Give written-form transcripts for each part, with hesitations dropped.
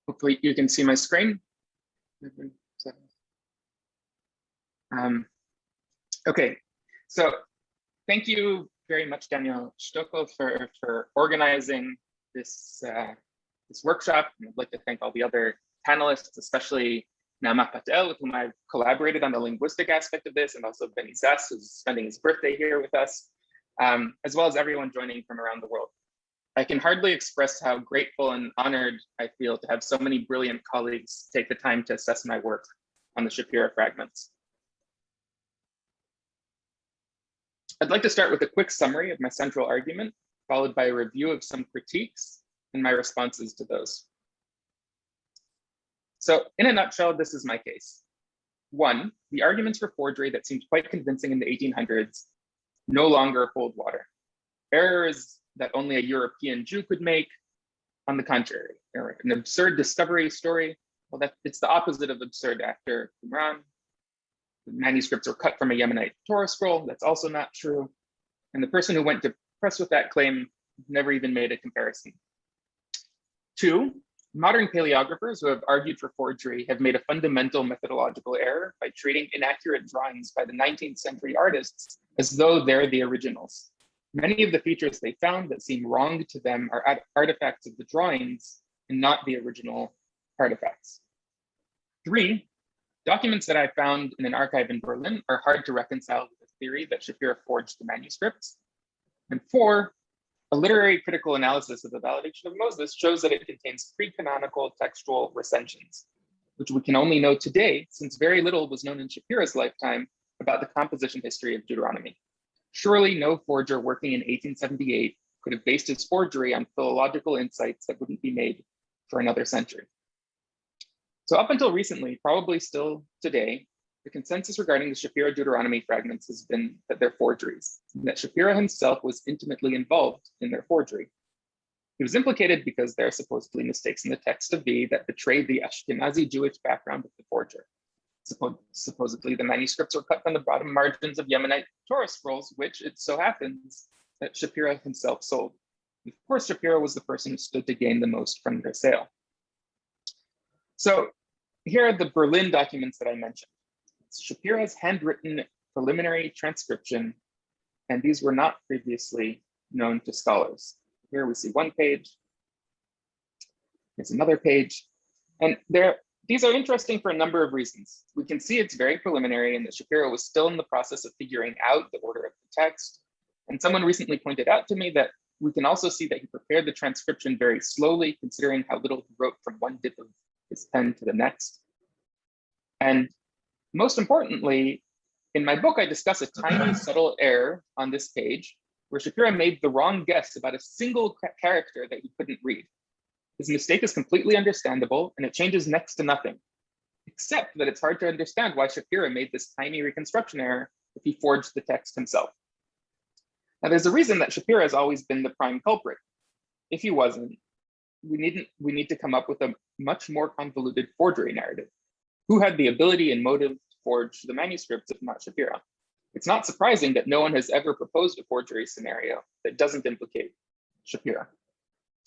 Hopefully you can see my screen. Okay, so thank you very much, Daniel Stökl, for organizing this, this workshop. And I'd like to thank all the other panelists, especially Naama Pat-El, with whom I've collaborated on the linguistic aspect of this, and also Benny Sass, who's spending his birthday here with us, as well as everyone joining from around the world. I can hardly express how grateful and honored I feel to have so many brilliant colleagues take the time to assess my work on the Shapira fragments. I'd like to start with a quick summary of my central argument, followed by a review of some critiques and my responses to those. So in a nutshell, this is my case. One, the arguments for forgery that seemed quite convincing in the 1800s no longer hold water. Errors that only a European Jew could make, on the contrary, or an absurd discovery story, well, it's the opposite of absurd after Qumran. The manuscripts were cut from a Yemenite Torah scroll, that's also not true. And the person who went to press with that claim never even made a comparison. Two, modern paleographers who have argued for forgery have made a fundamental methodological error by treating inaccurate drawings by the 19th century artists as though they're the originals. Many of the features they found that seem wrong to them are artifacts of the drawings and not the original artifacts. Three, documents that I found in an archive in Berlin are hard to reconcile with the theory that Shapira forged the manuscripts. And four, a literary critical analysis of the valediction of Moses shows that it contains pre-canonical textual recensions, which we can only know today since very little was known in Shapira's lifetime about the composition history of Deuteronomy. Surely no forger working in 1878 could have based his forgery on philological insights that wouldn't be made for another century. So up until recently, probably still today, the consensus regarding the Shapira Deuteronomy fragments has been that they're forgeries, and that Shapira himself was intimately involved in their forgery. He was implicated because there are supposedly mistakes in the text of V that betrayed the Ashkenazi Jewish background of the forger. Supposedly the manuscripts were cut from the bottom margins of Yemenite Torah scrolls, which it so happens that Shapira himself sold. Of course, Shapira was the person who stood to gain the most from their sale. So here are the Berlin documents that I mentioned. It's Shapira's handwritten preliminary transcription, and these were not previously known to scholars. Here we see one page. Here's another page. And these are interesting for a number of reasons. We can see it's very preliminary and that Shapira was still in the process of figuring out the order of the text. And someone recently pointed out to me that we can also see that he prepared the transcription very slowly, considering how little he wrote from one dip of his pen to the next. And most importantly, in my book, I discuss a tiny subtle error on this page where Shapira made the wrong guess about a single character that he couldn't read. His mistake is completely understandable and it changes next to nothing, except that it's hard to understand why Shapira made this tiny reconstruction error if he forged the text himself. Now, there's a reason that Shapira has always been the prime culprit. If he wasn't, we need to come up with a much more convoluted forgery narrative. Who had the ability and motive to forge the manuscripts if not Shapira? It's not surprising that no one has ever proposed a forgery scenario that doesn't implicate Shapira.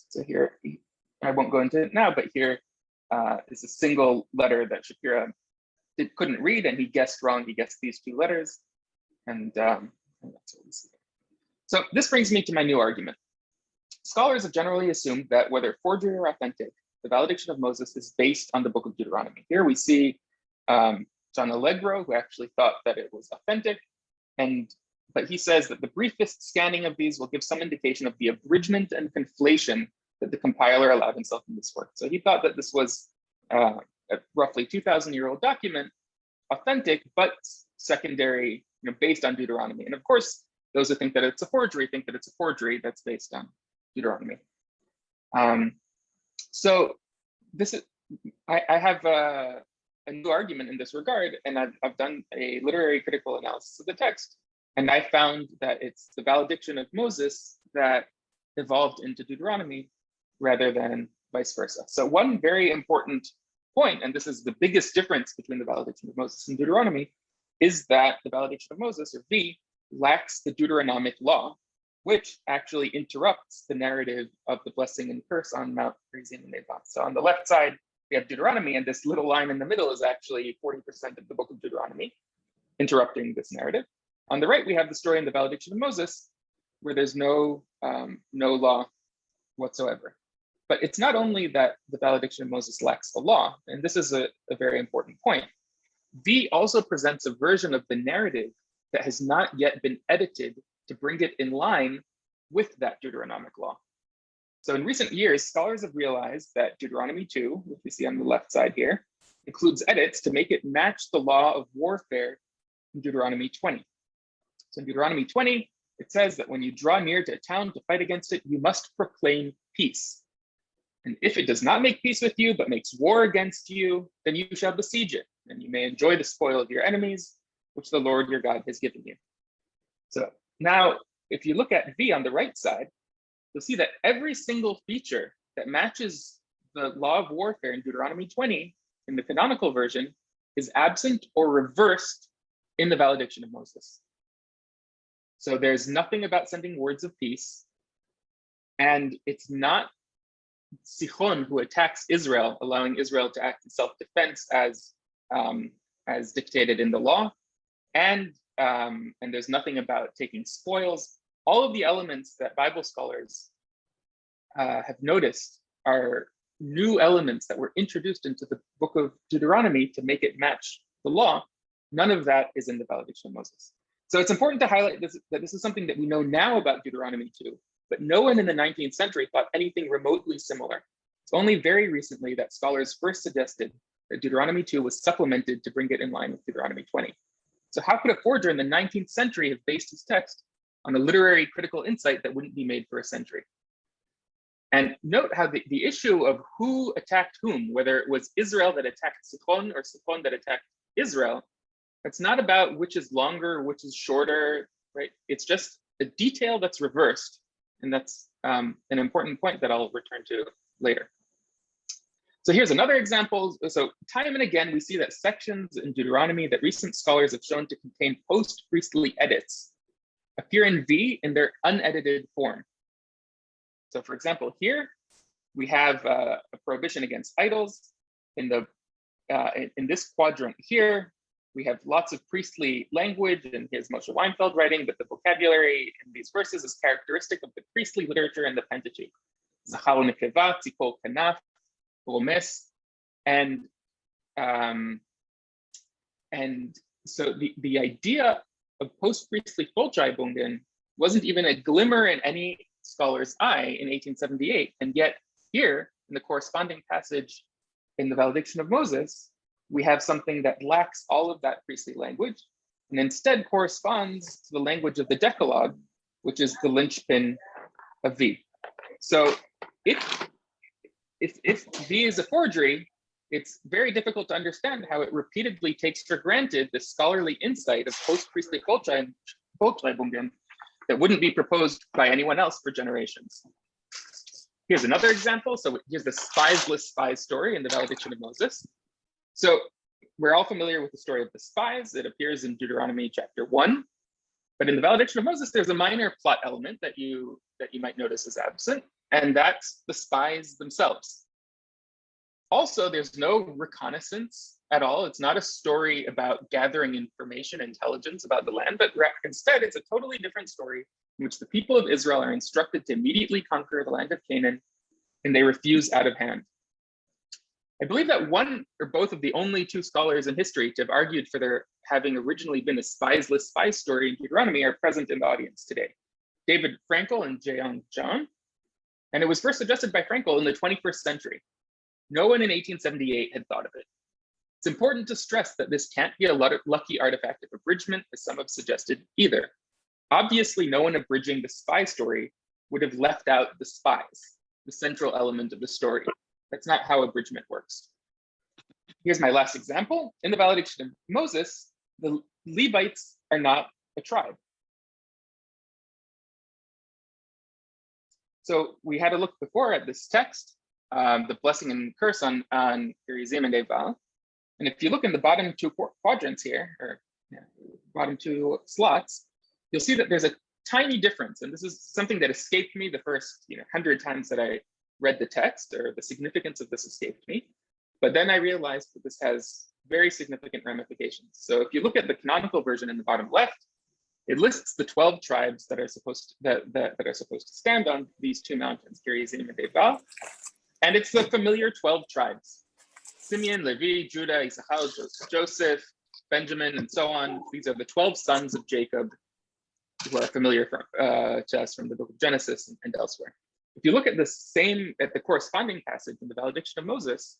So here, I won't go into it now, but here is a single letter that Shapira couldn't read and he guessed wrong. He guessed these two letters, and that's what we see. So this brings me to my new argument. Scholars have generally assumed that whether forgery or authentic, the valediction of Moses is based on the book of Deuteronomy. Here we see John Allegro, who actually thought that it was authentic, but he says that the briefest scanning of these will give some indication of the abridgment and conflation that the compiler allowed himself in this work. So he thought that this was a roughly 2,000-year-old document, authentic, but secondary, based on Deuteronomy. And of course, Those who think that it's a forgery think that it's a forgery that's based on Deuteronomy. So this is, I have a new argument in this regard, and I've done a literary critical analysis of the text, and I found that it's the valediction of Moses that evolved into Deuteronomy rather than vice versa. So one very important point, and this is the biggest difference between the valediction of Moses and Deuteronomy, is that the valediction of Moses, or V, lacks the Deuteronomic law, which actually interrupts the narrative of the blessing and curse on Mount Gerizim and Nebah. So on the left side, we have Deuteronomy, and this little line in the middle is actually 40% of the book of Deuteronomy, interrupting this narrative. On the right, we have the story in the valediction of Moses, where there's no law whatsoever. But it's not only that the valediction of Moses lacks the law, and this is a very important point. V also presents a version of the narrative that has not yet been edited to bring it in line with that Deuteronomic law. So in recent years, scholars have realized that Deuteronomy 2, which we see on the left side here, includes edits to make it match the law of warfare in Deuteronomy 20. So in Deuteronomy 20, it says that when you draw near to a town to fight against it, you must proclaim peace. And if it does not make peace with you, but makes war against you, then you shall besiege it, and you may enjoy the spoil of your enemies, which the Lord your God has given you. So now, if you look at V on the right side, you'll see that every single feature that matches the law of warfare in Deuteronomy 20 in the canonical version is absent or reversed in the valediction of Moses. So there's nothing about sending words of peace, and it's not Sichon who attacks Israel, allowing Israel to act in self-defense as dictated in the law, and there's nothing about taking spoils. All of the elements that Bible scholars have noticed are new elements that were introduced into the book of Deuteronomy to make it match the law. None of that is in the valediction of Moses. So it's important to highlight this, that this is something that we know now about Deuteronomy 2, but no one in the 19th century thought anything remotely similar. It's only very recently that scholars first suggested that Deuteronomy 2 was supplemented to bring it in line with Deuteronomy 20. So how could a forger in the 19th century have based his text on a literary critical insight that wouldn't be made for a century? And note how the issue of who attacked whom, whether it was Israel that attacked Sichon or Sichon that attacked Israel, it's not about which is longer, which is shorter, right? It's just a detail that's reversed. And that's an important point that I'll return to later. So here's another example. So time and again, we see that sections in Deuteronomy that recent scholars have shown to contain post-priestly edits appear in V in their unedited form. So for example, here we have a prohibition against idols. In this quadrant here, we have lots of priestly language, and here's Moshe Weinfeld writing, but the vocabulary in these verses is characteristic of the priestly literature in the Pentateuch. Zachar u'nekeva, tzipor kanaf, romes, and so the idea of post-priestly Volksreibungen wasn't even a glimmer in any scholar's eye in 1878, and yet here in the corresponding passage in the valediction of Moses, we have something that lacks all of that priestly language and instead corresponds to the language of the Decalogue, which is the linchpin of V. So if V is a forgery, it's very difficult to understand how it repeatedly takes for granted the scholarly insight of post-priestly Volksreibungen that wouldn't be proposed by anyone else for generations. Here's another example. So here's the spiesless spies story in the valediction of Moses. So we're all familiar with the story of the spies. It appears in Deuteronomy chapter 1. But in the valediction of Moses, there's a minor plot element that you might notice is absent, and that's the spies themselves. Also, there's no reconnaissance at all. It's not a story about gathering information, intelligence about the land, but instead it's a totally different story in which the people of Israel are instructed to immediately conquer the land of Canaan, and they refuse out of hand. I believe that one or both of the only two scholars in history to have argued for there having originally been a spiesless spy story in Deuteronomy are present in the audience today. David Frankel and Jaeyoung John. And it was first suggested by Frankel in the 21st century. No one in 1878 had thought of it. It's important to stress that this can't be a lucky artifact of abridgment, as some have suggested either. Obviously, no one abridging the spy story would have left out the spies, the central element of the story. That's not how abridgment works. Here's my last example. In the valediction of Moses, the Levites are not a tribe. So we had a look before at this text, the blessing and curse on Gerizim and Eval. And if you look in the bottom two quadrants here, or bottom two slots, you'll see that there's a tiny difference. And this is something that escaped me the first 100 times that I read the text, or the significance of this escaped me. But then I realized that this has very significant ramifications. So if you look at the canonical version in the bottom left, it lists the 12 tribes that are supposed to stand on these two mountains, Gerizim and Eval. And it's the familiar 12 tribes: Simeon, Levi, Judah, Issachar, Joseph, Benjamin, and so on. These are the 12 sons of Jacob, who are familiar to us from the book of Genesis and elsewhere. If you look at the corresponding passage in the valediction of Moses,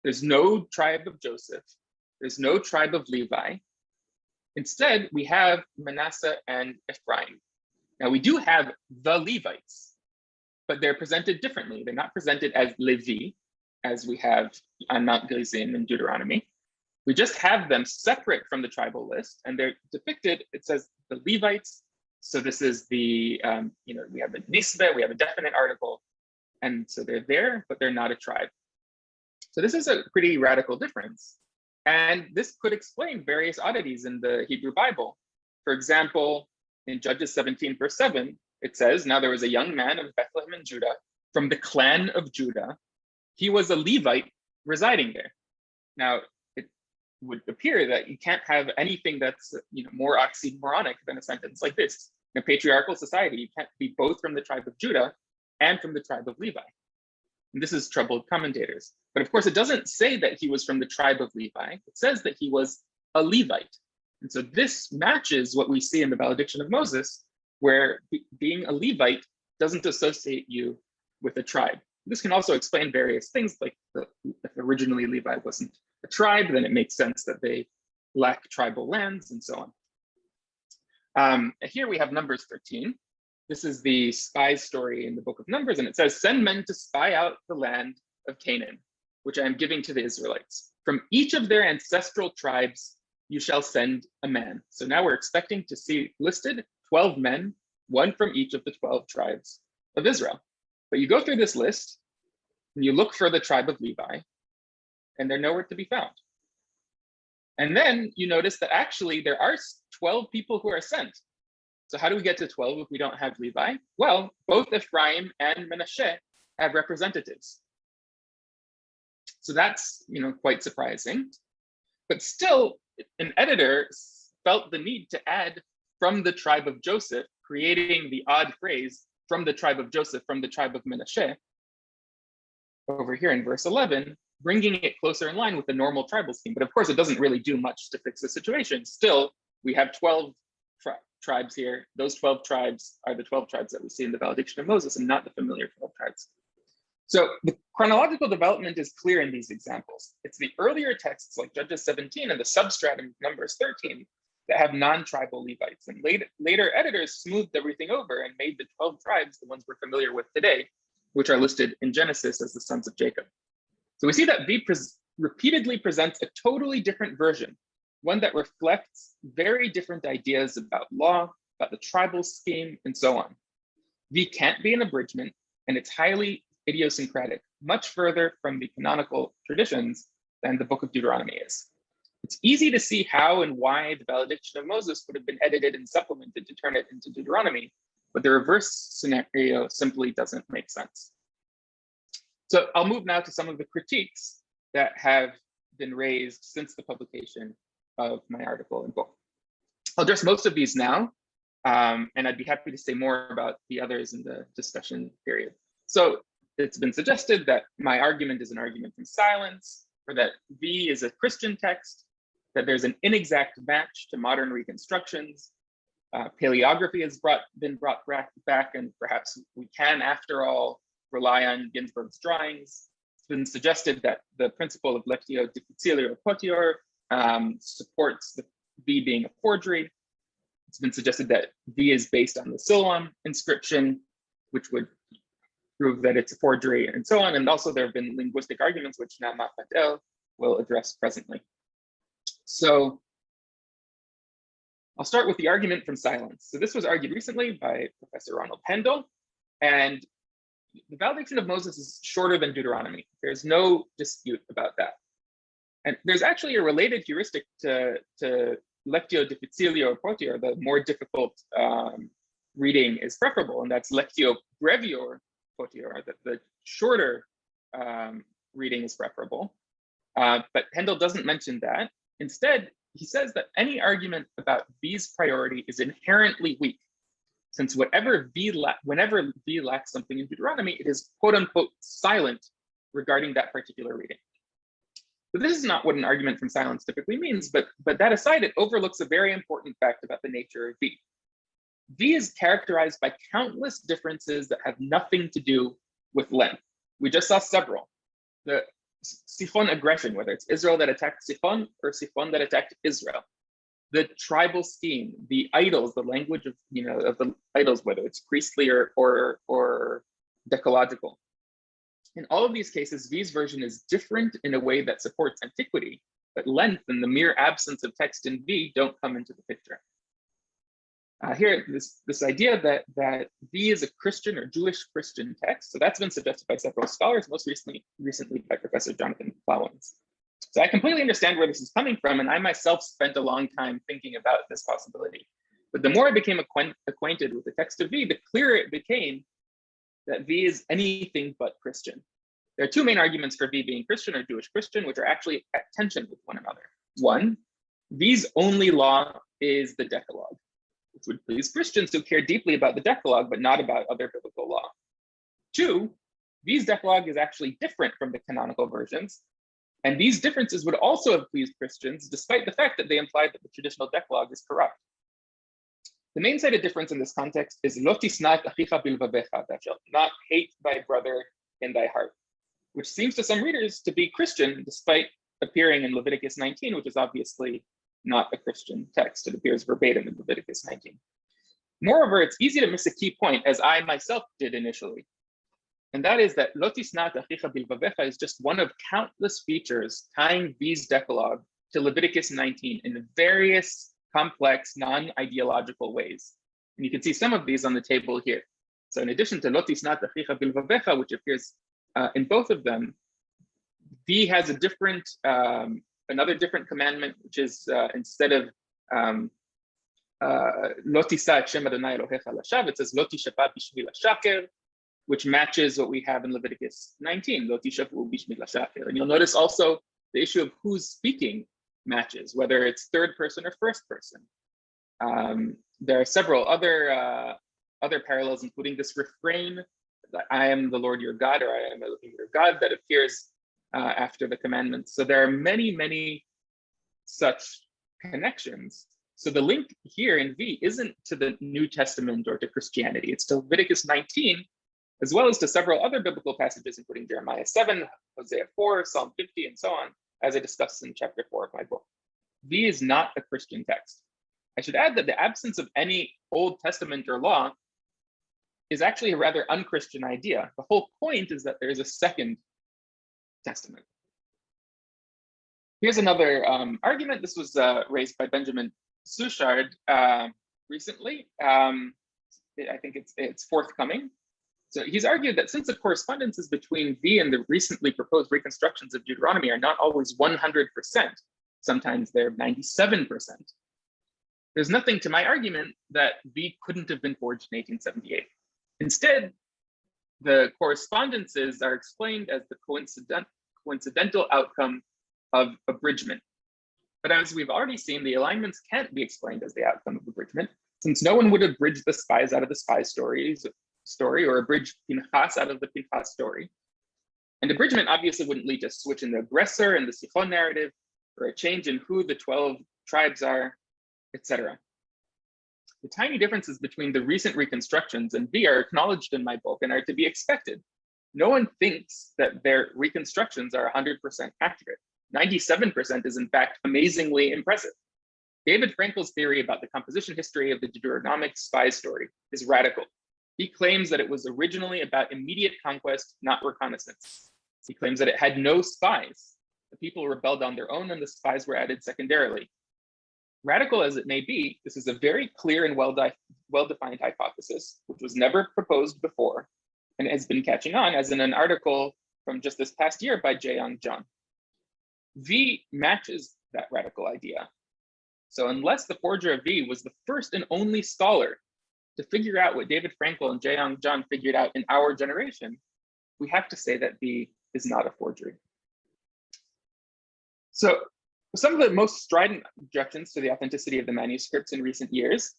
there's no tribe of Joseph, there's no tribe of Levi. Instead, we have Manasseh and Ephraim. Now, we do have the Levites, but they're presented differently. They're not presented as Levi, as we have on Mount Gerizim in Deuteronomy. We just have them separate from the tribal list, and they're depicted, it says the Levites. So this is the, we have the Nisbeh, we have a definite article, and so they're there, but they're not a tribe. So this is a pretty radical difference. And this could explain various oddities in the Hebrew Bible. For example, in Judges 17, verse 7, it says, "Now there was a young man of Bethlehem in Judah, from the clan of Judah. He was a Levite residing there." Now, it would appear that you can't have anything that's more oxymoronic than a sentence like this. In a patriarchal society, you can't be both from the tribe of Judah and from the tribe of Levi. And this has troubled commentators. But of course, it doesn't say that he was from the tribe of Levi. It says that he was a Levite. And so this matches what we see in the valediction of Moses, where being a Levite doesn't associate you with a tribe. This can also explain various things, like if originally Levi wasn't a tribe, then it makes sense that they lack tribal lands and so on. Here we have Numbers 13. This is the spy story in the book of Numbers, and it says, "Send men to spy out the land of Canaan, which I am giving to the Israelites. From each of their ancestral tribes, you shall send a man." So now we're expecting to see listed 12 men, one from each of the 12 tribes of Israel. But you go through this list and you look for the tribe of Levi, and they're nowhere to be found. And then you notice that actually there are 12 people who are sent. So how do we get to 12 if we don't have Levi? Well, both Ephraim and Manasseh have representatives. So that's quite surprising. But still, an editor felt the need to add "from the tribe of Joseph," creating the odd phrase "from the tribe of Joseph, from the tribe of Manasseh" over here in verse 11, bringing it closer in line with the normal tribal scheme. But of course, it doesn't really do much to fix the situation. Still, we have 12 tribes here. Those 12 tribes are the 12 tribes that we see in the valediction of Moses, and not the familiar 12 tribes. So the chronological development is clear in these examples. It's the earlier texts like Judges 17 and the substratum Numbers 13 that have non-tribal Levites. And later editors smoothed everything over and made the 12 tribes the ones we're familiar with today, which are listed in Genesis as the sons of Jacob. So we see that V repeatedly presents a totally different version, one that reflects very different ideas about law, about the tribal scheme, and so on. V can't be an abridgment, and it's highly idiosyncratic, much further from the canonical traditions than the book of Deuteronomy is. It's easy to see how and why the valediction of Moses would have been edited and supplemented to turn it into Deuteronomy, but the reverse scenario simply doesn't make sense. So I'll move now to some of the critiques that have been raised since the publication of my article and book. I'll address most of these now, and I'd be happy to say more about the others in the discussion period. So it's been suggested that my argument is an argument from silence, or that V is a Christian text, that there's an inexact match to modern reconstructions. Paleography has been brought back, and perhaps we can, after all, rely on Ginsburg's drawings. It's been suggested that the principle of lectio difficile potior supports the V being a forgery. It's been suggested that V is based on the Siloam inscription, which would prove that it's a forgery and so on. And also there have been linguistic arguments, which Naama Pat-El will address presently. So I'll start with the argument from silence. So this was argued recently by Professor Ronald Pendle, and the valediction of Moses is shorter than Deuteronomy. There's no dispute about that. And there's actually a related heuristic to lectio difficilio potior, the more difficult reading is preferable, and that's lectio brevior potior, that the shorter reading is preferable. But Pendle doesn't mention that. Instead, he says that any argument about V's priority is inherently weak, since whenever V lacks something in Deuteronomy, it is quote unquote silent regarding that particular reading. But this is not what an argument from silence typically means, but that aside, it overlooks a very important fact about the nature of V. V is characterized by countless differences that have nothing to do with length. We just saw several. The Sichon aggression, whether it's Israel that attacked Sichon or Sichon that attacked Israel. The tribal scheme, the idols, the language of the idols, whether it's priestly or decalogical. In all of these cases, V's version is different in a way that supports antiquity, but length and the mere absence of text in V don't come into the picture. Here, this idea that V is a Christian or Jewish Christian text, so that's been suggested by several scholars, most recently by Professor Jonathan Plowens. So I completely understand where this is coming from, and I myself spent a long time thinking about this possibility. But the more I became acquainted with the text of V, the clearer it became that V is anything but Christian. There are two main arguments for V being Christian or Jewish Christian, which are actually at tension with one another. One, V's only law is the Decalogue, which would please Christians who care deeply about the Decalogue, but not about other biblical law. Two, V's Decalogue is actually different from the canonical versions, and these differences would also have pleased Christians, despite the fact that they implied that the traditional Decalogue is corrupt. The main cited difference in this context is lo tisna et achicha bilvavecha, thou shalt not hate thy brother in thy heart, which seems to some readers to be Christian, despite appearing in Leviticus 19, which is obviously not a Christian text. It appears verbatim in Leviticus 19. Moreover, it's easy to miss a key point, as I myself did initially, and that is that lo tisna et achicha bilvavecha is just one of countless features tying V's Decalogue to Leviticus 19 in various complex, non-ideological ways. And you can see some of these on the table here. So in addition to lo tisna et achicha bilvavecha, which appears in both of them, V has a different, another different commandment, which is instead of lo tisa et shem Adonai Elohecha lashav, it says lo tishapa bishmi lashaker, which matches what we have in Leviticus 19, lo tishapu bishmi lashaker. And you'll notice also the issue of who's speaking matches, whether it's third person or first person. There are several other parallels, including this refrain, that I am the Lord your God, or I am Elohim your God, that appears after the commandments. So there are many, many such connections. So the link here in V isn't to the New Testament or to Christianity. It's to Leviticus 19, as well as to several other biblical passages, including Jeremiah 7, Hosea 4, Psalm 50, and so on, as I discussed in chapter 4 of my book. V is not a Christian text. I should add that the absence of any Old Testament or law is actually a rather un-Christian idea. The whole point is that there is a second testament. Here's another argument. This was raised by Benjamin Suchard recently. I think it's forthcoming. So he's argued that since the correspondences between V and the recently proposed reconstructions of Deuteronomy are not always 100%, sometimes they're 97%, there's nothing to my argument that V couldn't have been forged in 1878. Instead, the correspondences are explained as the coincidental outcome of abridgment. But as we've already seen, the alignments can't be explained as the outcome of abridgment, since no one would abridge the spies out of the spy story or abridge Pinchas out of the Pinchas story. And abridgment obviously wouldn't lead to a switch in the aggressor and the Sichon narrative, or a change in who the 12 tribes are, etc. The tiny differences between the recent reconstructions and V are acknowledged in my book and are to be expected. No one thinks that their reconstructions are 100% accurate. 97% is in fact amazingly impressive. David Frankel's theory about the composition history of the Deuteronomic spy story is radical. He claims that it was originally about immediate conquest, not reconnaissance. He claims that it had no spies. The people rebelled on their own and the spies were added secondarily. Radical as it may be, this is a very clear and well-defined hypothesis, which was never proposed before and has been catching on, as in an article from just this past year by Jae-Young John. V matches that radical idea. So unless the forger of V was the first and only scholar to figure out what David Frankel and Jae-Young John figured out in our generation, we have to say that V is not a forgery. So some of the most strident objections to the authenticity of the manuscripts in recent years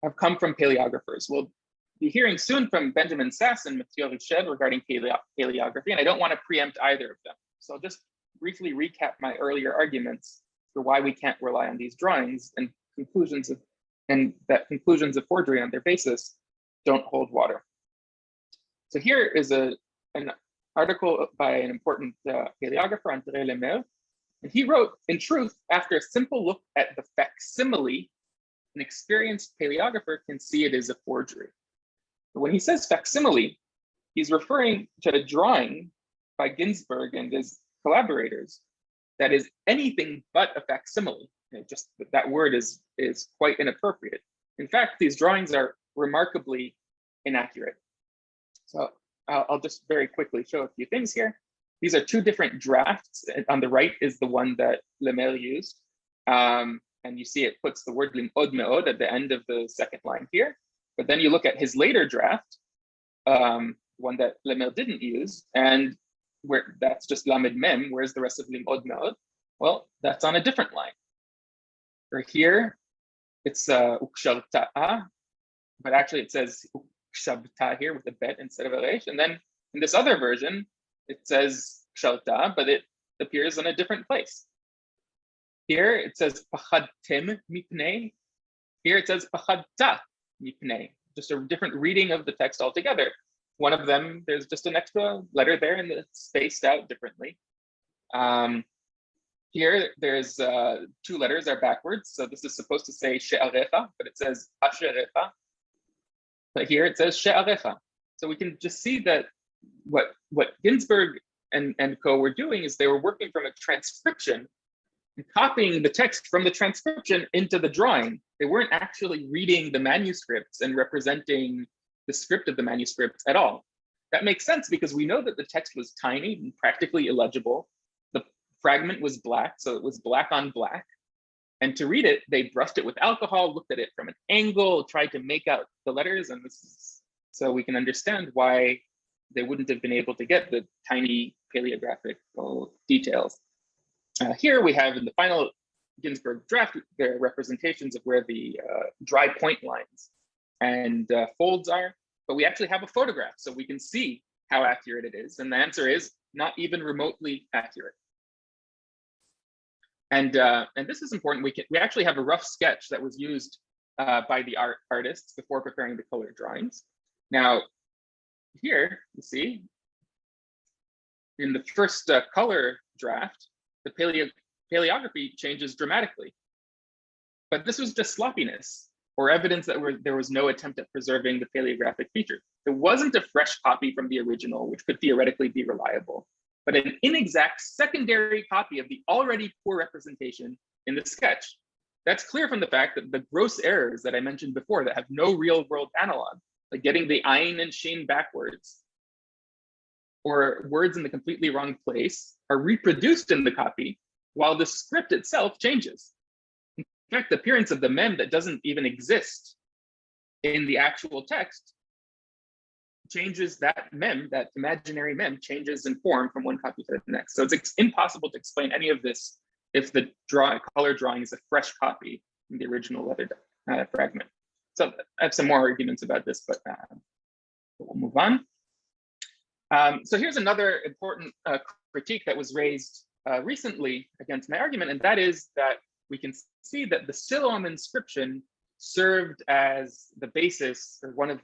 have come from paleographers. We'll be hearing soon from Benjamin Sass and Matthieu Richelle regarding paleography, and I don't want to preempt either of them. So I'll just briefly recap my earlier arguments for why we can't rely on these drawings and that conclusions of forgery on their basis don't hold water. So here is an article by an important paleographer, André Lemaire, and he wrote, in truth, after a simple look at the facsimile, an experienced paleographer can see it is a forgery. But when he says facsimile, he's referring to a drawing by Ginsberg and his collaborators that is anything but a facsimile. Just that word is quite inappropriate. In fact, these drawings are remarkably inaccurate. So I'll just very quickly show a few things here. These are two different drafts. On the right is the one that Lemaire used. And you see it puts the word lim'od me'od at the end of the second line here. But then you look at his later draft, one that Lemaire didn't use, and where that's just lamed mem, where's the rest of lim'od me'od? Well, that's on a different line. Or here, it's ukshabta'a, but actually it says ukshabta here with a bet instead of a resh. And then in this other version, it says kshalta, but it appears in a different place. Here it says pachadtem mipnei. Here it says pachadta mipnei. Just a different reading of the text altogether. One of them, there's just an extra letter there and it's spaced out differently. Here, there's two letters are backwards. So this is supposed to say she'arecha, but it says asherecha. But here it says she'arecha. So we can just see that what Ginsberg and co were doing is they were working from a transcription and copying the text from the transcription into the drawing. They weren't actually reading the manuscripts and representing the script of the manuscripts at all. That makes sense because we know that the text was tiny and practically illegible. The fragment was black, so it was black on black. And to read it, they brushed it with alcohol, looked at it from an angle, tried to make out the letters, and this is, so we can understand why they wouldn't have been able to get the tiny paleographic details. Here we have in the final Ginsberg draft, there are representations of where the dry point lines and folds are, but we actually have a photograph so we can see how accurate it is. And the answer is not even remotely accurate. And this is important. We actually have a rough sketch that was used by the artists before preparing the color drawings. Now, here you see in the first color draft, the paleography changes dramatically. But this was just sloppiness or evidence that there was no attempt at preserving the paleographic features. It wasn't a fresh copy from the original, which could theoretically be reliable, but an inexact secondary copy of the already poor representation in the sketch. That's clear from the fact that the gross errors that I mentioned before that have no real world analog, like getting the ayin and shin backwards, or words in the completely wrong place, are reproduced in the copy while the script itself changes. In fact, the appearance of the mem that doesn't even exist in the actual text changes that mem, that imaginary mem changes in form from one copy to the next. So it's impossible to explain any of this if the color drawing is a fresh copy from the original lettered fragment. So I have some more arguments about this, but we'll move on. So here's another important critique that was raised recently against my argument, and that is that we can see that the Siloam inscription served as the basis, or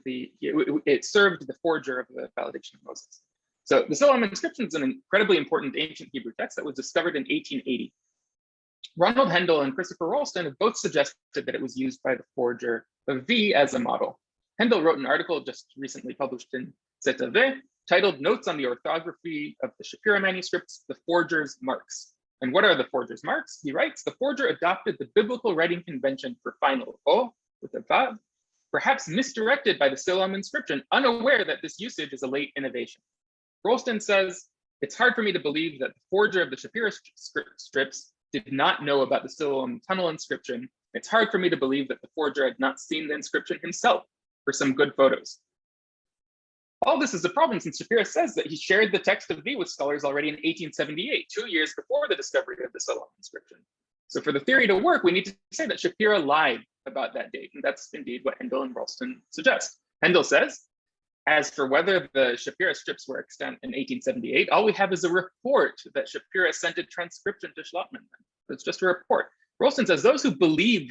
it served the forger of the valediction of Moses. So the Siloam inscription is an incredibly important ancient Hebrew text that was discovered in 1880. Ronald Hendel and Christopher Ralston have both suggested that it was used by the forger of V as a model. Hendel wrote an article just recently published in ZV titled Notes on the Orthography of the Shapira Manuscripts, the Forger's Marks. And what are the forger's marks? He writes, the forger adopted the biblical writing convention for final O with a vav, perhaps misdirected by the Siloam inscription, unaware that this usage is a late innovation. Ralston says, it's hard for me to believe that the forger of the Shapira strips did not know about the Siloam tunnel inscription. It's hard for me to believe that the forger had not seen the inscription himself for some good photos. All this is a problem since Shapira says that he shared the text of V with scholars already in 1878, 2 years before the discovery of the Siloam inscription. So for the theory to work, we need to say that Shapira lied about that date. And that's indeed what Hendel and Ralston suggest. Hendel says, as for whether the Shapira strips were extant in 1878, all we have is a report that Shapira sent a transcription to Schlottmann. It's just a report. Ralston says those who believe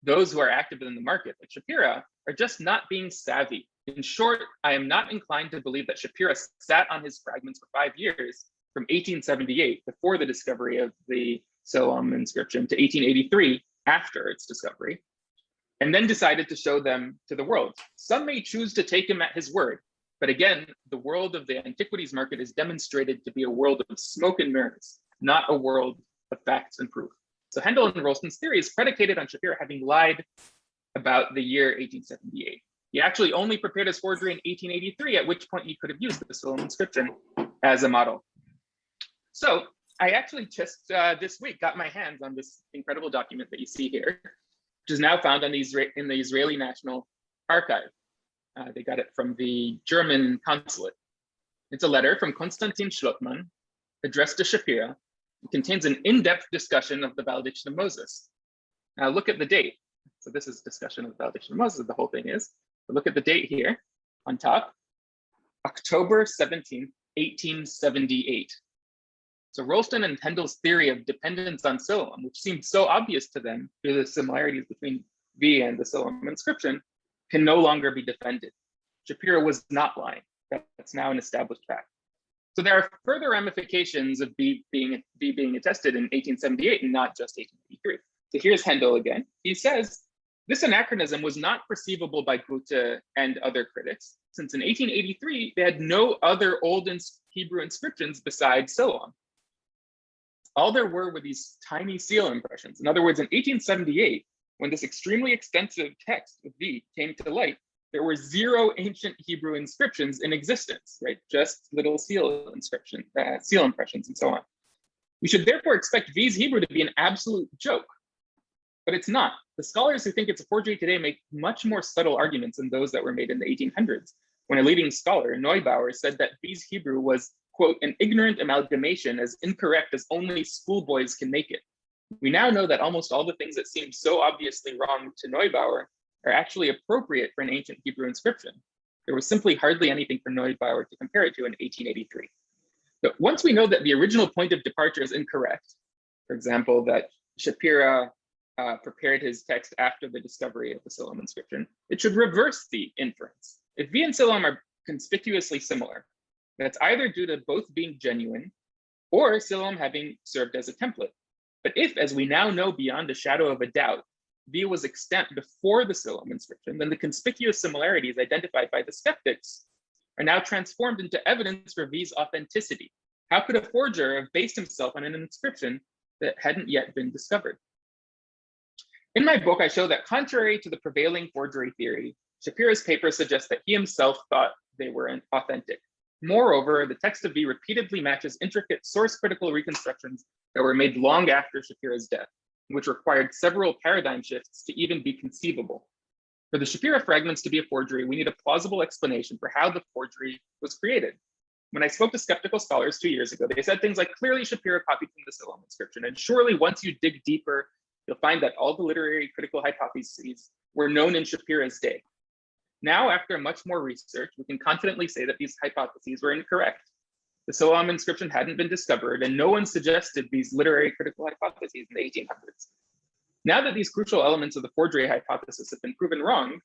those who are active in the market, like Shapira, are just not being savvy. In short, I am not inclined to believe that Shapira sat on his fragments for 5 years from 1878, before the discovery of the Siloam inscription, to 1883, after its discovery, and then decided to show them to the world. Some may choose to take him at his word, but again, the world of the antiquities market is demonstrated to be a world of smoke and mirrors, not a world of facts and proof. So Hendel and Ralston's theory is predicated on Shapira having lied about the year 1878. He actually only prepared his forgery in 1883, at which point he could have used the Siloam inscription as a model. So I actually just this week got my hands on this incredible document that you see here, which is now found on in the Israeli National Archive. They got it from the German consulate. It's a letter from Konstantin Schlottmann addressed to Shapira. It contains an in-depth discussion of the valediction of Moses. Now look at the date. So this is discussion of the valediction of Moses, the whole thing is. But look at the date here on top, October 17th, 1878. So Ralston and Hendel's theory of dependence on Siloam, which seemed so obvious to them due to the similarities between V and the Siloam inscription, can no longer be defended. Shapira was not lying. That's now an established fact. So there are further ramifications of V being attested in 1878 and not just 1883. So here's Hendel again. He says, this anachronism was not perceivable by Goethe and other critics, since in 1883, they had no other old Hebrew inscriptions besides Siloam. All there were these tiny seal impressions. In other words, in 1878, when this extremely extensive text of V came to light, there were 0 ancient Hebrew inscriptions in existence, right? Just little seal impressions and so on. We should therefore expect V's Hebrew to be an absolute joke, but it's not. The scholars who think it's a forgery today make much more subtle arguments than those that were made in the 1800s, when a leading scholar, Neubauer, said that V's Hebrew was, quote, an ignorant amalgamation as incorrect as only schoolboys can make it. We now know that almost all the things that seem so obviously wrong to Neubauer are actually appropriate for an ancient Hebrew inscription. There was simply hardly anything for Neubauer to compare it to in 1883. But once we know that the original point of departure is incorrect, for example, that Shapira prepared his text after the discovery of the Siloam inscription, it should reverse the inference. If V and Siloam are conspicuously similar, that's either due to both being genuine or Siloam having served as a template. But if, as we now know beyond a shadow of a doubt, V was extant before the Siloam inscription, then the conspicuous similarities identified by the skeptics are now transformed into evidence for V's authenticity. How could a forger have based himself on an inscription that hadn't yet been discovered? In my book, I show that contrary to the prevailing forgery theory, Shapira's paper suggests that he himself thought they were authentic. Moreover, the text of V repeatedly matches intricate source-critical reconstructions that were made long after Shapira's death, which required several paradigm shifts to even be conceivable. For the Shapira fragments to be a forgery, we need a plausible explanation for how the forgery was created. When I spoke to skeptical scholars 2 years ago, they said things like, clearly Shapira copied from the Siloam inscription, and surely once you dig deeper, you'll find that all the literary critical hypotheses were known in Shapira's day. Now, after much more research, we can confidently say that these hypotheses were incorrect. The Siloam inscription hadn't been discovered, and no one suggested these literary critical hypotheses in the 1800s. Now that these crucial elements of the forgery hypothesis have been proven wrong,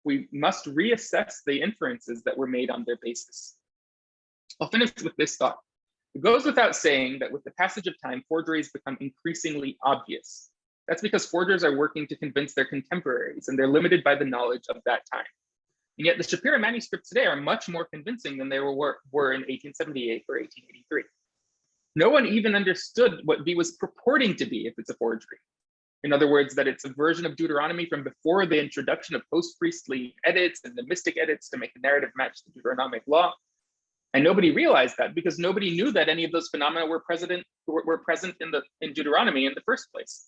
we must reassess the inferences that were made on their basis. I'll finish with this thought. It goes without saying that with the passage of time, forgeries become increasingly obvious. That's because forgers are working to convince their contemporaries, and they're limited by the knowledge of that time. And yet the Shapira manuscripts today are much more convincing than they were in 1878 or 1883. No one even understood what V was purporting to be if it's a forgery. In other words, that it's a version of Deuteronomy from before the introduction of post-priestly edits and the mystic edits to make the narrative match the Deuteronomic law. And nobody realized that because nobody knew that any of those phenomena were present in Deuteronomy in the first place.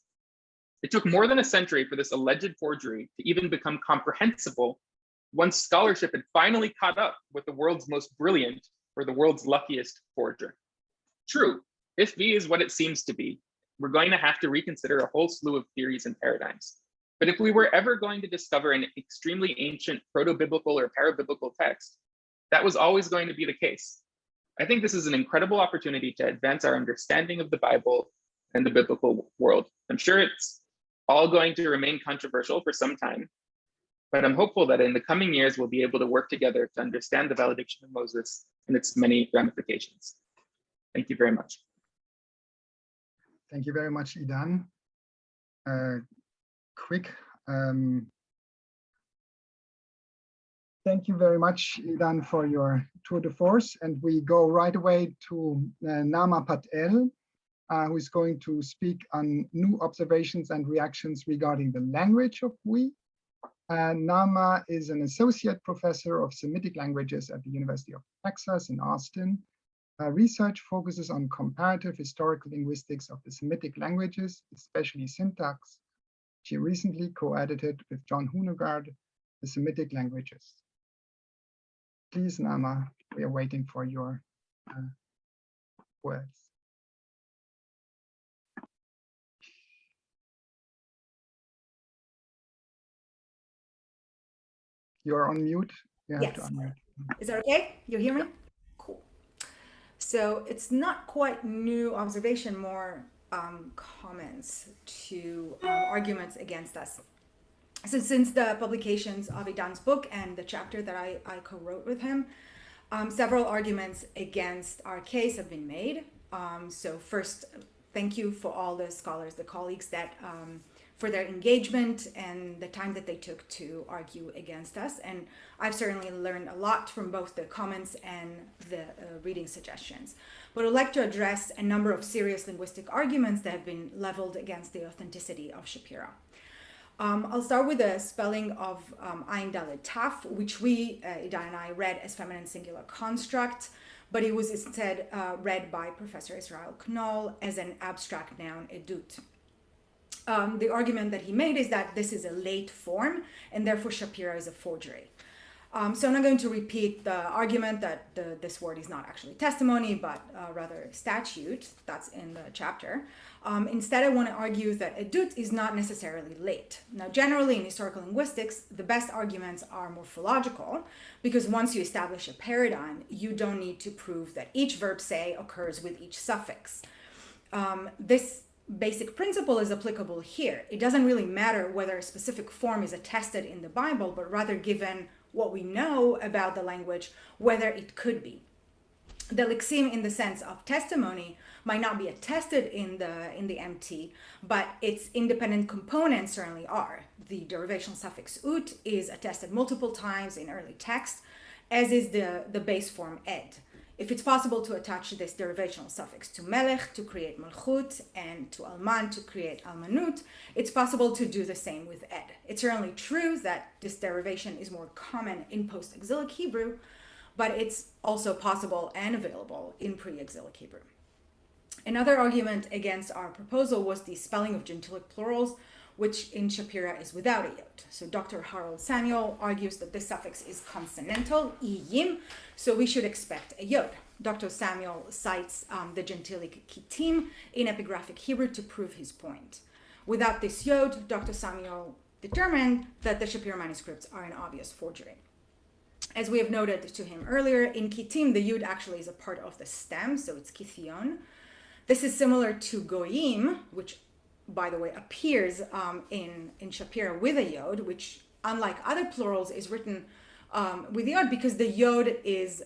It took more than a century for this alleged forgery to even become comprehensible once scholarship had finally caught up with the world's most brilliant or the world's luckiest forger. True, if V is what it seems to be, we're going to have to reconsider a whole slew of theories and paradigms. But if we were ever going to discover an extremely ancient proto-biblical or parabiblical text, that was always going to be the case. I think this is an incredible opportunity to advance our understanding of the Bible and the biblical world. I'm sure it's all going to remain controversial for some time, but I'm hopeful that in the coming years, we'll be able to work together to understand the valediction of Moses and its many ramifications. Thank you very much. Thank you very much, Idan. Thank you very much, Idan, for your tour de force. And we go right away to Naama Pat-El, who is going to speak on new observations and reactions regarding the language of we. Naama is an associate professor of Semitic languages at the University of Texas in Austin. Her research focuses on comparative historical linguistics of the Semitic languages, especially syntax. She recently co-edited with John Hunegard the Semitic languages. Please, Naama, we are waiting for your words. You're on mute. You have to unmute. Is that okay? You hear me? Cool. So it's not quite new observation, more comments to arguments against us. So since the publications of Idan's book and the chapter that I co-wrote with him, several arguments against our case have been made. So first, thank you for all the scholars, the colleagues that for their engagement and the time that they took to argue against us. And I've certainly learned a lot from both the comments and the reading suggestions. But I'd like to address a number of serious linguistic arguments that have been leveled against the authenticity of Shapira. I'll start with the spelling of Ayin Dalet Taf, which we, Idan and I, read as feminine singular construct, but it was instead read by Professor Israel Knoll as an abstract noun edut. The argument that he made is that this is a late form and therefore Shapira is a forgery. So I'm not going to repeat the argument that this word is not actually testimony, but rather statute. That's in the chapter. Instead, I want to argue that edut is not necessarily late. Now, generally in historical linguistics, the best arguments are morphological, because once you establish a paradigm, you don't need to prove that each verb say occurs with each suffix. This basic principle is applicable here. It doesn't really matter whether a specific form is attested in the Bible, but rather given what we know about the language, whether it could be. The lexeme in the sense of testimony might not be attested in the MT, but its independent components certainly are. The derivational suffix ut is attested multiple times in early text, as is the base form ed. If it's possible to attach this derivational suffix to melech to create malchut and to alman to create almanut, it's possible to do the same with ed. It's certainly true that this derivation is more common in post-exilic Hebrew, but it's also possible and available in pre-exilic Hebrew. Another argument against our proposal was the spelling of gentilic plurals, which in Shapira is without a yod. So Dr. Harold Samuel argues that this suffix is consonantal, iyim, so we should expect a yod. Dr. Samuel cites the gentilic kitim in epigraphic Hebrew to prove his point. Without this yod, Dr. Samuel determined that the Shapira manuscripts are an obvious forgery. As we have noted to him earlier, in kitim, the yud actually is a part of the stem, so it's kithion. This is similar to goyim, which by the way, appears in Shapira with a yod, which, unlike other plurals, is written with the yod because the yod is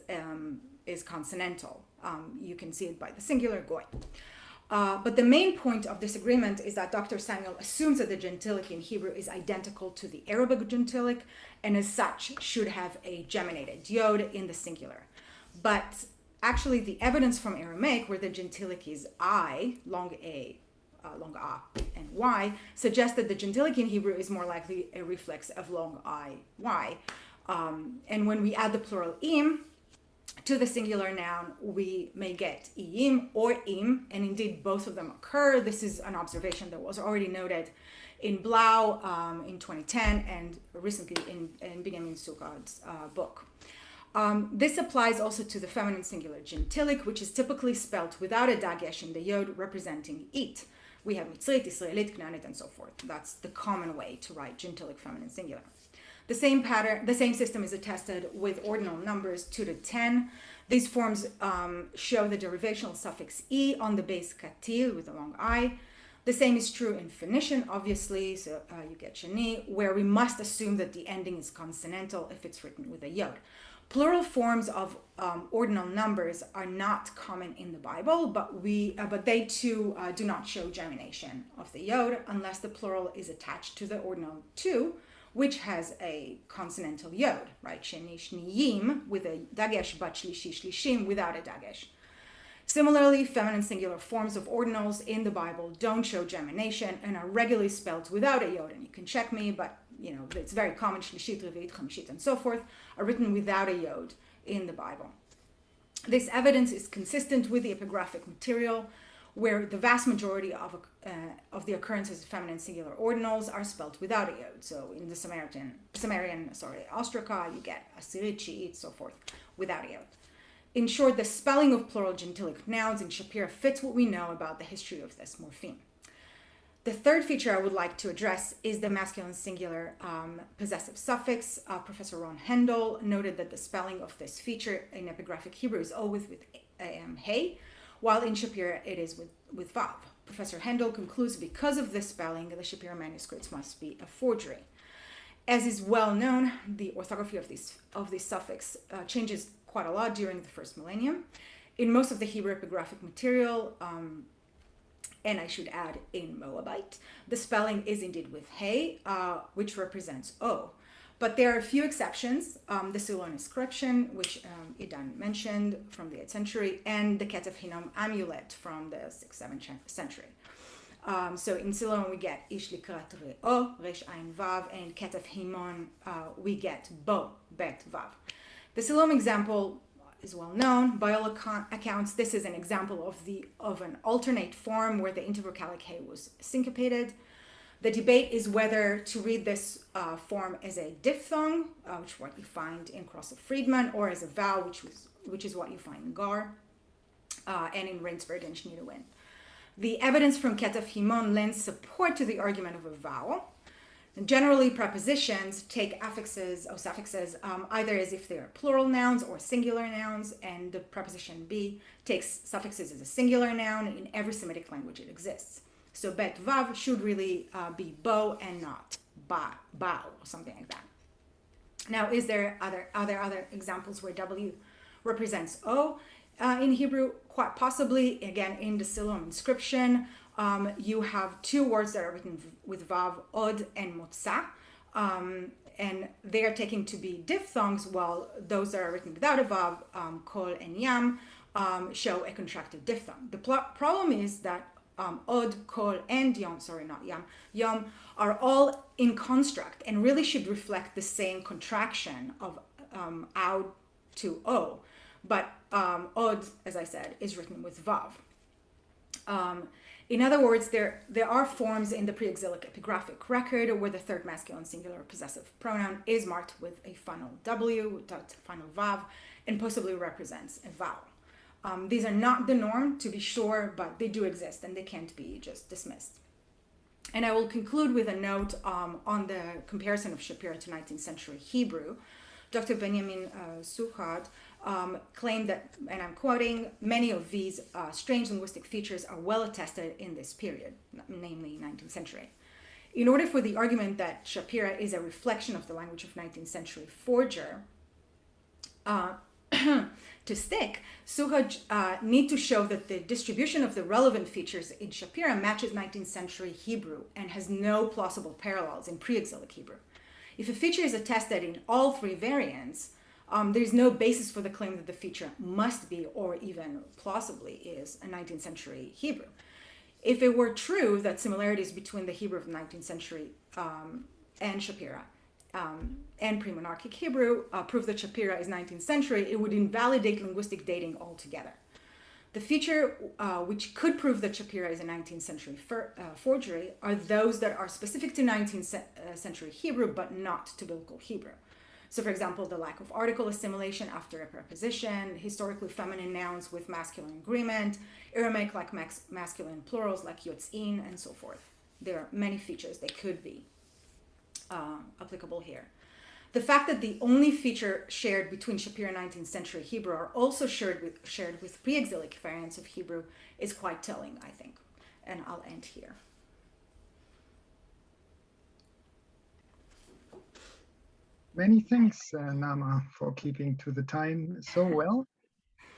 consonantal. You can see it by the singular goy. But the main point of this agreement is that Dr. Samuel assumes that the gentilic in Hebrew is identical to the Arabic gentilic, and as such should have a geminated yod in the singular. But actually the evidence from Aramaic, where the gentilic is I, long A, long A, and Y, suggests that the gentilic in Hebrew is more likely a reflex of long I, Y. And when we add the plural im to the singular noun, we may get im or im, and indeed both of them occur. This is an observation that was already noted in Blau in 2010 and recently in Benjamin Sukkard's book. This applies also to the feminine singular gentilic, which is typically spelt without a dagesh in the yod representing it. We have Mitzrit, Israelit, Knaanit, and so forth. That's the common way to write gentilic feminine singular. The same pattern, the same system is attested with ordinal numbers 2 to 10. These forms show the derivational suffix e on the base katil with a long I. The same is true in Phoenician, obviously, so you get shani, where we must assume that the ending is consonantal if it's written with a yod. Plural forms of ordinal numbers are not common in the Bible, but they too do not show gemination of the yod unless the plural is attached to the ordinal 2, which has a consonantal yod, right? Sheni shniyim with a dagesh, but shlishi shlishim without a dagesh. Similarly, feminine singular forms of ordinals in the Bible don't show gemination and are regularly spelled without a yod. And you can check me, but you know it's very common. Shlishit, revit, chamishit, and so forth are written without a yod in the Bible. This evidence is consistent with the epigraphic material, where the vast majority of the occurrences of feminine singular ordinals are spelled without a yod. So in the Sumerian Ostraka, you get Asirit, Shi'it, so forth, without a yod. In short, the spelling of plural gentilic nouns in Shapira fits what we know about the history of this morpheme. The third feature I would like to address is the masculine singular possessive suffix. Professor Ron Hendel noted that the spelling of this feature in epigraphic Hebrew is always with hey, while in Shapira it is with vav. Professor Hendel concludes because of this spelling, the Shapira manuscripts must be a forgery. As is well known, the orthography of this suffix changes quite a lot during the first millennium. In most of the Hebrew epigraphic material, and I should add in Moabite, the spelling is indeed with hey, which represents O. But there are a few exceptions, the Ceylon inscription, which Idan mentioned from the 8th century, and the Ketef Hinnom amulet from the 6th, 7th century. So in Ceylon we get Ish Likrat Re'o, Resh Ayin Vav, and in Ketef Hinnom we get Bo, Bet, Vav. The Ceylon example is well known. By all accounts, this is an example of an alternate form where the intervocalic hey was syncopated. The debate is whether to read this form as a diphthong, which is what you find in Cross of Friedman, or as a vowel, which is what you find in Gar, and in Rainsford and Schneidewin. The evidence from Ketef Hinnom lends support to the argument of a vowel. And generally, prepositions take affixes or suffixes either as if they are plural nouns or singular nouns, and the preposition be takes suffixes as a singular noun in every Semitic language it exists. So bet vav should really be bo and not ba, bao, or something like that. Now, is there other examples where w represents o in Hebrew? Quite possibly. Again, in the Siloam inscription, you have two words that are written with vav, od and motza, and they are taken to be diphthongs, while those that are written without a vav, kol and yam, show a contracted diphthong. The problem is that od, kol, and yom, sorry, not yom, are all in construct and really should reflect the same contraction of out to o. But od, as I said, is written with vav. In other words, there are forms in the pre-exilic epigraphic record where the third masculine singular possessive pronoun is marked with a final w, final vav, and possibly represents a vowel. These are not the norm, to be sure, but they do exist and they can't be just dismissed. And I will conclude with a note on the comparison of Shapira to 19th century Hebrew. Dr. Benjamin Sukkard claimed that, and I'm quoting, many of these strange linguistic features are well attested in this period, namely 19th century. In order for the argument that Shapira is a reflection of the language of 19th century forger, to stick, Suha need to show that the distribution of the relevant features in Shapira matches 19th century Hebrew and has no plausible parallels in pre-exilic Hebrew. If a feature is attested in all three variants, there's no basis for the claim that the feature must be, or even plausibly is, a 19th century Hebrew. If it were true that similarities between the Hebrew of the 19th century and Shapira and pre-monarchic Hebrew prove that Shapira is 19th century, it would invalidate linguistic dating altogether. The feature which could prove that Shapira is a 19th century forgery are those that are specific to 19th century Hebrew, but not to biblical Hebrew. So, for example, the lack of article assimilation after a preposition, historically feminine nouns with masculine agreement, Aramaic like masculine plurals like yotzin, and so forth. There are many features that could be applicable here. The fact that the only feature shared between Shapira and 19th century Hebrew are also shared with pre-exilic variants of Hebrew is quite telling, I think. And I'll end here. Many thanks, Naama, for keeping to the time so well.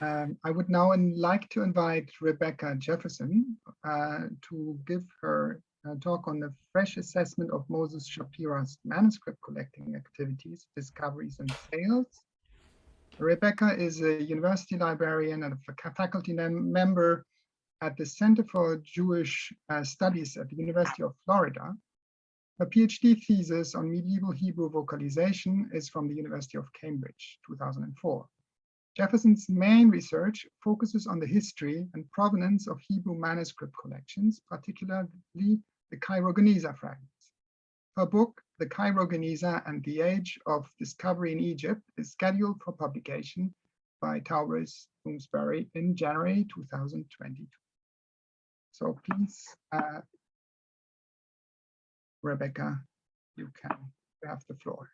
I would now like to invite Rebecca Jefferson to give her talk on the fresh assessment of Moses Shapira's manuscript collecting activities, discoveries, and sales. Rebecca is a university librarian and a faculty member at the Center for Jewish Studies at the University of Florida. Her PhD thesis on medieval Hebrew vocalization is from the University of Cambridge, 2004. Jefferson's main research focuses on the history and provenance of Hebrew manuscript collections, particularly the Cairo Geniza fragments. Her book, The Cairo Geniza and the Age of Discovery in Egypt, is scheduled for publication by Tauris Bloomsbury in January 2022. So please, Rebecca, you have the floor.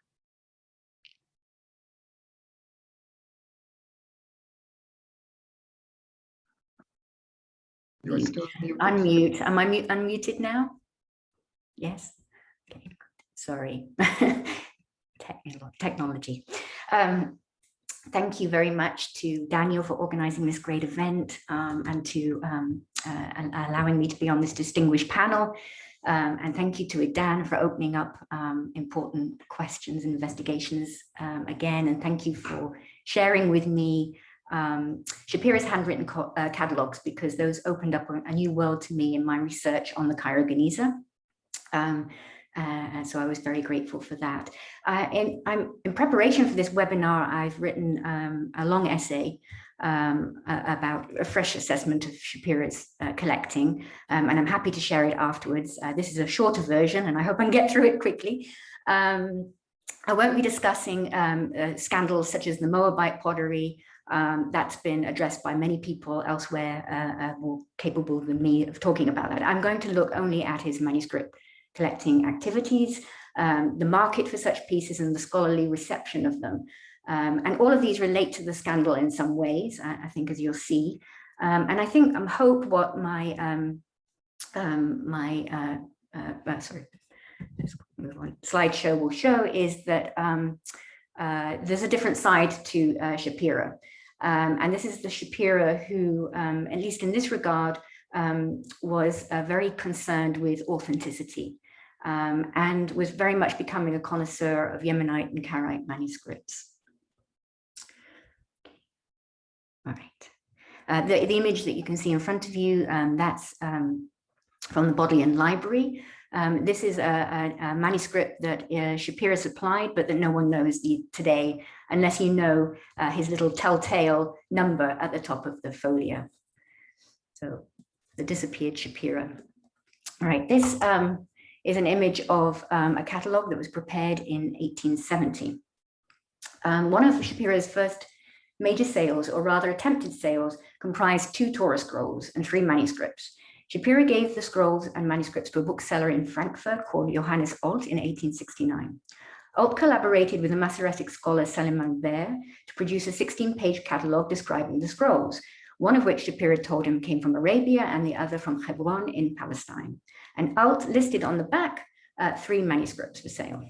You're still muted. Unmute. Am I unmuted now? Yes. Okay. Sorry. Technology. Thank you very much to Daniel for organizing this great event and to allowing me to be on this distinguished panel. And thank you to Idan for opening up important questions and investigations again. And thank you for sharing with me Shapira's handwritten catalogs, because those opened up a new world to me in my research on the Cairo Geniza. And so I was very grateful for that. In preparation for this webinar, I've written a long essay about a fresh assessment of Shapira's collecting, and I'm happy to share it afterwards. This is a shorter version, and I hope I can get through it quickly. I won't be discussing scandals such as the Moabite pottery. That's been addressed by many people elsewhere, more capable than me of talking about that. I'm going to look only at his manuscript collecting activities, the market for such pieces and the scholarly reception of them. And all of these relate to the scandal in some ways, I think, as you'll see. And I think, hope what my, sorry, let's move on. Slideshow will show is that there's a different side to Shapira. And this is the Shapira who, at least in this regard, was very concerned with authenticity and was very much becoming a connoisseur of Yemenite and Karaite manuscripts. All right. The image that you can see in front of you, that's from the Bodleian Library. This is a manuscript that Shapira supplied, but that no one knows today, unless you know his little telltale number at the top of the folio. So the disappeared Shapira. All right, this is an image of a catalogue that was prepared in 1870. One of Shapira's first major sales, or rather attempted sales, comprised 2 Torah scrolls and 3 manuscripts. Shapira gave the scrolls and manuscripts to a bookseller in Frankfurt called Johannes Alt in 1869. Alt collaborated with the Masoretic scholar Saliman Ber to produce a 16-page catalogue describing the scrolls, one of which Shapira told him came from Arabia and the other from Hebron in Palestine. And Alt listed on the back 3 manuscripts for sale.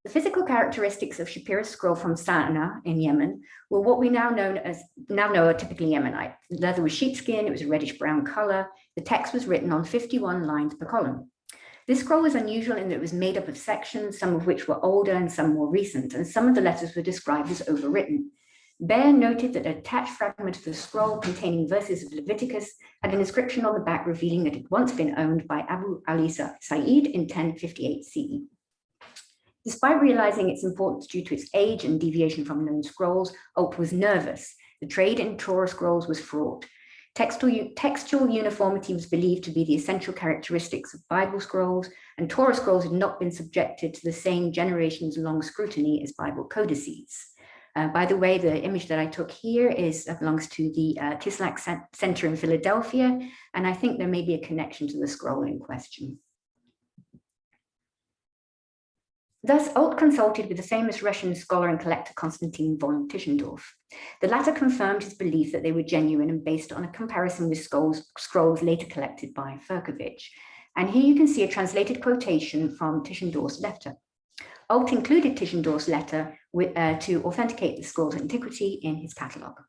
The physical characteristics of Shapira's scroll from Sana'a in Yemen were what we now know are typically Yemenite. The leather was sheepskin, it was a reddish brown color. The text was written on 51 lines per column. This scroll was unusual in that it was made up of sections, some of which were older and some more recent, and some of the letters were described as overwritten. Baer noted that an attached fragment of the scroll containing verses of Leviticus had an inscription on the back revealing that it had once been owned by Abu Ali Sa'id in 1058 CE. Despite realizing its importance due to its age and deviation from known scrolls, Alt was nervous. The trade in Torah scrolls was fraught. Textual uniformity was believed to be the essential characteristics of Bible scrolls, and Torah scrolls had not been subjected to the same generations-long scrutiny as Bible codices. By the way, the image that I took here belongs to the Tislak Center in Philadelphia, and I think there may be a connection to the scroll in question. Thus, Alt consulted with the famous Russian scholar and collector Konstantin von Tischendorf. The latter confirmed his belief that they were genuine and based on a comparison with scrolls later collected by Firkovich. And here you can see a translated quotation from Tischendorf's letter. Alt included Tischendorf's letter to authenticate the scroll's antiquity in his catalogue.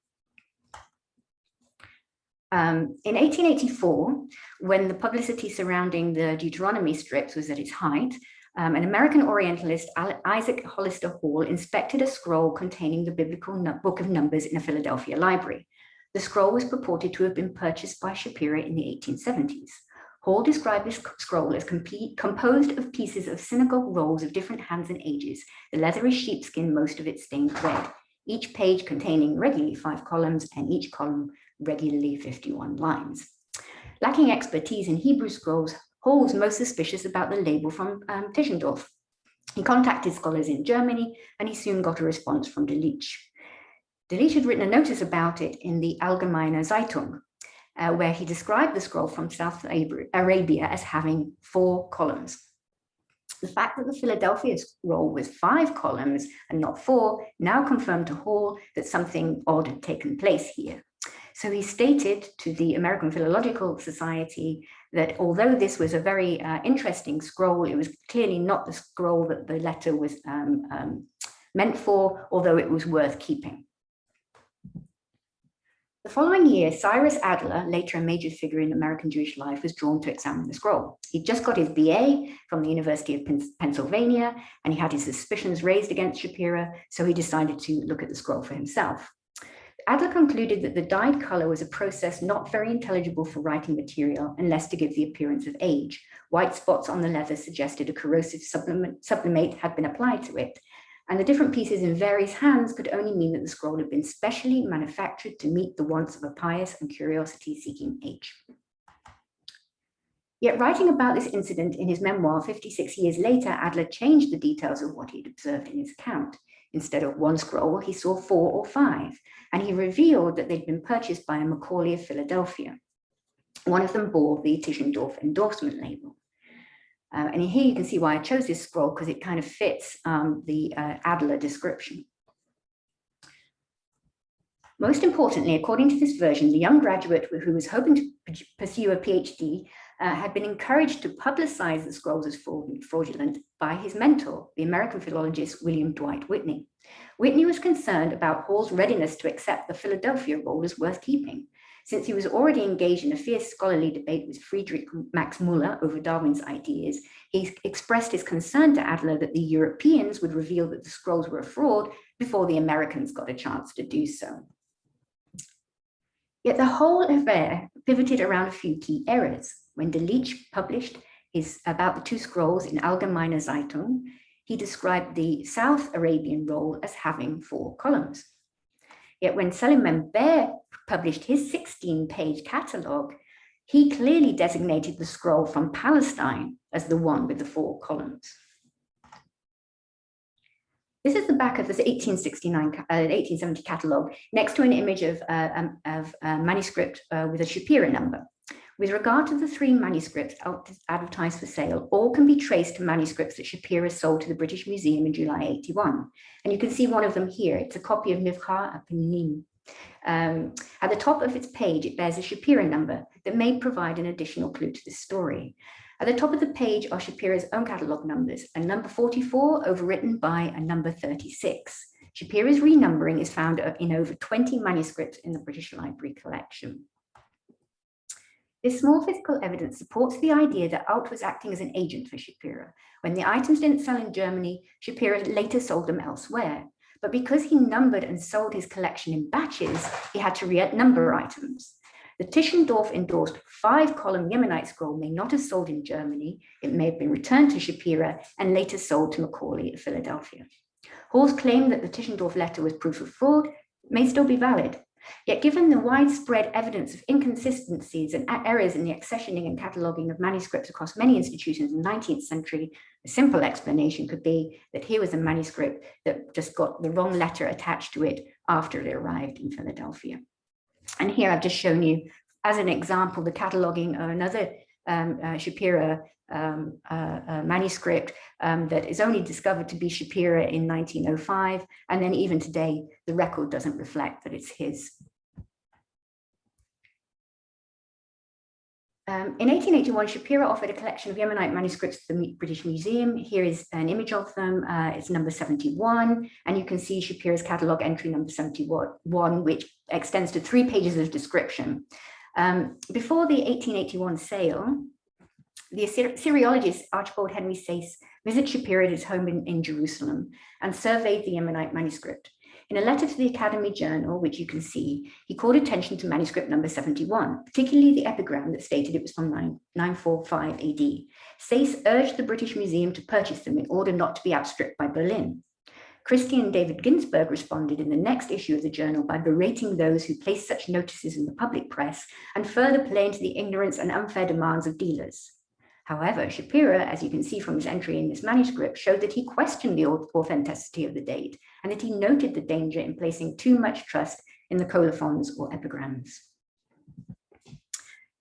In 1884, when the publicity surrounding the Deuteronomy strips was at its height, an American Orientalist, Isaac Hollister Hall, inspected a scroll containing the biblical book of Numbers in a Philadelphia library. The scroll was purported to have been purchased by Shapira in the 1870s. Hall described this scroll as composed of pieces of synagogue rolls of different hands and ages. The leather is sheepskin, most of it stained red. Each page containing regularly 5 columns and each column regularly 51 lines. Lacking expertise in Hebrew scrolls, Hall was most suspicious about the label from Tischendorf. He contacted scholars in Germany and he soon got a response from Delitzsch. Delitzsch had written a notice about it in the Allgemeine Zeitung, where he described the scroll from South Arabia as having 4 columns. The fact that the Philadelphia scroll was 5 columns and not 4 now confirmed to Hall that something odd had taken place here. So he stated to the American Philological Society that although this was a very interesting scroll, it was clearly not the scroll that the letter was meant for, although it was worth keeping. The following year, Cyrus Adler, later a major figure in American Jewish life, was drawn to examine the scroll. He just got his BA from the University of Pennsylvania, and he had his suspicions raised against Shapira, so he decided to look at the scroll for himself. Adler concluded that the dyed color was a process not very intelligible for writing material unless to give the appearance of age. White spots on the leather suggested a corrosive sublimate had been applied to it, and the different pieces in various hands could only mean that the scroll had been specially manufactured to meet the wants of a pious and curiosity-seeking age. Yet writing about this incident in his memoir 56 years later, Adler changed the details of what he'd observed in his account. Instead of 1 scroll, he saw 4 or 5, and he revealed that they'd been purchased by a Macaulay of Philadelphia. One of them bore the Tischendorf endorsement label. And here you can see why I chose this scroll, because it kind of fits the Adler description. Most importantly, according to this version, the young graduate who was hoping to pursue a PhD had been encouraged to publicize the scrolls as fraudulent by his mentor, the American philologist William Dwight Whitney. Whitney was concerned about Hall's readiness to accept the Philadelphia roll as worth keeping. Since he was already engaged in a fierce scholarly debate with Friedrich Max Müller over Darwin's ideas, he expressed his concern to Adler that the Europeans would reveal that the scrolls were a fraud before the Americans got a chance to do so. Yet the whole affair pivoted around a few key errors. When Delitzsch published about the 2 scrolls in Allgemeine Zeitung, he described the South Arabian roll as having 4 columns. Yet when Selim Baer published his 16-page catalogue, he clearly designated the scroll from Palestine as the one with the 4 columns. This is the back of this 1870 catalogue, next to an image of a manuscript with a Shapira number. With regard to the 3 manuscripts advertised for sale, all can be traced to manuscripts that Shapira sold to the British Museum in July 81. And you can see one of them here. It's a copy of Mivcha Apenin. At the top of its page, it bears a Shapira number that may provide an additional clue to this story. At the top of the page are Shapira's own catalogue numbers, a number 44 overwritten by a number 36. Shapira's renumbering is found in over 20 manuscripts in the British Library collection. This small physical evidence supports the idea that Alt was acting as an agent for Shapira. When the items didn't sell in Germany, Shapira later sold them elsewhere. But because he numbered and sold his collection in batches, he had to renumber items. The Tischendorf endorsed 5-column Yemenite scroll may not have sold in Germany. It may have been returned to Shapira and later sold to Macaulay of Philadelphia. Hall's claim that the Tischendorf letter was proof of fraud may still be valid. Yet given the widespread evidence of inconsistencies and errors in the accessioning and cataloguing of manuscripts across many institutions in the 19th century, a simple explanation could be that here was a manuscript that just got the wrong letter attached to it after it arrived in Philadelphia. And here I've just shown you, as an example, the cataloguing of another Shapira manuscript that is only discovered to be Shapira in 1905. And then even today, the record doesn't reflect that it's his. In 1881, Shapira offered a collection of Yemenite manuscripts to the British Museum. Here is an image of them. It's number 71, and you can see Shapira's catalogue entry number 71, which extends to 3 pages of description. Before the 1881 sale, the Syriologist Archibald Henry Sass visited Shapira at his home in Jerusalem and surveyed the Yemenite manuscript. In a letter to the Academy Journal, which you can see, he called attention to manuscript number 71, particularly the epigram that stated it was from 945 AD. Sass urged the British Museum to purchase them in order not to be outstripped by Berlin. Christian David Ginsberg responded in the next issue of the journal by berating those who placed such notices in the public press and further playing to the ignorance and unfair demands of dealers. However, Shapira, as you can see from his entry in this manuscript, showed that he questioned the authenticity of the date and that he noted the danger in placing too much trust in the colophons or epigrams.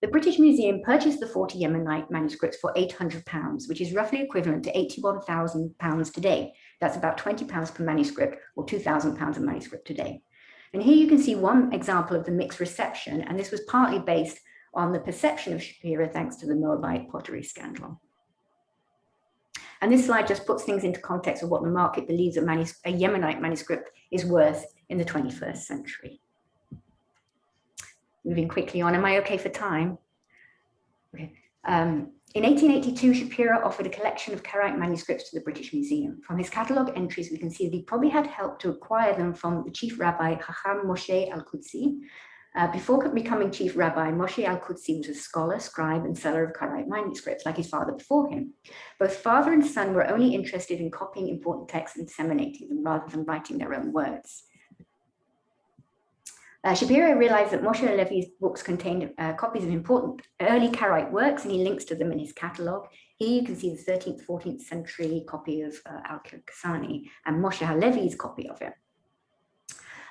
The British Museum purchased the 40 Yemenite manuscripts for £800, which is roughly equivalent to £81,000 today. That's about £20 per manuscript, or £2,000 a manuscript today. And here you can see one example of the mixed reception, and this was partly based on the perception of Shapira thanks to the Moabite pottery scandal. And this slide just puts things into context of what the market believes a Yemenite manuscript is worth in the 21st century. Moving quickly on, am I okay for time? Okay. In 1882, Shapira offered a collection of Karaite manuscripts to the British Museum. From his catalogue entries, we can see that he probably had help to acquire them from the chief rabbi, Chacham Moshe Al-Qudsi. Before becoming chief rabbi, Moshe Al-Qudsi was a scholar, scribe, and seller of Karaite manuscripts, like his father before him. Both father and son were only interested in copying important texts and disseminating them rather than writing their own words. Shapira realized that Moshe Levi's books contained copies of important early Karaite works, and he links to them in his catalogue. Here you can see the 13th, 14th century copy of Al-Kirkasani and Moshe Halevi's copy of it.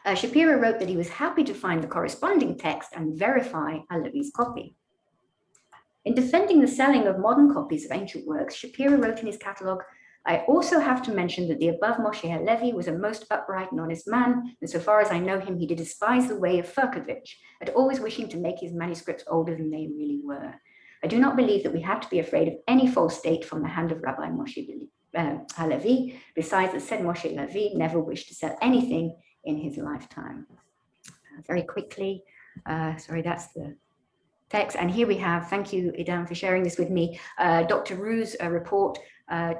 Shapira wrote that he was happy to find the corresponding text and verify Halevi's copy. In defending the selling of modern copies of ancient works, Shapira wrote in his catalogue, "I also have to mention that the above Moshe Halevi was a most upright and honest man, and so far as I know him, he did despise the way of Furkovich, and always wishing to make his manuscripts older than they really were. I do not believe that we have to be afraid of any false date from the hand of Rabbi Moshe Halevi. Besides, the said Moshe Halevi never wished to sell anything in his lifetime." Very quickly, sorry, that's the text. And here we have, thank you, Idan, for sharing this with me, Dr. Rue's report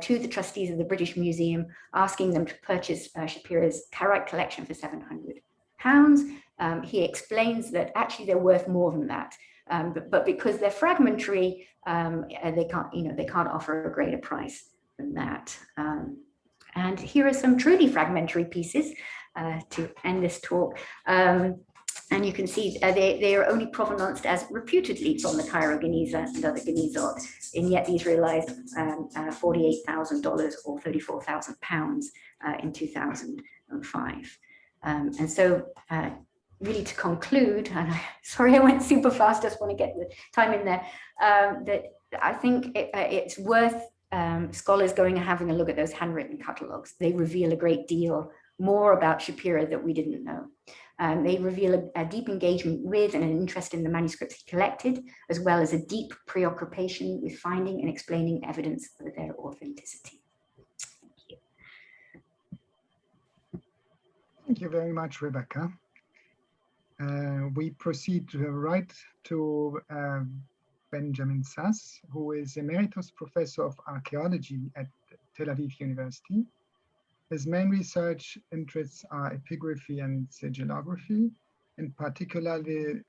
to the trustees of the British Museum, asking them to purchase Shapira's Karaite collection for £700. He explains that actually they're worth more than that, but because they're fragmentary, they can't offer a greater price than that. And here are some truly fragmentary pieces to end this talk. And you can see they are only provenanced as reputedly from the Cairo Geniza and other Genizot, and yet these realized $48,000 or £34,000 in 2005. And so really to conclude, and sorry I went super fast, just want to get the time in there, that I think it's worth scholars going and having a look at those handwritten catalogues. They reveal a great deal more about Shapira that we didn't know. They reveal a deep engagement with and an interest in the manuscripts he collected, as well as a deep preoccupation with finding and explaining evidence for their authenticity. Thank you. Thank you very much, Rebecca. We proceed right to Benjamin Sass, who is Emeritus Professor of Archaeology at Tel Aviv University. His main research interests are epigraphy and sigillography, in particular the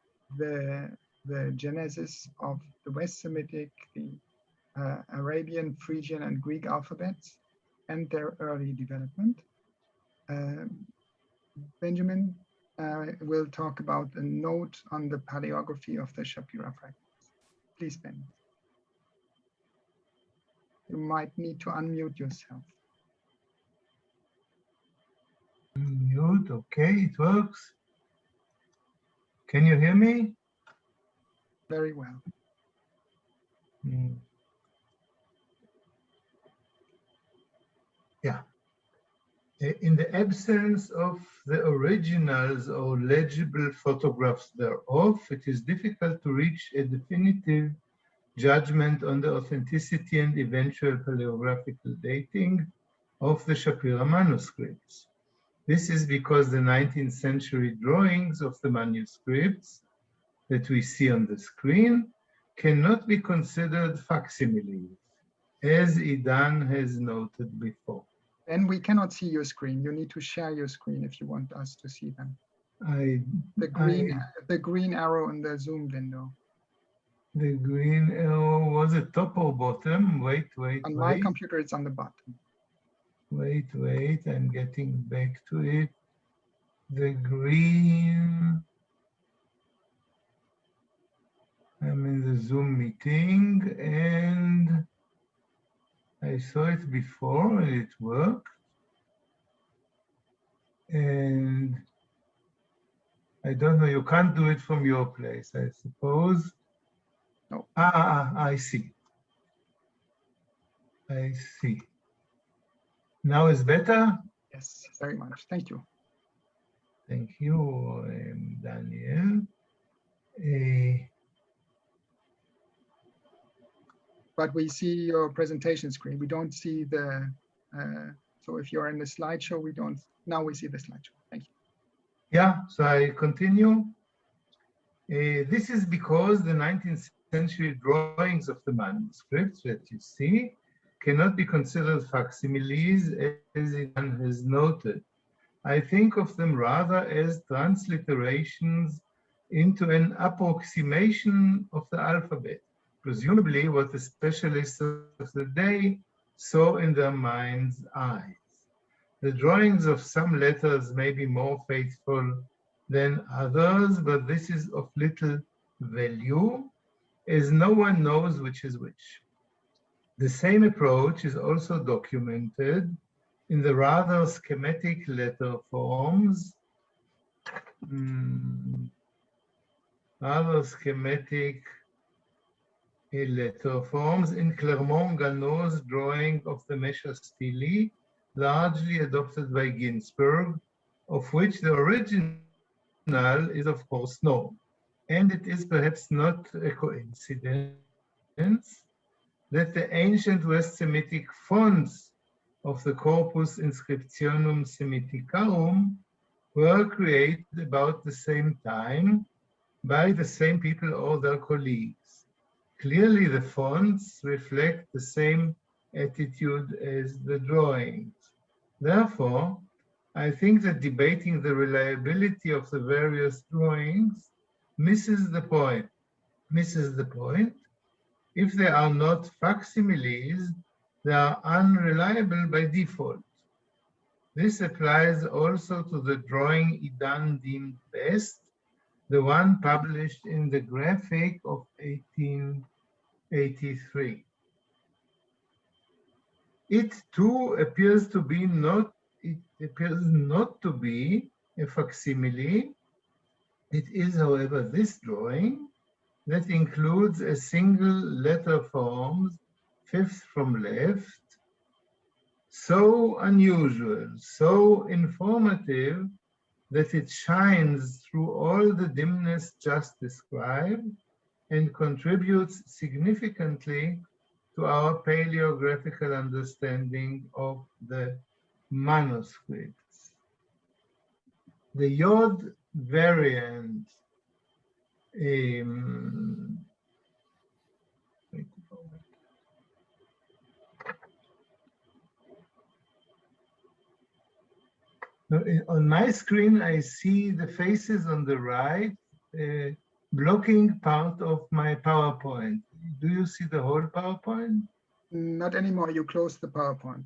genesis of the West Semitic, the Arabian, Phrygian, and Greek alphabets, and their early development. Benjamin will talk about a note on the paleography of the Shapira fragments. Please, Ben. You might need to unmute yourself. Mute, okay, it works. Can you hear me? Very well. Yeah. In the absence of the originals or legible photographs thereof, it is difficult to reach a definitive judgment on the authenticity and eventual paleographical dating of the Shapira manuscripts. This is because the 19th century drawings of the manuscripts that we see on the screen cannot be considered facsimiles, as Idan has noted before. And we cannot see your screen. You need to share your screen if you want us to see them. The green arrow in the Zoom window. The green arrow was it top or bottom? Wait. On my computer, it's on the bottom. Wait, I'm getting back to it. The green, I'm in the Zoom meeting and I saw it before and it worked. And I don't know, you can't do it from your place, I suppose. No. I see. Now is better? Yes, very much. Thank you. Thank you, Daniel. But we see your presentation screen. We don't see the, so if you're in the slideshow, we don't, now we see the slideshow. Thank you. Yeah, so I continue. This is because the 19th century drawings of the manuscripts that you see cannot be considered facsimiles, as Idan has noted. I think of them rather as transliterations into an approximation of the alphabet, presumably what the specialists of the day saw in their mind's eyes. The drawings of some letters may be more faithful than others, but this is of little value, as no one knows which is which. The same approach is also documented in the rather schematic letter forms, in Clermont-Ganneau's drawing of the Mesha Stili, largely adopted by Ginsberg, of which the original is of course known. And it is perhaps not a coincidence that the ancient West Semitic fonts of the Corpus Inscriptionum Semiticarum were created about the same time by the same people or their colleagues. Clearly, the fonts reflect the same attitude as the drawings. Therefore, I think that debating the reliability of the various drawings misses the point. If they are not facsimiles, they are unreliable by default. This applies also to the drawing Idan deemed best, the one published in the Graphic of 1883. It too appears not to be a facsimile. It is, however, this drawing that includes a single letter forms, fifth from left, so unusual, so informative, that it shines through all the dimness just described and contributes significantly to our paleographical understanding of the manuscripts. The Yod variant on my screen, I see the faces on the right blocking part of my PowerPoint. Do you see the whole PowerPoint? Not anymore. You closed the PowerPoint.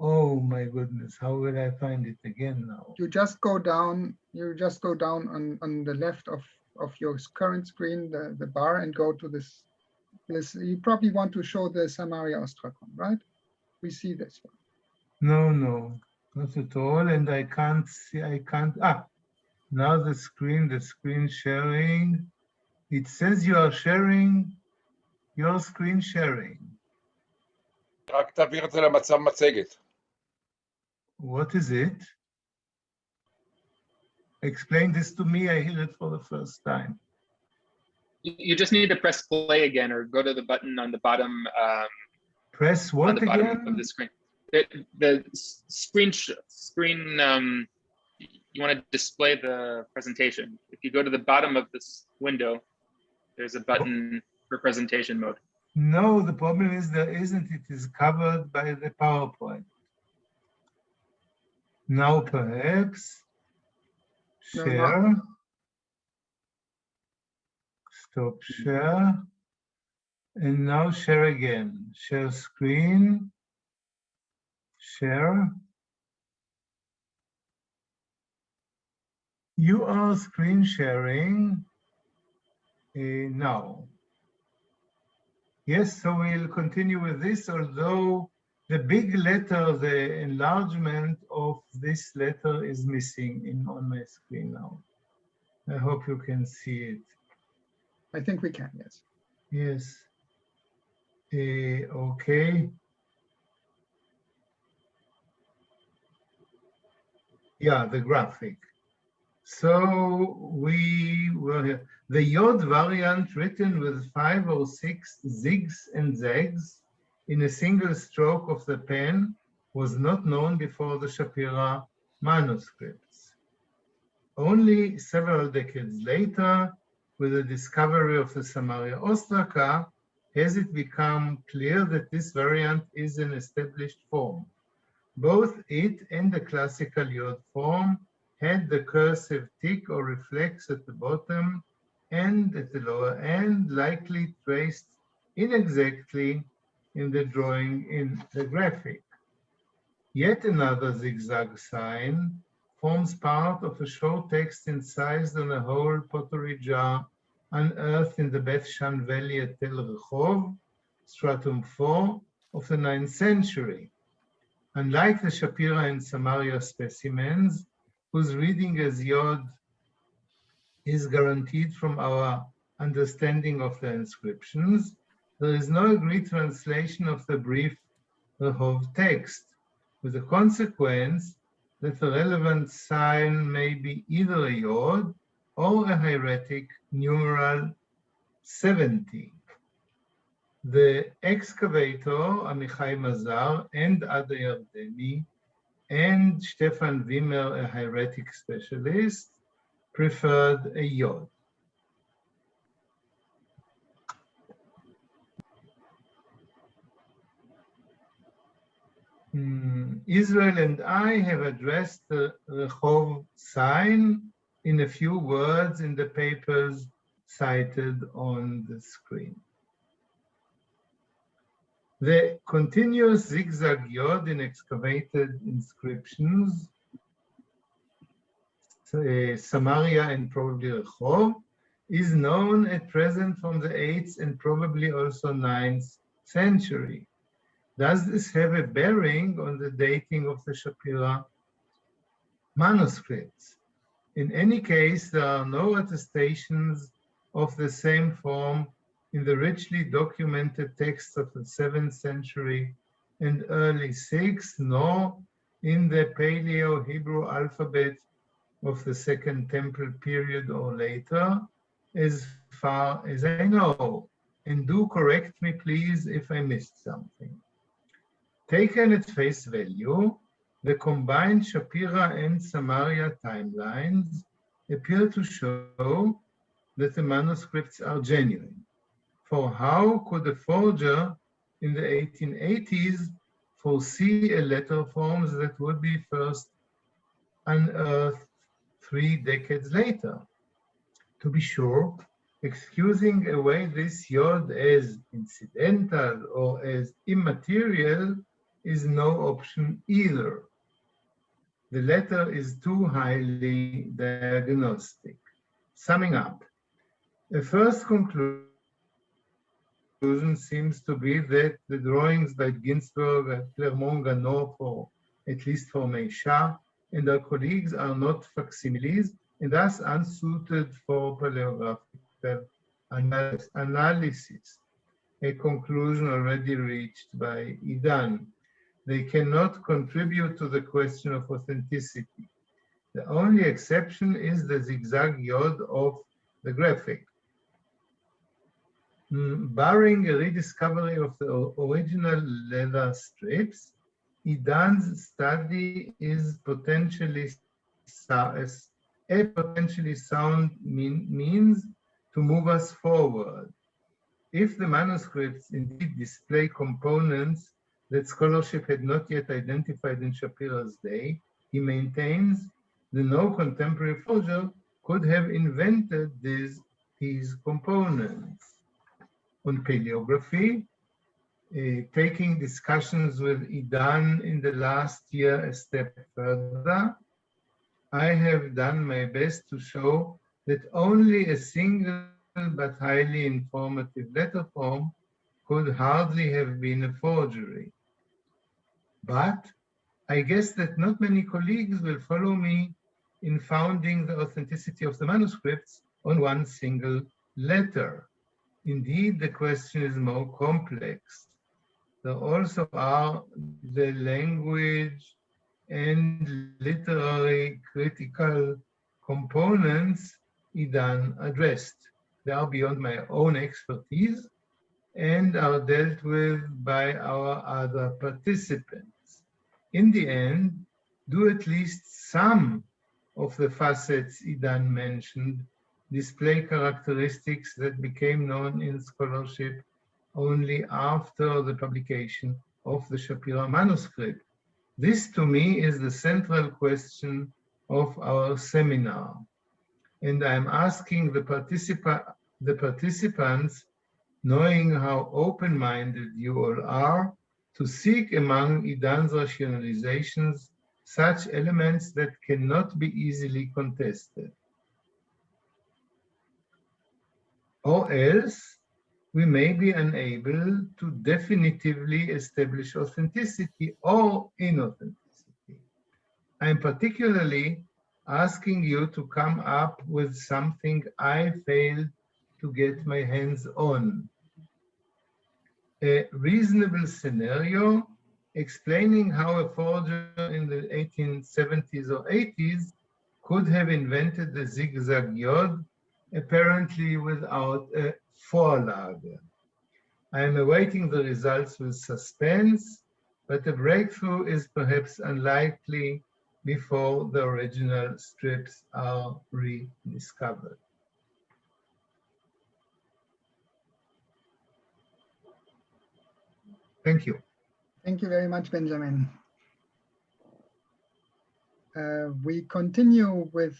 Oh my goodness, how will I find it again now? You just go down. You just go down on the left of your current screen, the bar, and go to this. You probably want to show the Samaria Ostrakon, right? We see this one. No, not at all. And I can't see. Now the screen sharing. It says you are sharing your screen sharing. רק תעביר את זה למצב מצגת. What is it? Explain this to me. I hear it for the first time. You just need to press play again, or go to the button on the bottom. Press what on the bottom again? of the screen. The screen. You want to display the presentation. If you go to the bottom of this window, there's a button for presentation mode. No, the problem is there isn't. It is covered by the PowerPoint. Now perhaps share. Stop share. And now share again. Share screen. Share. You are screen sharing now. Yes, so we'll continue with this, although the big letter, the enlargement of this letter is missing on my screen now. I hope you can see it. I think we can, yes. Yes. Okay. Yeah, the graphic. So we were here. The Yod variant written with 5 or 6 zigs and zags in a single stroke of the pen was not known before the Shapira manuscripts. Only several decades later, with the discovery of the Samaria Ostraka, has it become clear that this variant is an established form. Both it and the classical Yod form had the cursive tick or reflex at the bottom and at the lower end, likely traced inexactly in the drawing in the graphic. Yet another zigzag sign forms part of a short text incised on a whole pottery jar unearthed in the Beth Shan Valley at Tel Rehov, stratum 4 of the 9th century. Unlike the Shapira and Samaria specimens, whose reading as Yod is guaranteed from our understanding of the inscriptions, there is no agreed translation of the brief Rehov text, with the consequence that the relevant sign may be either a Yod or a hieratic numeral 70. The excavator, Amichai Mazar, and Ada Yardeni, and Stefan Wimmer, a hieratic specialist, preferred a Yod. Israel and I have addressed the Rehov sign in a few words in the papers cited on the screen. The continuous zigzag Yod in excavated inscriptions, Samaria and probably Rehov, is known at present from the 8th and probably also 9th century. Does this have a bearing on the dating of the Shapira manuscripts? In any case, there are no attestations of the same form in the richly documented texts of the 7th century and early 6th, nor in the Paleo-Hebrew alphabet of the Second Temple period or later, as far as I know. And do correct me, please, if I missed something. Taken at face value, the combined Shapira and Samaria timelines appear to show that the manuscripts are genuine. For how could a forger in the 1880s foresee a letter forms that would be first unearthed 3 decades later? To be sure, excusing away this yod as incidental or as immaterial is no option either. The letter is too highly diagnostic. Summing up, a first conclusion seems to be that the drawings by Ginsberg and Clermont-Ganneau, at least for Meisha, and our colleagues are not facsimiles and thus unsuited for paleographical analysis, a conclusion already reached by Idan. They cannot contribute to the question of authenticity. The only exception is the zigzag yod of the graphic. Barring a rediscovery of the original leather strips, Idan's study is potentially sound means to move us forward. If the manuscripts indeed display components that scholarship had not yet identified in Shapira's day, he maintains that no contemporary forger could have invented these components. On paleography, taking discussions with Idan in the last year a step further, I have done my best to show that only a single but highly informative letter form could hardly have been a forgery. But I guess that not many colleagues will follow me in founding the authenticity of the manuscripts on one single letter. Indeed, the question is more complex. There also are the language and literary critical components Idan addressed. They are beyond my own expertise and are dealt with by our other participants. In the end, do at least some of the facets Idan mentioned display characteristics that became known in scholarship only after the publication of the Shapira manuscript? This, to me, is the central question of our seminar. And I'm asking the participants, knowing how open-minded you all are, to seek among Idan's rationalizations such elements that cannot be easily contested. Or else, we may be unable to definitively establish authenticity or inauthenticity. I'm particularly asking you to come up with something I failed to get my hands on. A reasonable scenario explaining how a forger in the 1870s or 80s could have invented the zigzag yod, apparently without a Vorlage. I am awaiting the results with suspense, but a breakthrough is perhaps unlikely before the original strips are rediscovered. Thank you. Thank you very much, Benjamin. We continue with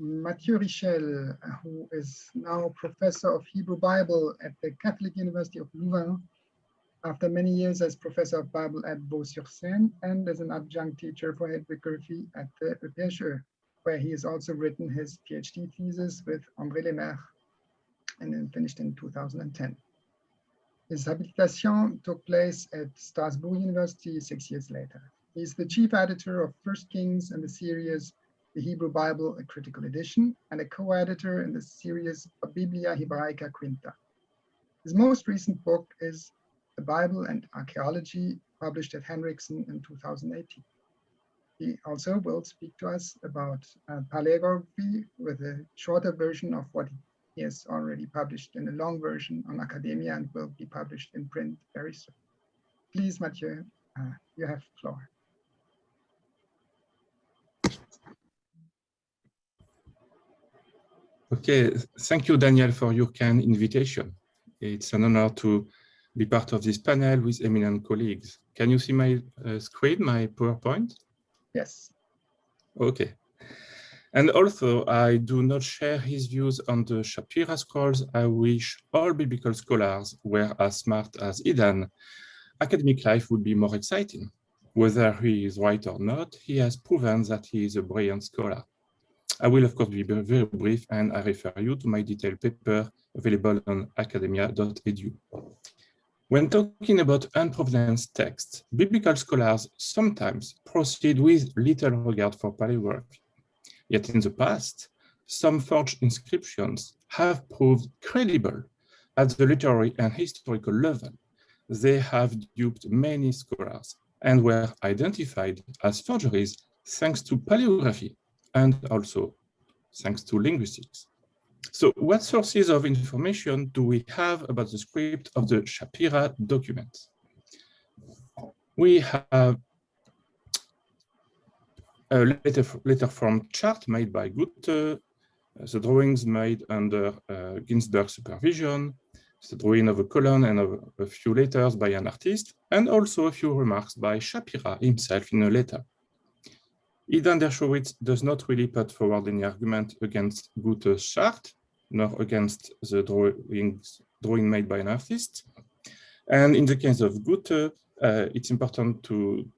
Matthieu Richelle, who is now professor of Hebrew Bible at the Catholic University of Louvain, after many years as professor of Bible at Vaux-sur-Seine and as an adjunct teacher for hagiography at the EPHE, where he has also written his PhD thesis with André Lemaire and then finished in 2010. His habilitation took place at Strasbourg University 6 years later. He's the chief editor of First Kings and the series The Hebrew Bible, a Critical Edition, and a co-editor in the series Biblia Hebraica Quinta. His most recent book is The Bible and Archaeology, published at Henriksen in 2018. he also will speak to us about paleography with a shorter version of what he has already published in a long version on academia and will be published in print very soon. Please, Matthieu, you have the floor. Okay, thank you, Daniel, for your kind invitation. It's an honor to be part of this panel with eminent colleagues. Can you see my screen, my PowerPoint? Yes. Okay. And also, I do not share his views on the Shapira Scrolls. I wish all biblical scholars were as smart as Idan. Academic life would be more exciting. Whether he is right or not, he has proven that he is a brilliant scholar. I will, of course, be very brief, and I refer you to my detailed paper available on academia.edu. When talking about unprovenance texts, biblical scholars sometimes proceed with little regard for paleography. Yet in the past, some forged inscriptions have proved credible at the literary and historical level. They have duped many scholars and were identified as forgeries thanks to paleography and also thanks to linguistics. So what sources of information do we have about the script of the Shapira document? We have a letter form chart made by Goethe, the drawings made under Ginsberg's supervision, the drawing of a colon and of a few letters by an artist, and also a few remarks by Shapira himself in a letter. Idan Dershowitz does not really put forward any argument against Goethe's chart, nor against the drawing made by an artist. And in the case of Goethe, it's important to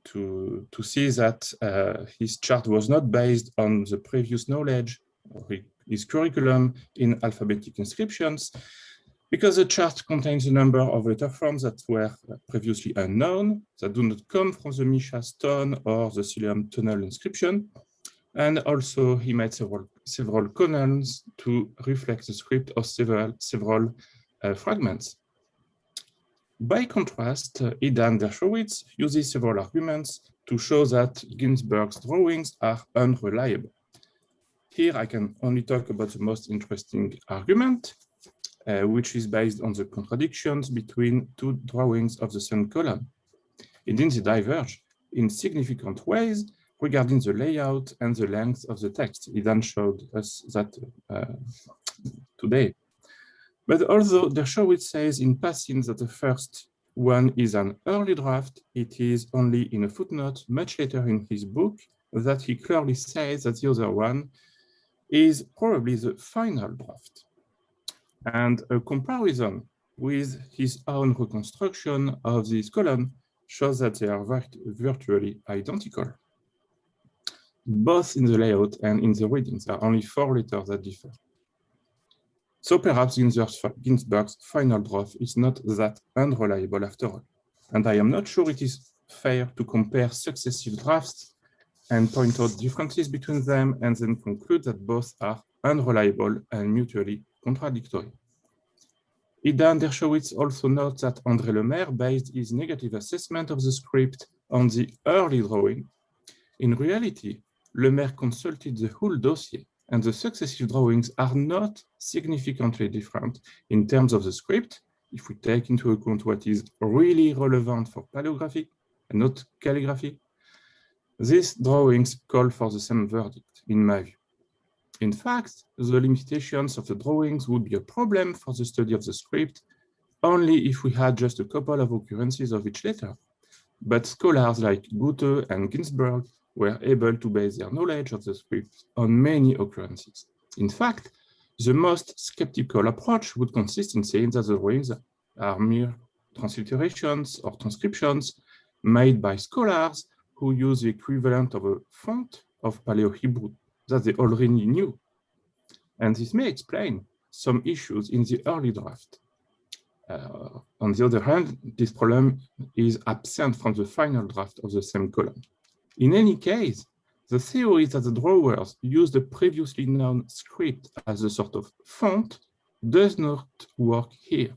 see that his chart was not based on the previous knowledge or his curriculum in alphabetic inscriptions, because the chart contains a number of letter forms that were previously unknown, that do not come from the Misha stone or the Siloam tunnel inscription. And also he made several columns to reflect the script of several fragments. By contrast, Idan Dershowitz uses several arguments to show that Ginsberg's drawings are unreliable. Here I can only talk about the most interesting argument, which is based on the contradictions between two drawings of the same column. Indeed, they diverge in significant ways regarding the layout and the length of the text. Idan showed us that today. But although Dershowitz says in passing that the first one is an early draft, it is only in a footnote much later in his book that he clearly says that the other one is probably the final draft. And a comparison with his own reconstruction of this column shows that they are virtually identical. Both in the layout and in the readings, there are only 4 letters that differ. So perhaps Ginsberg's final draft is not that unreliable after all. And I am not sure it is fair to compare successive drafts and point out differences between them and then conclude that both are unreliable and mutually contradictory. Idan Dershowitz also notes that André Lemaire based his negative assessment of the script on the early drawing. In reality, Lemaire consulted the whole dossier, and the successive drawings are not significantly different in terms of the script, if we take into account what is really relevant for paleography and not calligraphy. These drawings call for the same verdict, in my view. In fact, the limitations of the drawings would be a problem for the study of the script only if we had just a couple of occurrences of each letter. But scholars like Goethe and Ginsberg were able to base their knowledge of the script on many occurrences. In fact, the most skeptical approach would consist in saying that the drawings are mere transliterations or transcriptions made by scholars who use the equivalent of a font of Paleo-Hebrew that they already knew. And this may explain some issues in the early draft. On the other hand, this problem is absent from the final draft of the same column. In any case, the theory that the drawers used the previously known script as a sort of font does not work here.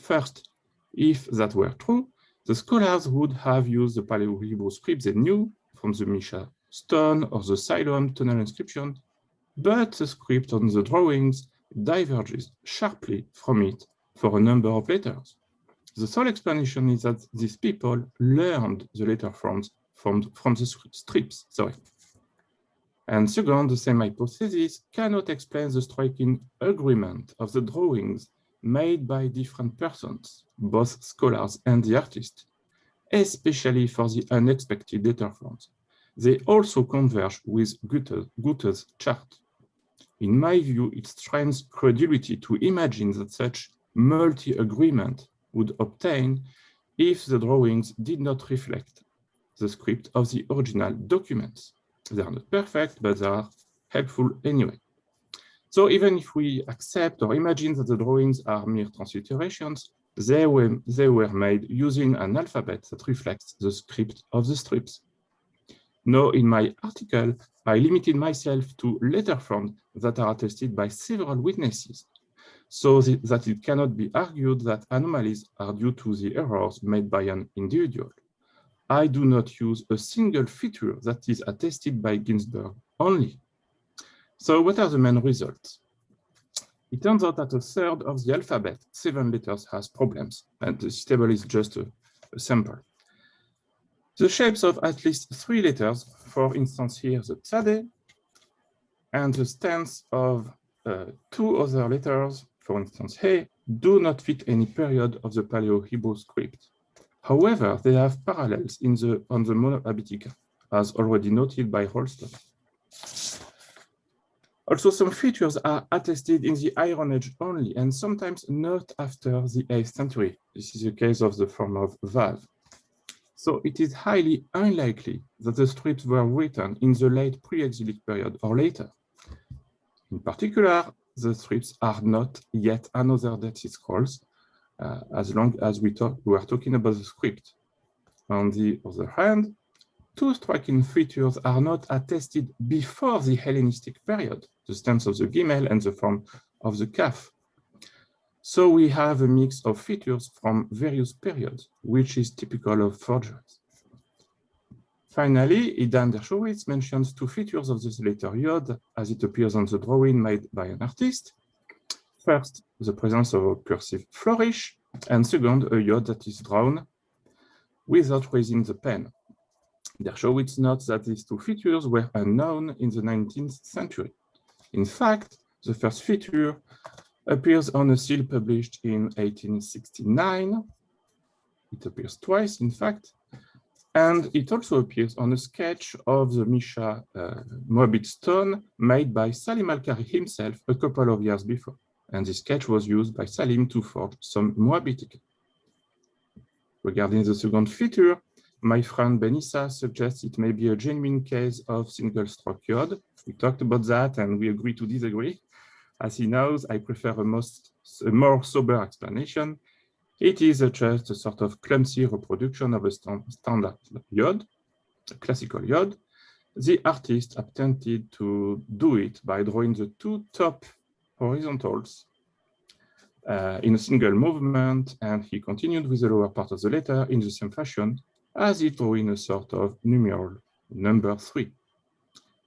First, if that were true, the scholars would have used the Paleo-Hebrew script they knew from the Misha stone or the Siloam tunnel inscription, but the script on the drawings diverges sharply from it for a number of letters. The sole explanation is that these people learned the letter forms from the strips. And second, the same hypothesis cannot explain the striking agreement of the drawings made by different persons, both scholars and the artist, especially for the unexpected letter forms. They also converge with Goethe's chart. In my view, it strains credulity to imagine that such multi-agreement would obtain if the drawings did not reflect the script of the original documents. They are not perfect, but they are helpful anyway. So even if we accept or imagine that the drawings are mere transliterations, they were made using an alphabet that reflects the script of the strips. Now, in my article, I limited myself to letter forms that are attested by several witnesses, so that it cannot be argued that anomalies are due to the errors made by an individual. I do not use a single feature that is attested by Ginsberg only. So what are the main results? It turns out that a third of the alphabet, 7 letters, has problems, and this table is just a sample. The shapes of at least 3 letters, for instance here the tzade, and the stance of 2 other letters, for instance he, do not fit any period of the Paleo-Hebrew script. However, they have parallels on the monohabitica, as already noted by Holmstedt. Also, some features are attested in the Iron Age only, and sometimes not after the 8th century. This is the case of the form of Vav. So it is highly unlikely that the strips were written in the late pre-exilic period or later. In particular, the strips are not yet another Dead Sea Scrolls, as long as we are talking about the script. On the other hand, 2 striking features are not attested before the Hellenistic period, the stance of the Gimel and the form of the Kaf. So we have a mix of features from various periods, which is typical of forgeries. Finally, Idan Dershowitz mentions 2 features of this letter Yod as it appears on the drawing made by an artist. First, the presence of a cursive flourish, and second, a Yod that is drawn without raising the pen. Dershowitz notes that these 2 features were unknown in the 19th century. In fact, the first feature appears on a seal published in 1869. It appears twice, in fact, and it also appears on a sketch of the Misha Moabit stone made by Salim al-Kari himself a couple of years before. And this sketch was used by Salim to forge some Moabitic. Regarding the second feature, my friend Ben Issa suggests it may be a genuine case of single-stroke Yod. We talked about that and we agree to disagree. As he knows, I prefer a more sober explanation. It is just a sort of clumsy reproduction of a standard Yod, a classical Yod. The artist attempted to do it by drawing the 2 top horizontals in a single movement, and he continued with the lower part of the letter in the same fashion as it drew in a sort of numeral number 3.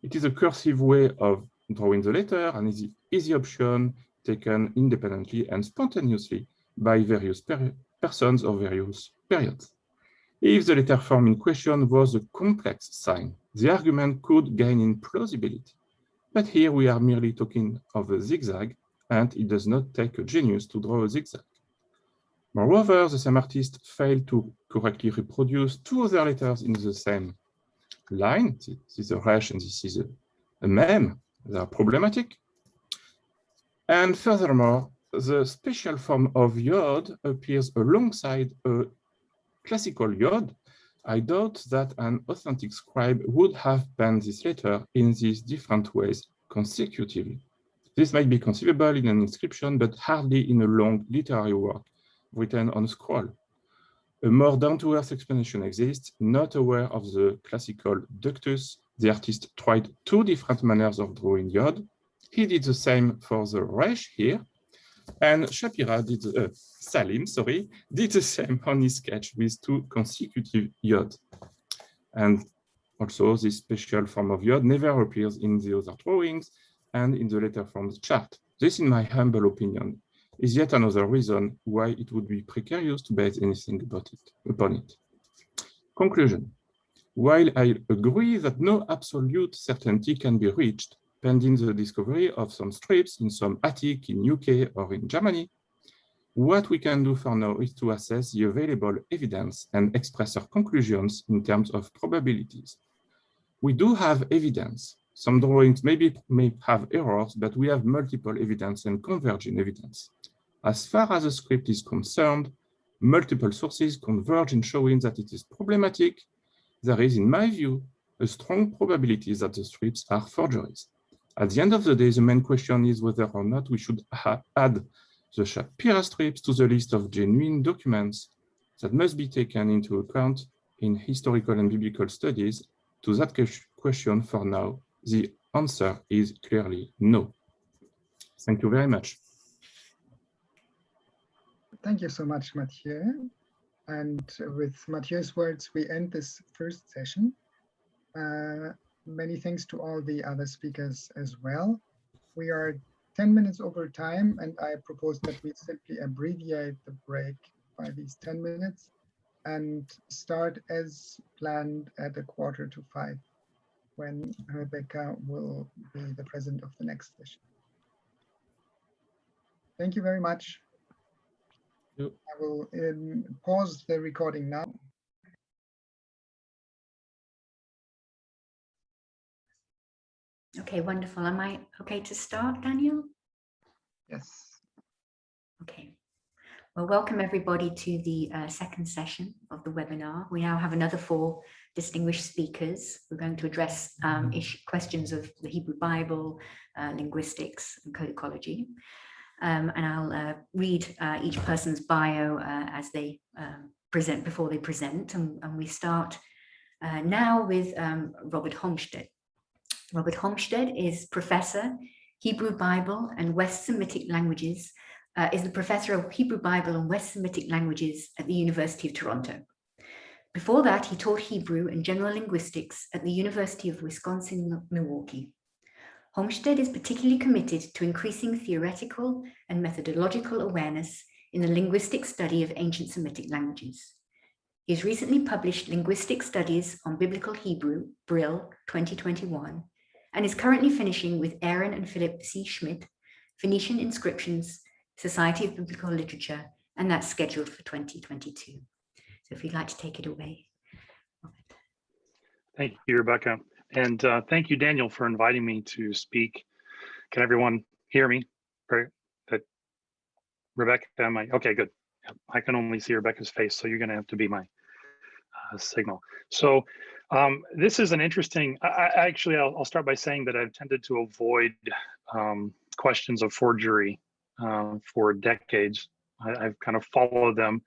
It is a cursive way of drawing the letter and is the easy option taken independently and spontaneously by various persons or various periods. If the letter form in question was a complex sign, the argument could gain in plausibility. But here we are merely talking of a zigzag, and it does not take a genius to draw a zigzag. Moreover, the same artist failed to correctly reproduce 2 other letters in the same line. This is a resh and this is a mem. They are problematic. And furthermore, the special form of Yod appears alongside a classical Yod. I doubt that an authentic scribe would have penned this letter in these different ways consecutively. This might be conceivable in an inscription, but hardly in a long literary work written on a scroll. A more down-to-earth explanation exists. Not aware of the classical ductus, the artist tried 2 different manners of drawing Yod. He did the same for the resh here, and Salim did the same on his sketch with 2 consecutive Yod. And Also, this special form of yod never appears in the other drawings and in the letter from the chart. This, in my humble opinion, is yet another reason why it would be precarious to base anything upon it. Conclusion. While I agree that no absolute certainty can be reached pending the discovery of some strips in some attic in UK or in Germany, what we can do for now is to assess the available evidence and express our conclusions in terms of probabilities. We do have evidence. Some drawings may have errors, but we have multiple evidence and converging evidence. As far as the script is concerned, multiple sources converge in showing that it is problematic. There is, in my view, a strong probability that the strips are forgeries. At the end of the day, the main question is whether or not we should add the Shapira strips to the list of genuine documents that must be taken into account in historical and biblical studies. To that question, for now, the answer is clearly no. Thank you very much. Thank you so much, Matthieu. And with Matthieu's words, we end this first session. Many thanks to all the other speakers as well. We are 10 minutes over time, and I propose that we simply abbreviate the break by these 10 minutes and start as planned at 4:45, when Rebecca will be the president of the next session. Thank you very much. Yep. I will pause the recording now. Okay, wonderful. Am I okay to start, Daniel? Yes. Okay. Well, welcome everybody to the second session of the webinar. We now have another 4 distinguished speakers. We're going to address questions of the Hebrew Bible, linguistics, and codicology. And I'll read each person's bio as they present, before they present. And we start now with Robert Holmstedt. Robert Holmstedt is Professor, Hebrew Bible and West Semitic Languages, is the Professor of Hebrew Bible and West Semitic Languages at the University of Toronto. Before that, he taught Hebrew and general linguistics at the University of Wisconsin-Milwaukee. Holmstedt is particularly committed to increasing theoretical and methodological awareness in the linguistic study of ancient Semitic languages. He has recently published Linguistic Studies on Biblical Hebrew, Brill 2021, and is currently finishing with Aaron and Philip C. Schmid, Phoenician Inscriptions, Society of Biblical Literature, and that's scheduled for 2022. So if you'd like to take it away. Thank you, Rebecca. And thank you, Daniel, for inviting me to speak. Can everyone hear me? That Rebecca, am I? Okay, good. I can only see Rebecca's face, so you're going to have to be my signal. So this is an interesting, actually, I'll start by saying that I've tended to avoid questions of forgery for decades. I've kind of followed them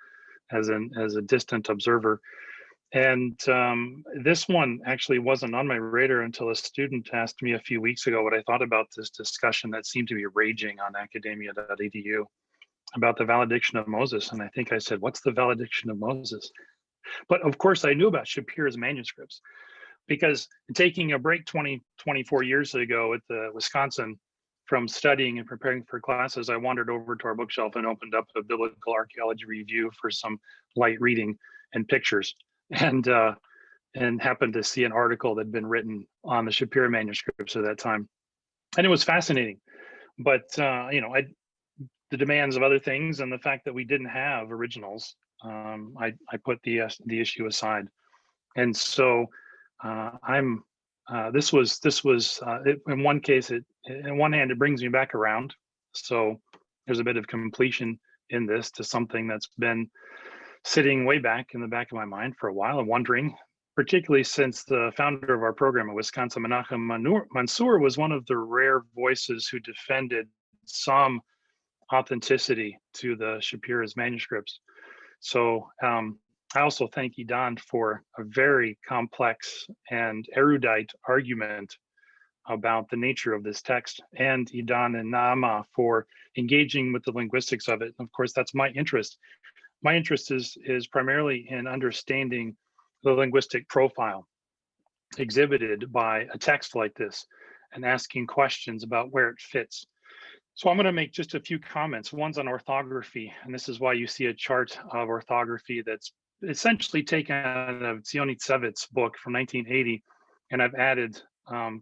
as a distant observer. And this one actually wasn't on my radar until a student asked me a few weeks ago what I thought about this discussion that seemed to be raging on academia.edu about the valediction of Moses. And I think I said, what's the valediction of Moses? But of course, I knew about Shapira's manuscripts because taking a break 24 years ago at the Wisconsin from studying and preparing for classes, I wandered over to our bookshelf and opened up a biblical archaeology review for some light reading and pictures. And happened to see an article that had been written on the Shapira manuscripts at that time, and it was fascinating. But you know, the demands of other things and the fact that we didn't have originals, I put the issue aside. And so this was in one case, in one hand, it brings me back around. So there's a bit of completion in this to something that's been sitting way back in the back of my mind for a while and wondering, particularly since the founder of our program at Wisconsin, Menachem Mansour, was one of the rare voices who defended some authenticity to the Shapira's manuscripts. So I also thank Idan for a very complex and erudite argument about the nature of this text, and Idan and Naama for engaging with the linguistics of it. Of course, that's my interest. My interest is primarily in understanding the linguistic profile exhibited by a text like this and asking questions about where it fits. So I'm going to make just a few comments. One's on orthography, and this is why you see a chart of orthography that's essentially taken out of Tzionitzevitz's book from 1980, and I've added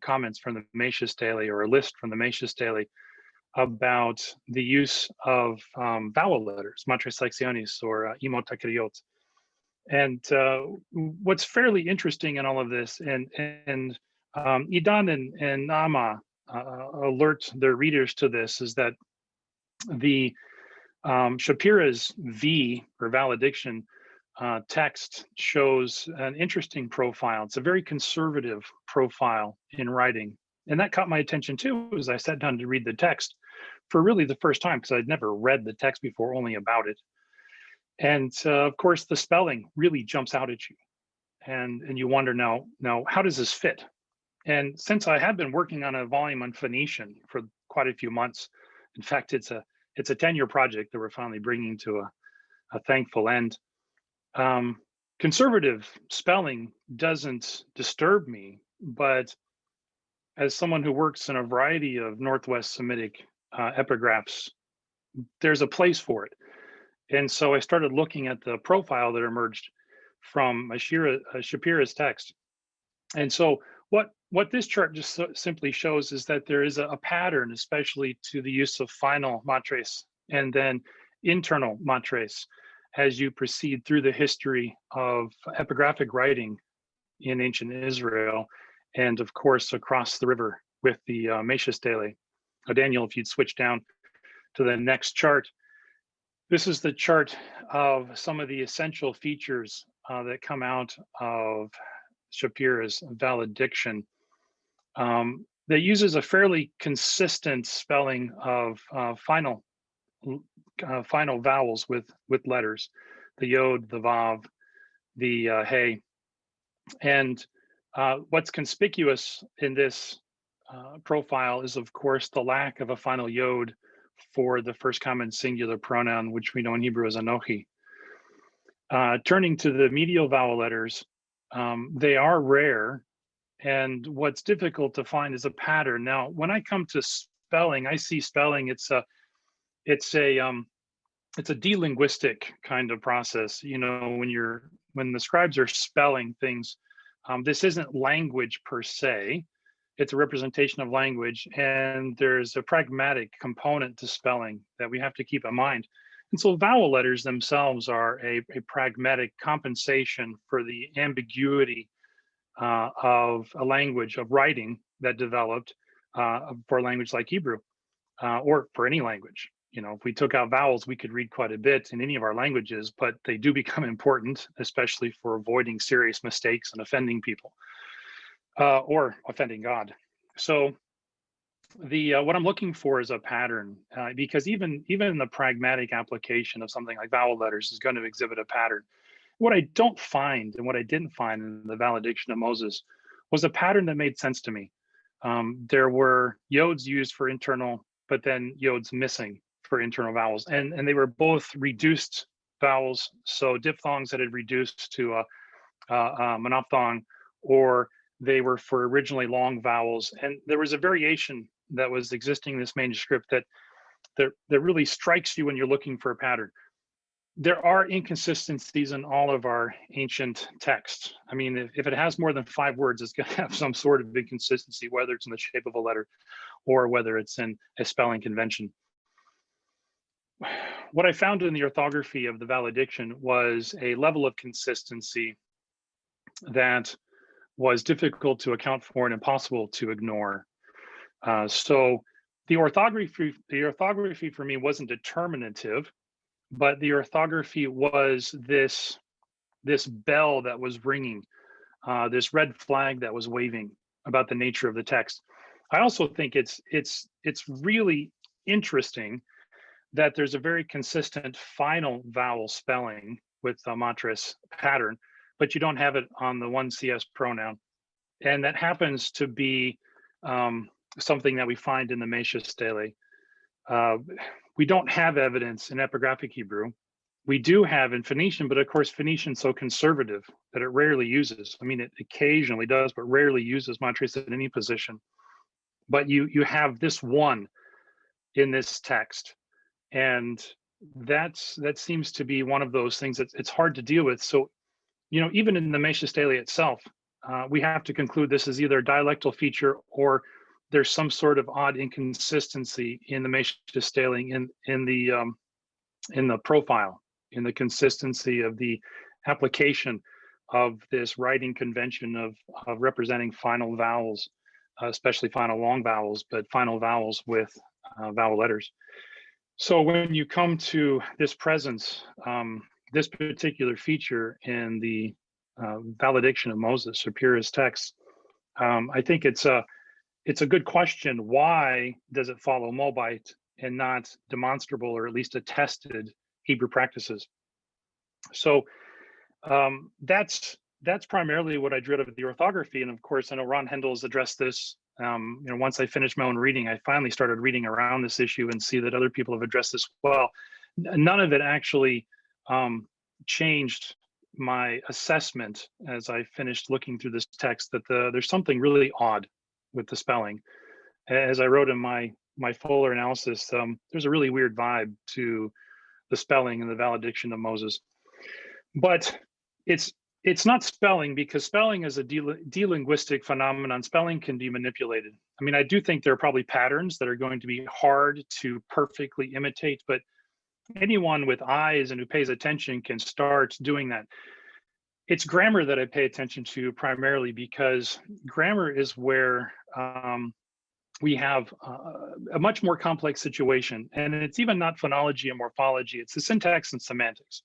comments from the Macius Daily, or a list from the Macius Daily, about the use of vowel letters, matriseksiones or imotacryot. And what's fairly interesting in all of this, and Idan and Naama alert their readers to this, is that the Shapira's V, or valediction, text shows an interesting profile. It's a very conservative profile in writing. And that caught my attention too, as I sat down to read the text for really the first time, because I'd never read the text before, only about it. And of course, the spelling really jumps out at you. And you wonder, now, how does this fit? And since I have been working on a volume on Phoenician for quite a few months, in fact, it's a 10-year project that we're finally bringing to a thankful end. Conservative spelling doesn't disturb me, but as someone who works in a variety of Northwest Semitic epigraphs, there's a place for it. And so I started looking at the profile that emerged from Shapira's text. And so what this chart just simply shows is that there is a pattern, especially to the use of final matres and then internal matres, as you proceed through the history of epigraphic writing in ancient Israel, and of course across the river with the Macius Daily. Daniel, if you'd switch down to the next chart. This is the chart of some of the essential features that come out of Shapira's valediction. That uses a fairly consistent spelling of final vowels with letters, the yod, the vav, the hey. And what's conspicuous in this profile is, of course, the lack of a final yod for the first common singular pronoun, which we know in Hebrew as anochi. Turning to the medial vowel letters, they are rare, and what's difficult to find is a pattern. Now, when I come to spelling, I see spelling, it's a delinguistic kind of process. You know, when the scribes are spelling things, this isn't language per se. It's a representation of language, and there's a pragmatic component to spelling that we have to keep in mind. And so vowel letters themselves are a pragmatic compensation for the ambiguity of a language, of writing that developed for a language like Hebrew, or for any language. You know, if we took out vowels, we could read quite a bit in any of our languages, but they do become important, especially for avoiding serious mistakes and offending people, or offending God. So what I'm looking for is a pattern, because even in the pragmatic application of something like vowel letters is going to exhibit a pattern. What I don't find, and what I didn't find in the valediction of Moses, was a pattern that made sense to me. There were yods used for internal, but then yods missing for internal vowels, and they were both reduced vowels, so diphthongs that had reduced to a monophthong, or they were for originally long vowels. And there was a variation that was existing in this manuscript that really strikes you when you're looking for a pattern. There are inconsistencies in all of our ancient texts. I mean, if it has more than 5 words, it's going to have some sort of inconsistency, whether it's in the shape of a letter or whether it's in a spelling convention. What I found in the orthography of the valediction was a level of consistency that was difficult to account for and impossible to ignore. So the orthography for me wasn't determinative, but the orthography was this bell that was ringing, this red flag that was waving about the nature of the text. I also think it's really interesting that there's a very consistent final vowel spelling with the matres pattern, but you don't have it on the 1CS pronoun. And that happens to be something that we find in the Macius Daily. We don't have evidence in epigraphic Hebrew we do have in Phoenician, but of course, Phoenician's so conservative that it rarely uses. I mean, it occasionally does, but rarely uses matres in any position. But you have this one in this text, and that seems to be one of those things that it's hard to deal with. So, even in the Mesha Stele itself, we have to conclude this is either a dialectal feature or there's some sort of odd inconsistency in the Mesha Stele in the profile, in the consistency of the application of this writing convention of representing final vowels, especially final long vowels, but final vowels with vowel letters. So when you come to this presence, this particular feature in the valediction of Moses, Shapira's text, I think it's a good question. Why does it follow Moabite and not demonstrable or at least attested Hebrew practices? So that's primarily what I drew out of the orthography. And of course, I know Ron Hendel has addressed this. Once I finished my own reading, I finally started reading around this issue and see that other people have addressed this well. None of it actually changed my assessment as I finished looking through this text that there's something really odd with the spelling. As I wrote in my fuller analysis, there's a really weird vibe to the spelling and the valediction of Moses. But it's not spelling, because spelling is a delinguistic phenomenon. Spelling can be manipulated. I mean, I do think there are probably patterns that are going to be hard to perfectly imitate, but anyone with eyes and who pays attention can start doing that. It's grammar that I pay attention to primarily, because grammar is where we have a much more complex situation. And it's even not phonology and morphology, it's the syntax and semantics.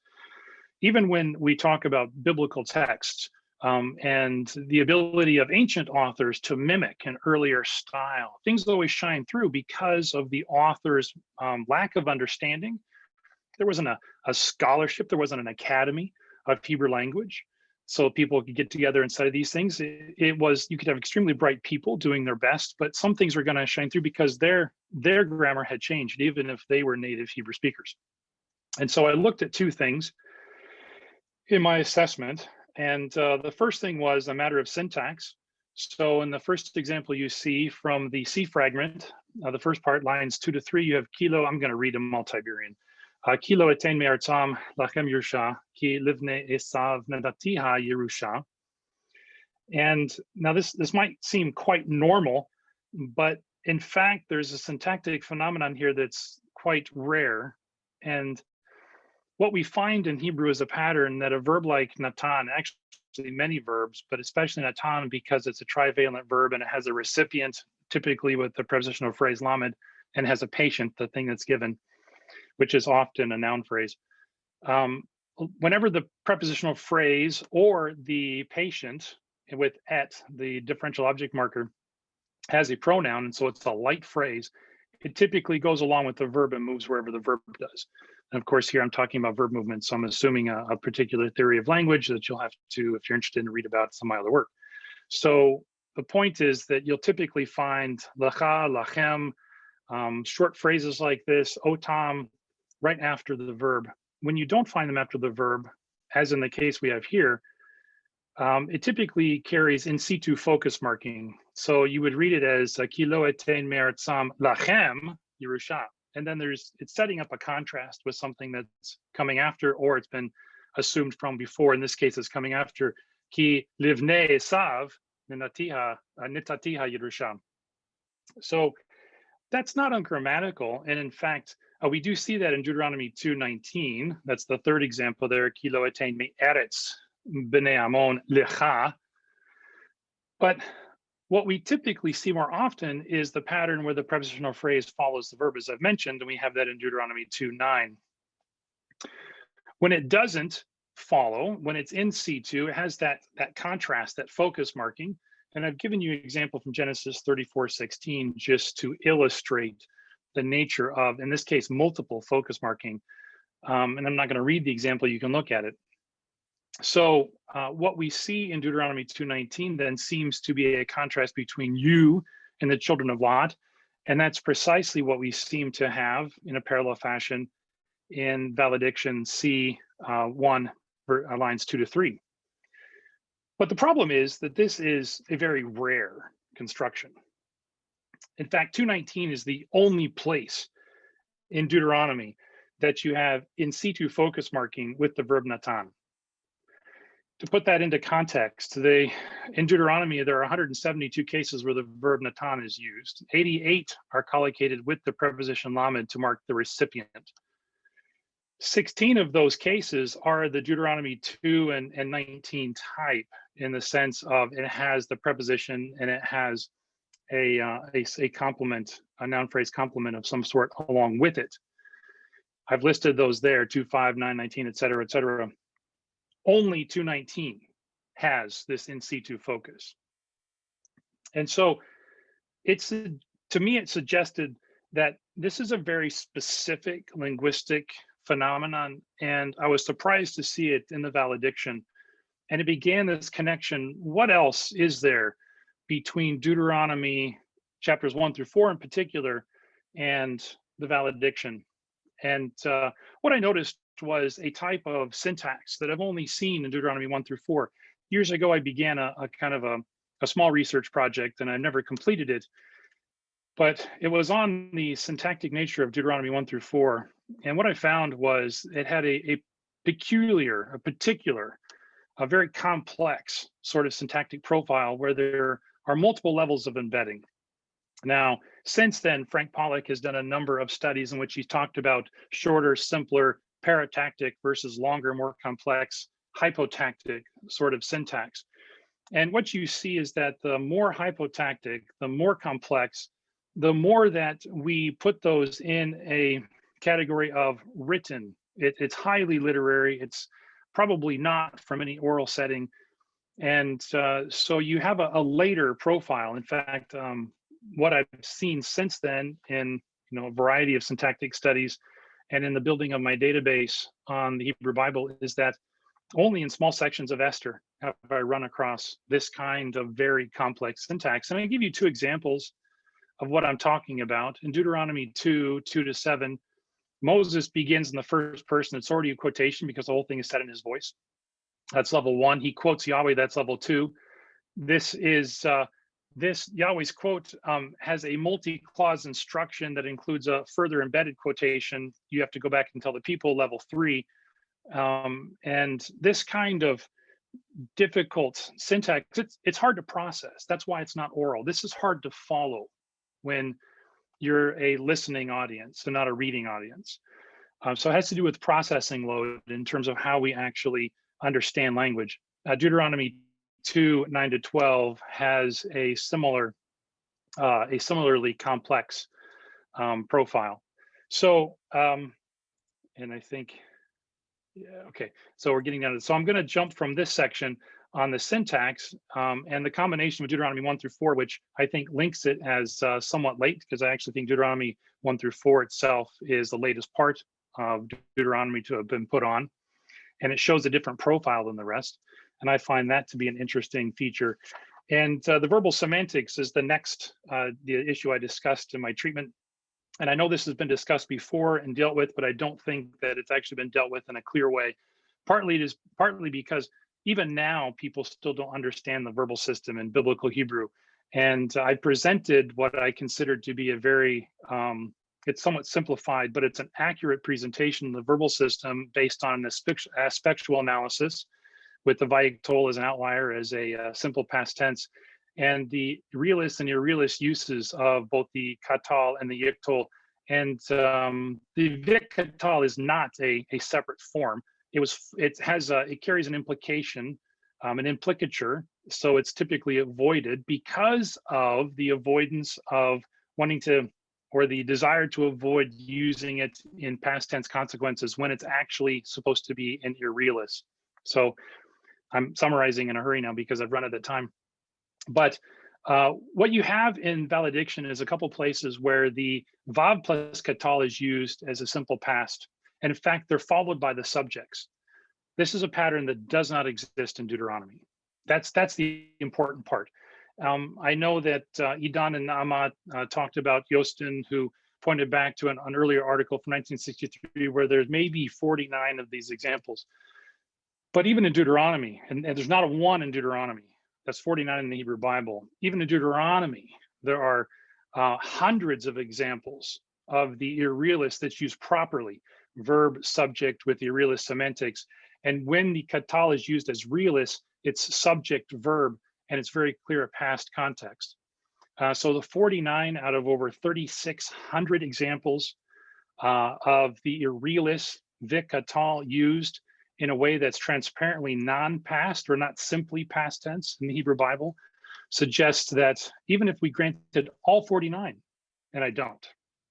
Even when we talk about biblical texts and the ability of ancient authors to mimic an earlier style, things always shine through because of the author's lack of understanding. There wasn't a scholarship, there wasn't an academy of Hebrew language, so people could get together and study these things. It was, you could have extremely bright people doing their best, but some things were going to shine through because their grammar had changed, even if they were native Hebrew speakers. And so I looked at two things in my assessment, and the first thing was a matter of syntax. So in the first example you see from the C fragment, the first part, lines 2 to 3, you have kilo. I'm going to read them all Tiberian. Kilo etain me'artzam lachem Yerusha, ki livnei Esav nadatiha Yerusha. And now this might seem quite normal, but in fact, there's a syntactic phenomenon here that's quite rare. And what we find in Hebrew is a pattern that a verb like natan, actually many verbs, but especially natan, because it's a trivalent verb and it has a recipient, typically with the prepositional phrase lamed, and has a patient, the thing that's given, which is often a noun phrase. Whenever the prepositional phrase or the patient with et, the differential object marker, has a pronoun, and so it's a light phrase, it typically goes along with the verb and moves wherever the verb does. And of course, here I'm talking about verb movement, so I'm assuming a particular theory of language that you'll have to, if you're interested in, read about some of my other work. So the point is that you'll typically find lacha, lachem, short phrases like this, otam, right after the verb. When you don't find them after the verb, as in the case we have here, it typically carries in situ focus marking. So you would read it as kilo etain me'artzam lachem Yerusha. And then it's setting up a contrast with something that's coming after, or it's been assumed from before. In this case, it's coming after ki livnei Esav nitatiha Yerusha. So that's not ungrammatical. And in fact, we do see that in Deuteronomy 2:19. That's the third example there. Kilo etain me'eretz b'nei Amon lecha. But what we typically see more often is the pattern where the prepositional phrase follows the verb, as I've mentioned, and we have that in Deuteronomy 2:9. When it doesn't follow, when it's in C2, it has that contrast, that focus marking. And I've given you an example from Genesis 34:16 just to illustrate the nature of, in this case, multiple focus marking. And I'm not going to read the example, you can look at it. So what we see in Deuteronomy 2:19 then seems to be a contrast between you and the children of Lot. And that's precisely what we seem to have in a parallel fashion in valediction C1 lines 2 to 3. But the problem is that this is a very rare construction. In fact, 219 is the only place in Deuteronomy that you have in situ focus marking with the verb natan. To put that into context, in Deuteronomy, there are 172 cases where the verb natan is used. 88 are collocated with the preposition lamed to mark the recipient. 16 of those cases are the Deuteronomy 2 and 19 type, in the sense of it has the preposition and it has a complement, a noun phrase complement of some sort along with it. I've listed those there, 2, 5, 9, 19, et cetera, et cetera. Only 219 has this in situ focus. And so to me, it suggested that this is a very specific linguistic phenomenon, and I was surprised to see it in the valediction. And it began this connection. What else is there between Deuteronomy chapters 1 through 4 in particular and the valediction? And what I noticed was a type of syntax that I've only seen in Deuteronomy 1 through 4. Years ago, I began a kind of a small research project, and I never completed it. But it was on the syntactic nature of Deuteronomy 1 through 4. And what I found was it had a very complex sort of syntactic profile where there are multiple levels of embedding. Now, since then, Frank Pollock has done a number of studies in which he's talked about shorter, simpler, paratactic versus longer, more complex, hypotactic sort of syntax. And what you see is that the more hypotactic, the more complex, the more that we put those in a category of written. It's highly literary. It's probably not from any oral setting. And so you have a later profile. In fact, what I've seen since then in a variety of syntactic studies and in the building of my database on the Hebrew Bible is that only in small sections of Esther have I run across this kind of very complex syntax. And I give you two examples of what I'm talking about. In Deuteronomy 2, 2 to 7, Moses begins in the first person. It's already a quotation because the whole thing is said in his voice. That's level 1. He quotes Yahweh. That's level 2. This Yahweh's quote has a multi-clause instruction that includes a further embedded quotation. You have to go back and tell the people, level 3. And this kind of difficult syntax, it's hard to process. That's why it's not oral. This is hard to follow when you're a listening audience and not a reading audience. So it has to do with processing load in terms of how we actually understand language. Deuteronomy 2, 9 to 12 has a similarly complex profile. So, and I think, yeah, okay, so we're getting down to, so I'm gonna jump from this section on the syntax and the combination of Deuteronomy 1 through 4, which I think links it as somewhat late, because I actually think Deuteronomy 1 through 4 itself is the latest part of Deuteronomy to have been put on, and it shows a different profile than the rest. And I find that to be an interesting feature. And the verbal semantics is the next the issue I discussed in my treatment. And I know this has been discussed before and dealt with, but I don't think that it's actually been dealt with in a clear way. Partly because even now people still don't understand the verbal system in biblical Hebrew. And I presented what I considered to be a very, it's somewhat simplified, but it's an accurate presentation of the verbal system based on aspectual analysis, with the vayikol as an outlier, as a simple past tense, and the realist and irrealist uses of both the katal and the yiktol. And the vik-katal is not a separate form. It carries an implication, an implicature, so it's typically avoided because of the avoidance of wanting to, or the desire to avoid using it in past tense consequences when it's actually supposed to be an irrealist. So I'm summarizing in a hurry now because I've run out of time. But what you have in valediction is a couple places where the vav plus katal is used as a simple past. And in fact, they're followed by the subjects. This is a pattern that does not exist in Deuteronomy. That's the important part. I know that Idan and Naama talked about Jostin, who pointed back to an earlier article from 1963 where there's maybe 49 of these examples. But even in Deuteronomy, and there's not a one in Deuteronomy, that's 49 in the Hebrew Bible. Even in Deuteronomy, there are hundreds of examples of the irrealist that's used properly, verb subject with irrealist semantics. And when the katal is used as realist, it's subject verb, and it's very clear a past context. So the 49 out of over 3,600 examples of the irrealist katal used in a way that's transparently non-past or not simply past tense in the Hebrew Bible suggests that even if we granted all 49, and I don't,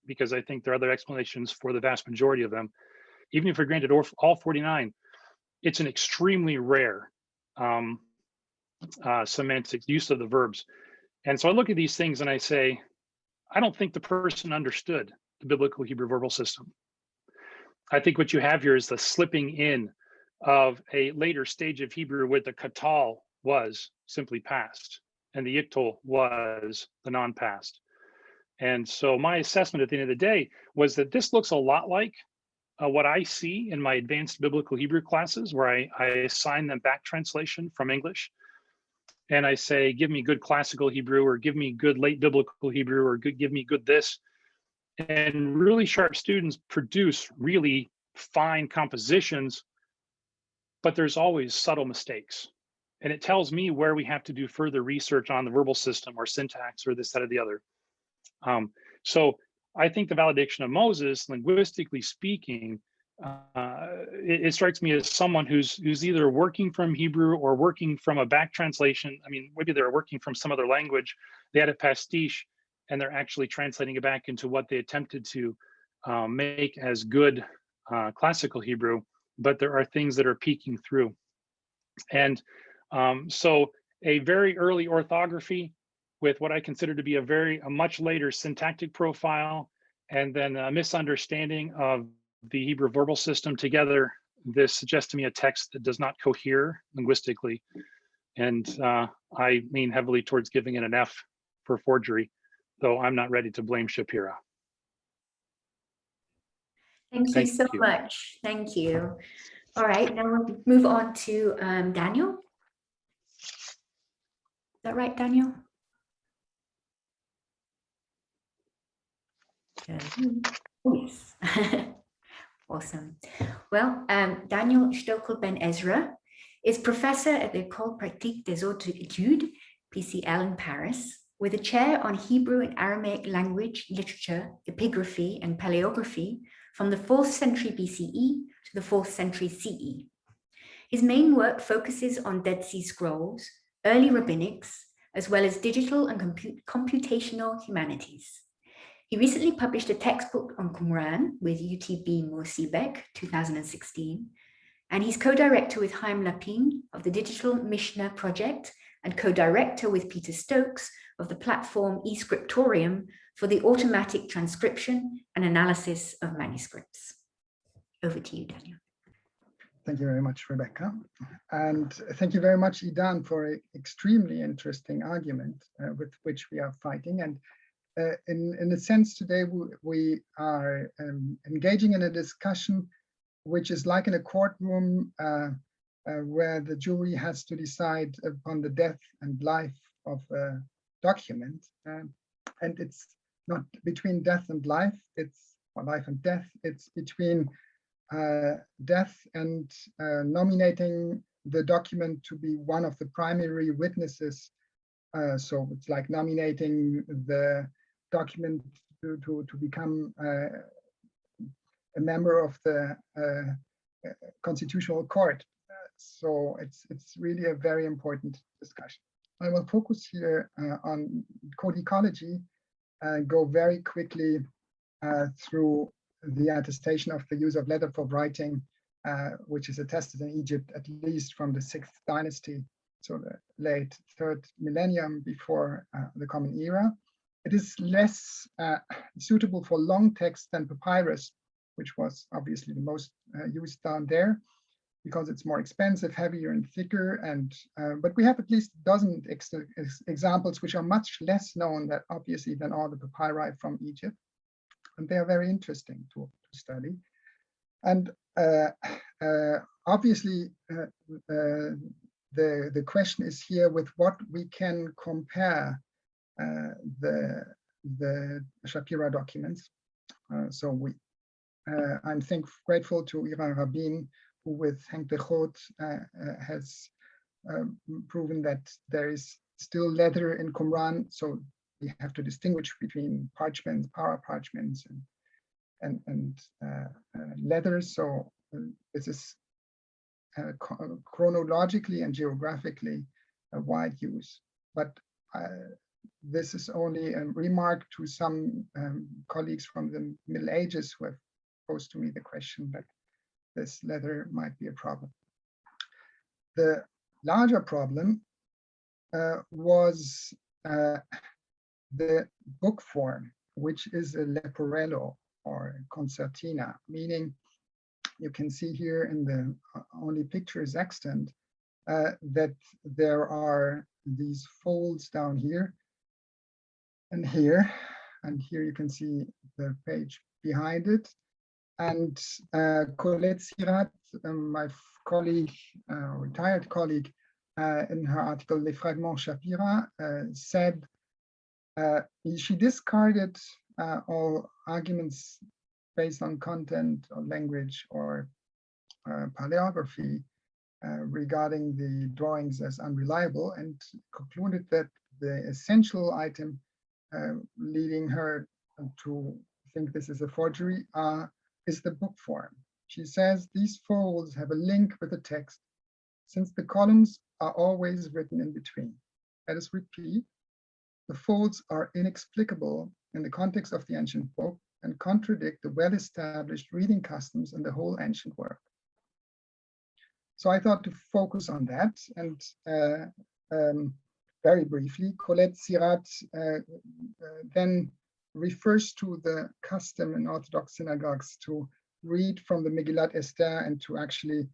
because I think there are other explanations for the vast majority of them, even if we granted all 49, it's an extremely rare semantic use of the verbs. And so I look at these things and I say, I don't think the person understood the biblical Hebrew verbal system. I think what you have here is the slipping in of a later stage of Hebrew where the katal was simply past and the iktol was the non-past. And so my assessment at the end of the day was that this looks a lot like what I see in my advanced biblical Hebrew classes, where I assign them back translation from English. And I say, give me good classical Hebrew, or give me good late biblical Hebrew, or give me good this. And really sharp students produce really fine compositions, but there's always subtle mistakes. And it tells me where we have to do further research on the verbal system or syntax or this, that, or the other. So I think the valediction of Moses, linguistically speaking, it strikes me as someone who's either working from Hebrew or working from a back translation. I mean, maybe they're working from some other language. They had a pastiche, and they're actually translating it back into what they attempted to make as good classical Hebrew, but there are things that are peeking through. And so a very early orthography with what I consider to be a much later syntactic profile, and then a misunderstanding of the Hebrew verbal system together, this suggests to me a text that does not cohere linguistically. And I lean heavily towards giving it an F for forgery, though I'm not ready to blame Shapira. Thank you so much. Thank you. All right, now we'll move on to Daniel. Is that right, Daniel? Yes. Awesome. Well, Daniel Stökl Ben Ezra is professor at the École Pratique des Hautes Études, PCL in Paris, with a chair on Hebrew and Aramaic language, literature, epigraphy, and paleography from the 4th century BCE to the 4th century CE. His main work focuses on Dead Sea Scrolls, early rabbinics, as well as digital and computational humanities. He recently published a textbook on Qumran with UTB Mosibek, 2016, and he's co-director with Chaim Lapin of the Digital Mishnah Project and co-director with Peter Stokes of the platform eScriptorium for the automatic transcription and analysis of manuscripts. Over to you, Daniel. Thank you very much, Rebecca. And thank you very much, Idan, for an extremely interesting argument with which we are fighting. And in a sense, today we are engaging in a discussion which is like in a courtroom where the jury has to decide upon the death and life of a document. And it's not between death and life, it's life and death, it's between death and nominating the document to be one of the primary witnesses. So it's like nominating the document to become a member of the constitutional court. So it's really a very important discussion. I will focus here on code ecology and go very quickly through the attestation of the use of letter for writing, which is attested in Egypt at least from the 6th dynasty, so the late 3rd millennium before the Common Era. It is less suitable for long text than papyrus, which was obviously the most used down there, because it's more expensive, heavier, and thicker. And but we have at least a dozen examples which are much less known, that obviously, than all the papyri from Egypt. and they are very interesting to study. And obviously, the question is here with what we can compare the Shapira documents. So I'm grateful to Iran Rabin, who with Henk de Groot has proven that there is still leather in Qumran. So we have to distinguish between parchments, para parchments, and leather. So this is chronologically and geographically a wide use. But this is only a remark to some colleagues from the Middle Ages who have posed to me the question that this leather might be a problem. The larger problem was the book form, which is a leporello or concertina, meaning you can see here in the only picture is extant that there are these folds down here and here, and here you can see the page behind it. And Colette Sirat, my colleague, retired colleague, in her article Les Fragments Shapira, said she discarded all arguments based on content or language or paleography regarding the drawings as unreliable, and concluded that the essential item leading her to think this is a forgery is the book form. She says these folds have a link with the text, since the columns are always written in between. Let us repeat. The folds are inexplicable in the context of the ancient book and contradict the well-established reading customs in the whole ancient work. So I thought to focus on that, and very briefly, Colette Sirat then refers to the custom in Orthodox synagogues to read from the Megillat Esther and to actually,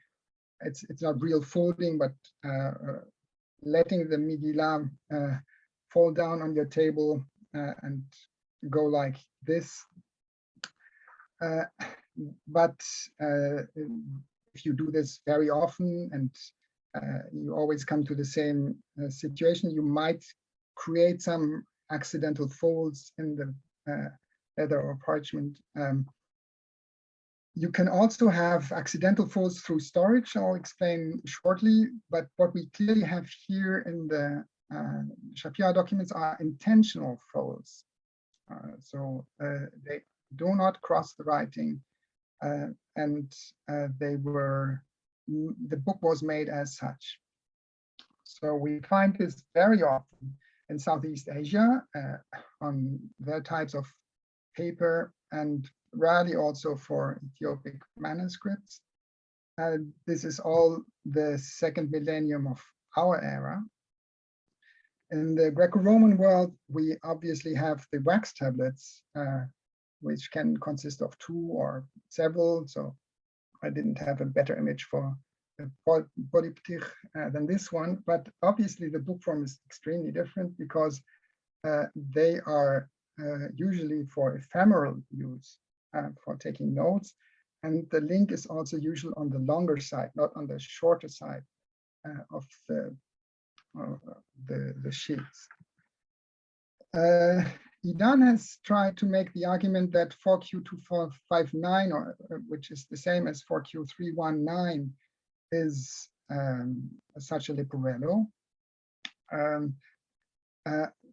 it's not real folding, but letting the Megillah fall down on your table and go like this. But if you do this very often and you always come to the same situation, you might create some accidental folds in the leather or parchment. You can also have accidental folds through storage. I'll explain shortly, but what we clearly have here in the Shapira documents are intentional folds. So they do not cross the writing, and the book was made as such. So we find this very often in Southeast Asia on their types of paper, and rarely also for Ethiopic manuscripts. This is all the second millennium of our era. In the Greco-Roman world, we obviously have the wax tablets, which can consist of 2 or several. So I didn't have a better image for a polyptych than this one, but obviously the book form is extremely different because they are usually for ephemeral use, for taking notes. And the link is also usually on the longer side, not on the shorter side of the sheets. Idan has tried to make the argument that 4Q2459, or which is the same as 4Q319, is such a leporello.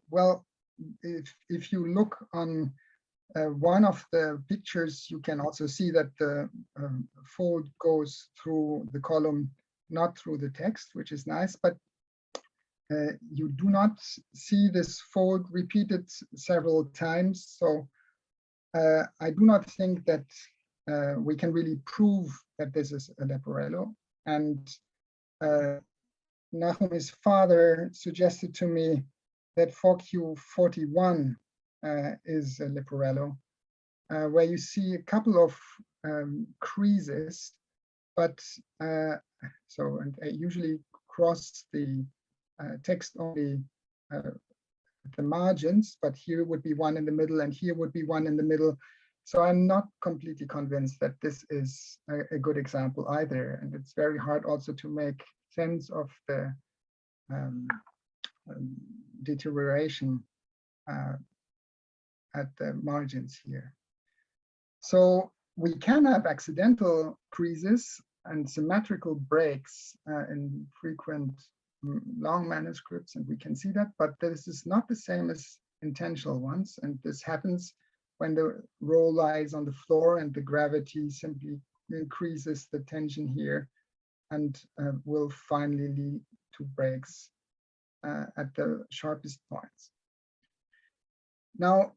Well, if you look on one of the pictures, you can also see that the fold goes through the column, not through the text, which is nice, but you do not see this fold repeated several times. So I do not think that we can really prove that this is a leporello. And Nahumi's father suggested to me that 4Q41 is a leporello, where you see a couple of creases, but so and usually cross the text only at the margins, but here would be one in the middle and here would be one in the middle. So I'm not completely convinced that this is a good example either. And it's very hard also to make sense of the deterioration at the margins here. So we can have accidental creases and symmetrical breaks in frequent long manuscripts, and we can see that, but this is not the same as intentional ones. And this happens when the roll lies on the floor and the gravity simply increases the tension here and will finally lead to breaks at the sharpest points. Now,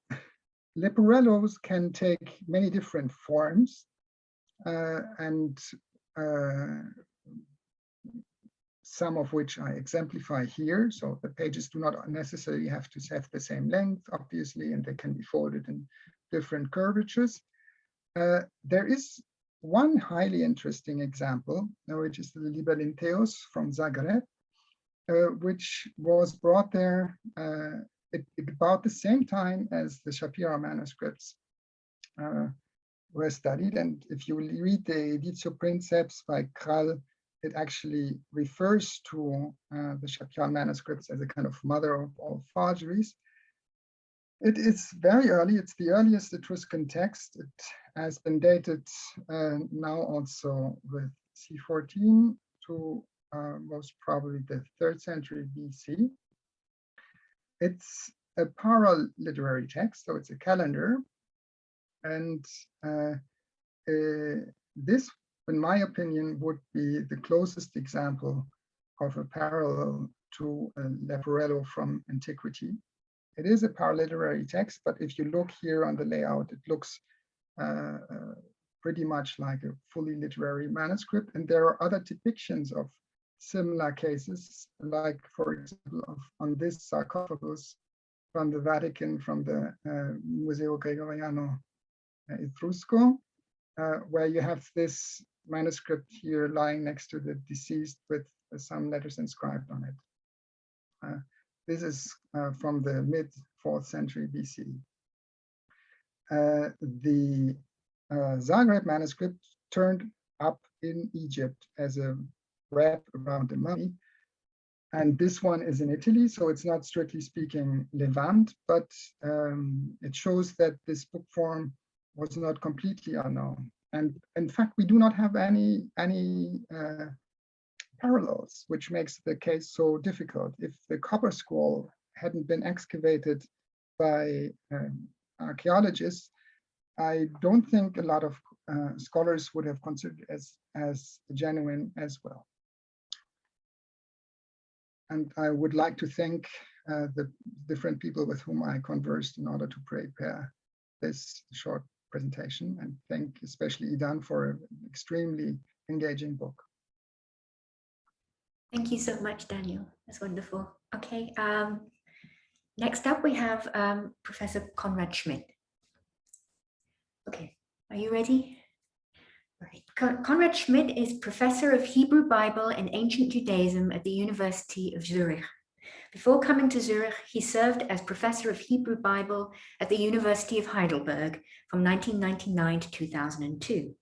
leporellos can take many different forms, and some of which I exemplify here. So the pages do not necessarily have to have the same length, obviously, and they can be folded in different curvatures. There is one highly interesting example, which is the Libelinteos from Zagreb, which was brought there at about the same time as the Shapira manuscripts were studied. And if you read the Editio Princeps by Kral, it actually refers to the Shapira manuscripts as a kind of mother of all forgeries. It is very early. It's the earliest Etruscan text. It has been dated now also with C14 to most probably the 3rd century BC. It's a paraliterary text, so it's a calendar. And this, in my opinion, would be the closest example of a parallel to a leporello from antiquity. It is a paraliterary text, but if you look here on the layout, it looks pretty much like a fully literary manuscript. And there are other depictions of similar cases, like, for example, on this sarcophagus from the Vatican, from the Museo Gregoriano Etrusco, where you have this manuscript here lying next to the deceased with some letters inscribed on it. This is from the mid-4th century BC. The Zagreb manuscript turned up in Egypt as a wrap around the mummy. And this one is in Italy, so it's not strictly speaking Levant, but it shows that this book form was not completely unknown. And in fact, we do not have any parallels, which makes the case so difficult. If the copper scroll hadn't been excavated by archaeologists, I don't think a lot of scholars would have considered it as genuine as well. And I would like to thank the different people with whom I conversed in order to prepare this short presentation, and thank especially Idan for an extremely engaging book. Thank you so much, Daniel. That's wonderful. Okay, next up we have Professor Konrad Schmid. Okay, are you ready? All right. Konrad Schmid is Professor of Hebrew Bible and Ancient Judaism at the University of Zurich. Before coming to Zurich, he served as Professor of Hebrew Bible at the University of Heidelberg from 1999 to 2002.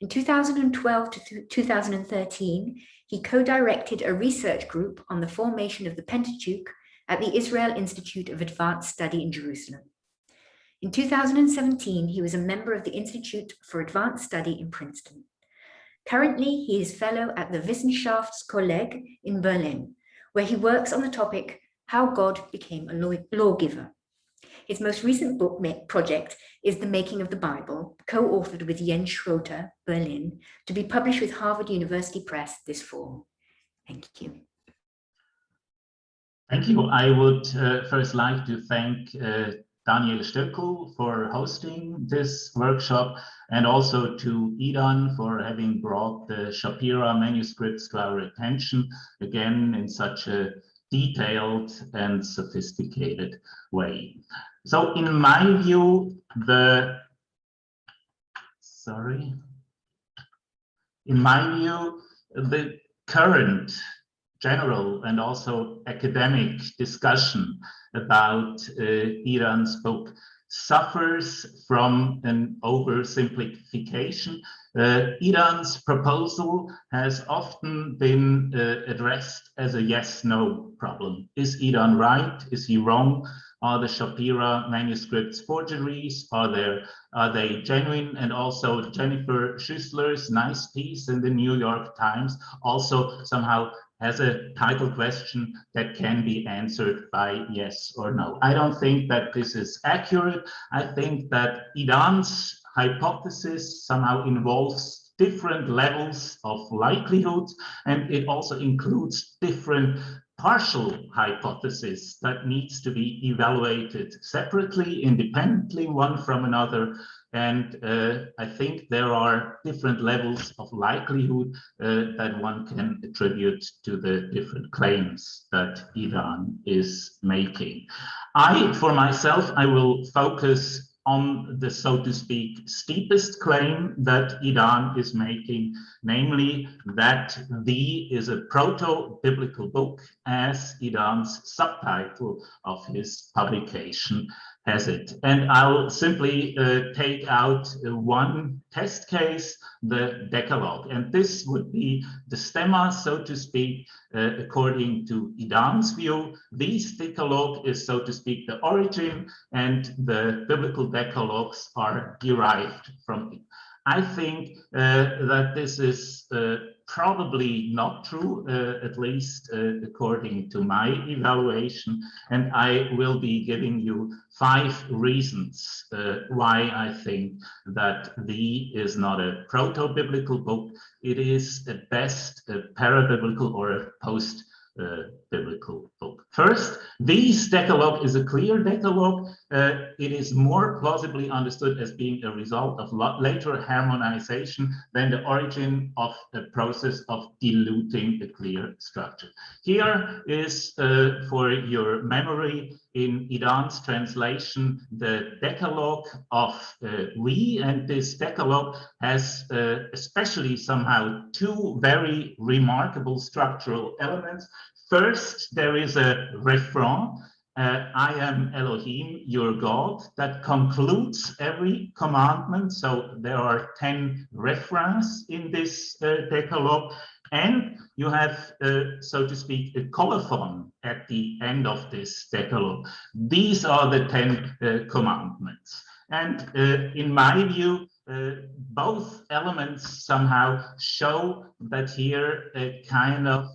In 2012 to 2013, he co-directed a research group on the formation of the Pentateuch at the Israel Institute of Advanced Study in Jerusalem. In 2017, he was a member of the Institute for Advanced Study in Princeton. Currently, he is fellow at the Wissenschaftskolleg in Berlin, where he works on the topic, How God Became a Lawgiver. His most recent book project is The Making of the Bible, co-authored with Jens Schroeter, Berlin, to be published with Harvard University Press this fall. Thank you. Thank you. I would first like to thank Daniel Stökl for hosting this workshop, and also to Idan for having brought the Shapira manuscripts to our attention, again in such a detailed and sophisticated way. So in my view, the current general and also academic discussion about Idan's book suffers from an oversimplification. Idan's proposal has often been addressed as a yes-no problem. Is Idan right? Is he wrong? Are the Shapira manuscripts forgeries? Are they genuine? And also Jennifer Schüssler's nice piece in the New York Times also somehow has a title question that can be answered by yes or no. I don't think that this is accurate. I think that Idan's hypothesis somehow involves different levels of likelihood, and it also includes different partial hypothesis that needs to be evaluated separately, independently, one from another. And I think there are different levels of likelihood that one can attribute to the different claims that Idan is making. For myself, I will focus on the, so to speak, steepest claim that Idan is making, namely that the is a proto-biblical book, as Idan's subtitle of his publication has it. And I'll simply take out one test case, the Decalogue. And this would be the stemma, so to speak, according to Idan's view. This Decalogue is, so to speak, the origin, and the biblical Decalogues are derived from it. I think that this is probably not true, at least according to my evaluation, and I will be giving you 5 reasons why I think that the is not a proto-biblical book. It is at best a parabiblical or a post-biblical book. First, this Decalogue is a clear Decalogue. It is more plausibly understood as being a result of later harmonization than the origin of a process of diluting a clear structure. Here is, for your memory, in Idan's translation, the Decalogue of we, and this Decalogue has especially somehow 2 very remarkable structural elements. First, there is a refrain, I am Elohim, your God, that concludes every commandment. So there are 10 refrains in this Decalogue. And you have, so to speak, a colophon at the end of this Decalogue. These are the 10 commandments. And in my view, both elements somehow show that here a kind of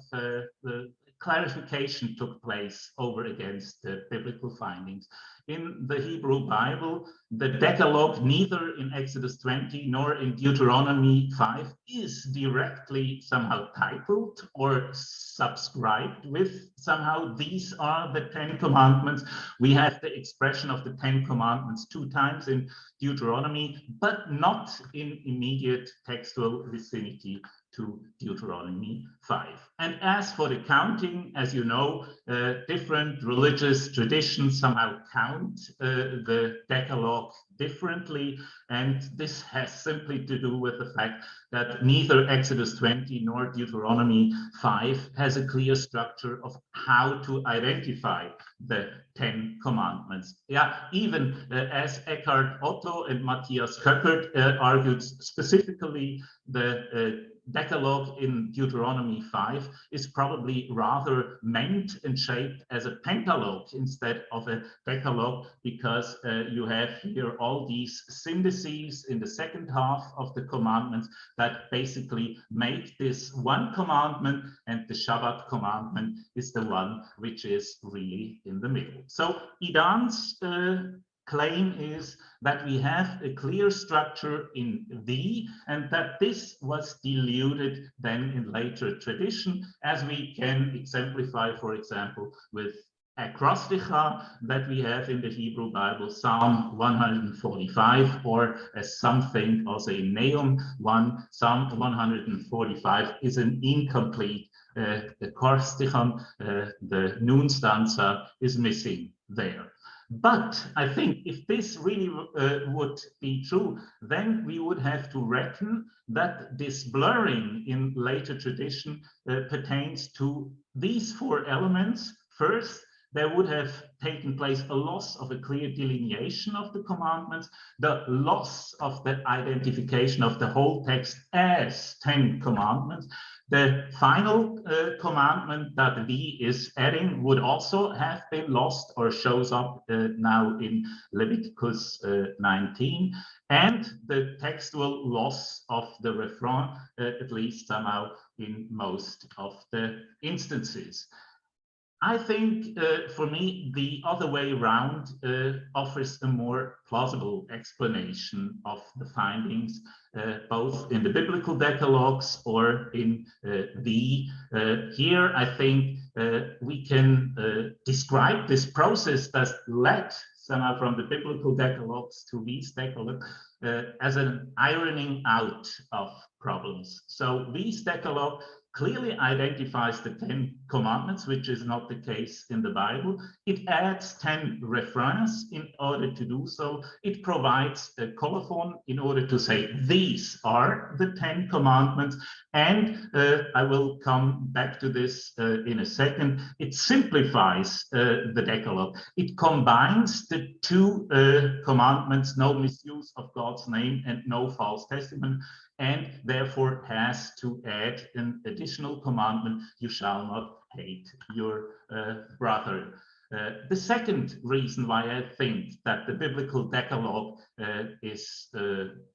clarification took place over against the biblical findings. In the Hebrew Bible, the Decalogue, neither in Exodus 20 nor in Deuteronomy 5, is directly somehow titled or subscribed with somehow these are the 10 commandments. We have the expression of the 10 commandments 2 times in Deuteronomy, but not in immediate textual vicinity to Deuteronomy 5. And as for the counting, as you know, different religious traditions somehow count the Decalogue differently, and this has simply to do with the fact that neither Exodus 20 nor Deuteronomy 5 has a clear structure of how to identify the 10 commandments. Yeah, even as Eckhart Otto and Matthieu Stackert argued specifically, the Decalogue in Deuteronomy 5 is probably rather meant and shaped as a pentalogue instead of a decalogue, because you have here all these syntheses in the second half of the commandments that basically make this one commandment, and the Shabbat commandment is the one which is really in the middle. So Idan's claim is that we have a clear structure in thee, and that this was diluted then in later tradition, as we can exemplify, for example, with acrosticha that we have in the Hebrew Bible, Psalm 145, or as some think also in Nahum 1, Psalm 145 is an incomplete acrostichon, the nun stanza is missing there. But I think if this really would be true, then we would have to reckon that this blurring in later tradition pertains to these 4 elements. First, there would have taken place a loss of a clear delineation of the commandments, the loss of the identification of the whole text as 10 commandments. The final commandment that V is adding would also have been lost, or shows up now in Leviticus 19, and the textual loss of the refrain, at least somehow in most of the instances. I think, for me, the other way around offers a more plausible explanation of the findings, both in the biblical decalogues or in here, I think we can describe this process that led somehow from the biblical decalogues to these decalogues as an ironing out of problems. So these decalogue clearly identifies the 10 commandments, which is not the case in the Bible. It adds 10 refrains in order to do so. It provides a colophon in order to say, these are the 10 commandments. And I will come back to this in a second. It simplifies the Decalogue. It combines the two commandments, no misuse of God's name and no false testimony, and therefore has to add an additional commandment: you shall not hate your brother. The second reason why I think that the biblical Decalogue is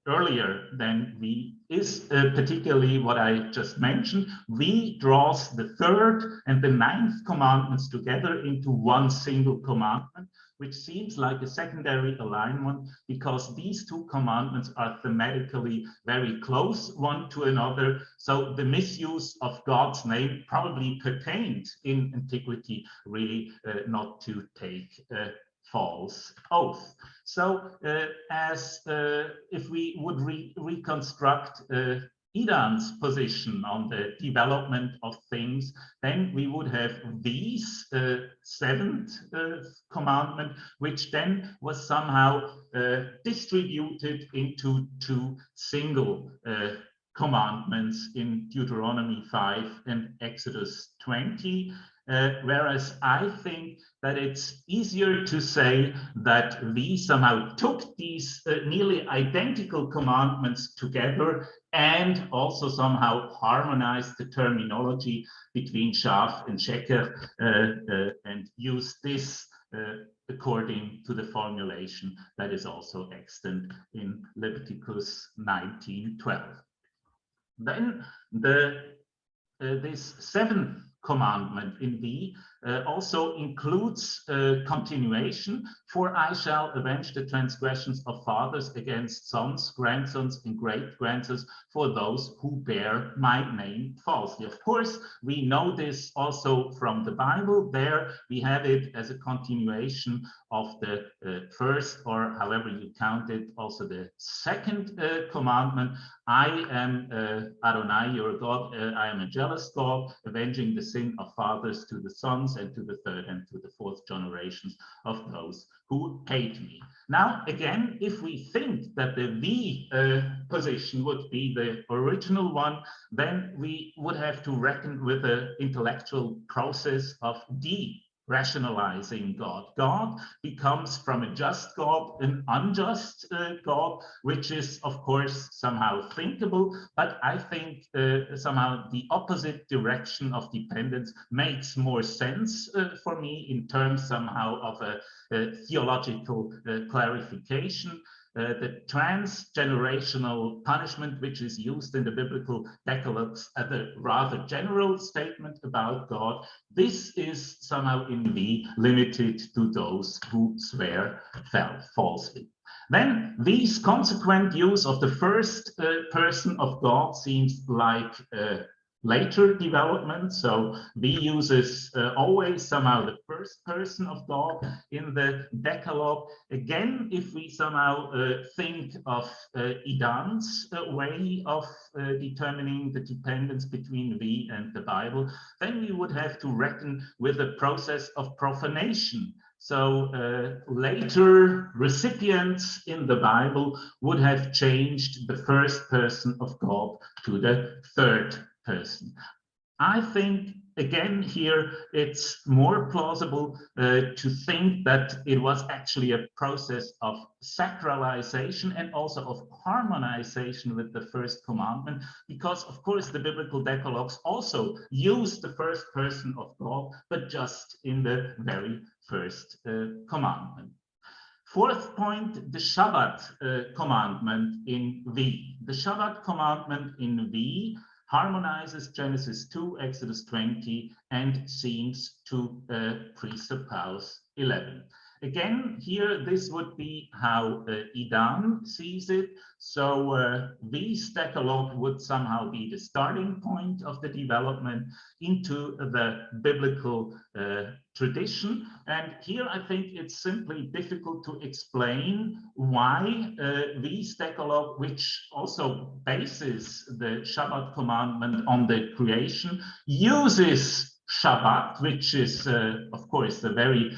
earlier than V is particularly what I just mentioned. V draws the third and the ninth commandments together into one single commandment, which seems like a secondary alignment because these two commandments are thematically very close one to another. So the misuse of God's name probably pertained in antiquity really not to take a false oath. So if we would reconstruct Idan's position on the development of things, then we would have these seventh commandment, which then was somehow distributed into two single commandments in Deuteronomy 5 and Exodus 20. Whereas I think that it's easier to say that we somehow took these nearly identical commandments together and also somehow harmonized the terminology between Schaf and Sheker and used this according to the formulation that is also extant in Leviticus 19:12. Then this seventh commandment in V also includes continuation. For I shall avenge the transgressions of fathers against sons, grandsons, and great-grandsons for those who bear my name falsely. Of course, we know this also from the Bible. There we have it as a continuation of the first, or however you count it, also the second commandment. I am Adonai, your God. I am a jealous God, avenging the sin of fathers to the sons and to the third and to the fourth generations of those who hate me. Now, again, if we think that the V position would be the original one, then we would have to reckon with the intellectual process of rationalizing God. God becomes from a just God an unjust God, which is of course somehow thinkable, but I think somehow the opposite direction of dependence makes more sense for me in terms somehow of a theological clarification. The transgenerational punishment, which is used in the biblical decalogues as a rather general statement about God, this is somehow in V limited to those who swear falsely. Then these consequent use of the first person of God seems like later development. So V uses always somehow the first person of God in the Decalogue. Again, if we somehow think of Idan's way of determining the dependence between V and the Bible, then we would have to reckon with the process of profanation. So later recipients in the Bible would have changed the first person of God to the third person. I think again, here it's more plausible to think that it was actually a process of sacralization and also of harmonization with the first commandment, because of course the biblical decalogues also use the first person of God, but just in the very first commandment. Fourth point, the Shabbat commandment in V. The Shabbat commandment in V harmonizes Genesis 2, Exodus 20, and seems to presuppose 11. Again, here, this would be how Idan sees it. So V's decalogue would somehow be the starting point of the development into the biblical tradition. And here I think it's simply difficult to explain why V's decalogue, which also bases the Shabbat commandment on the creation, uses Shabbat, which is, of course, a very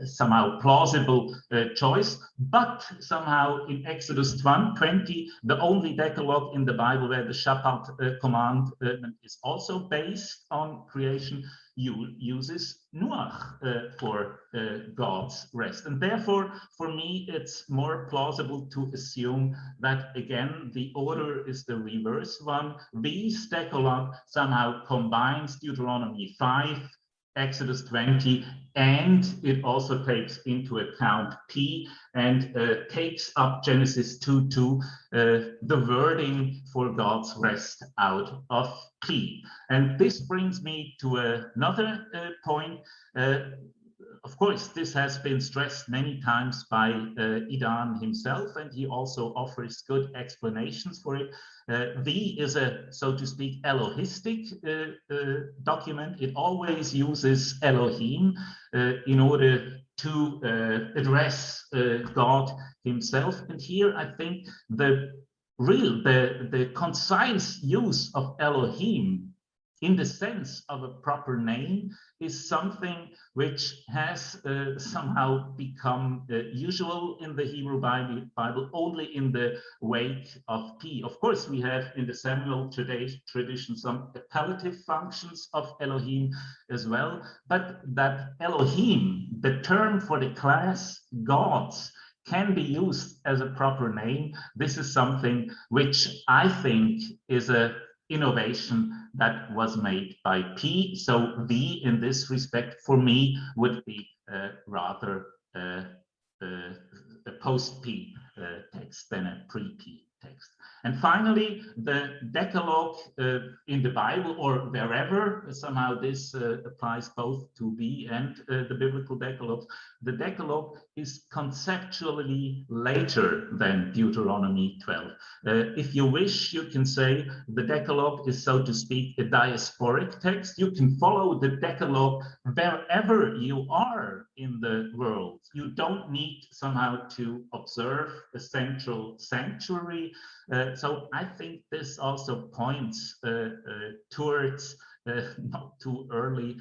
somehow plausible choice, but somehow in Exodus 20, the only decalogue in the Bible where the Shabbat commandment is also based on creation, uses Noach for God's rest. And therefore, for me, it's more plausible to assume that, again, the order is the reverse one. V's decalogue somehow combines Deuteronomy 5, Exodus 20, and it also takes into account P and takes up Genesis 2:2, the wording for God's rest out of P. And this brings me to another point. Of course, this has been stressed many times by Idan himself, and he also offers good explanations for it. V is a, so to speak, Elohistic document. It always uses Elohim in order to address God himself. And here I think the concise use of Elohim in the sense of a proper name is something which has somehow become usual in the Hebrew Bible only in the wake of P. Of course, we have in the Samuel tradition some appellative functions of Elohim as well, but that Elohim, the term for the class gods, can be used as a proper name. This is something which I think is a innovation that was made by P. So V in this respect for me would be rather a post-P text than a pre-P text. And finally, the Decalogue in the Bible or wherever, somehow this applies both to V and the biblical Decalogue. The Decalogue is conceptually later than Deuteronomy 12. If you wish, you can say the Decalogue is, so to speak, a diasporic text. You can follow the Decalogue wherever you are in the world. You don't need somehow to observe a central sanctuary. So I think this also points towards not too early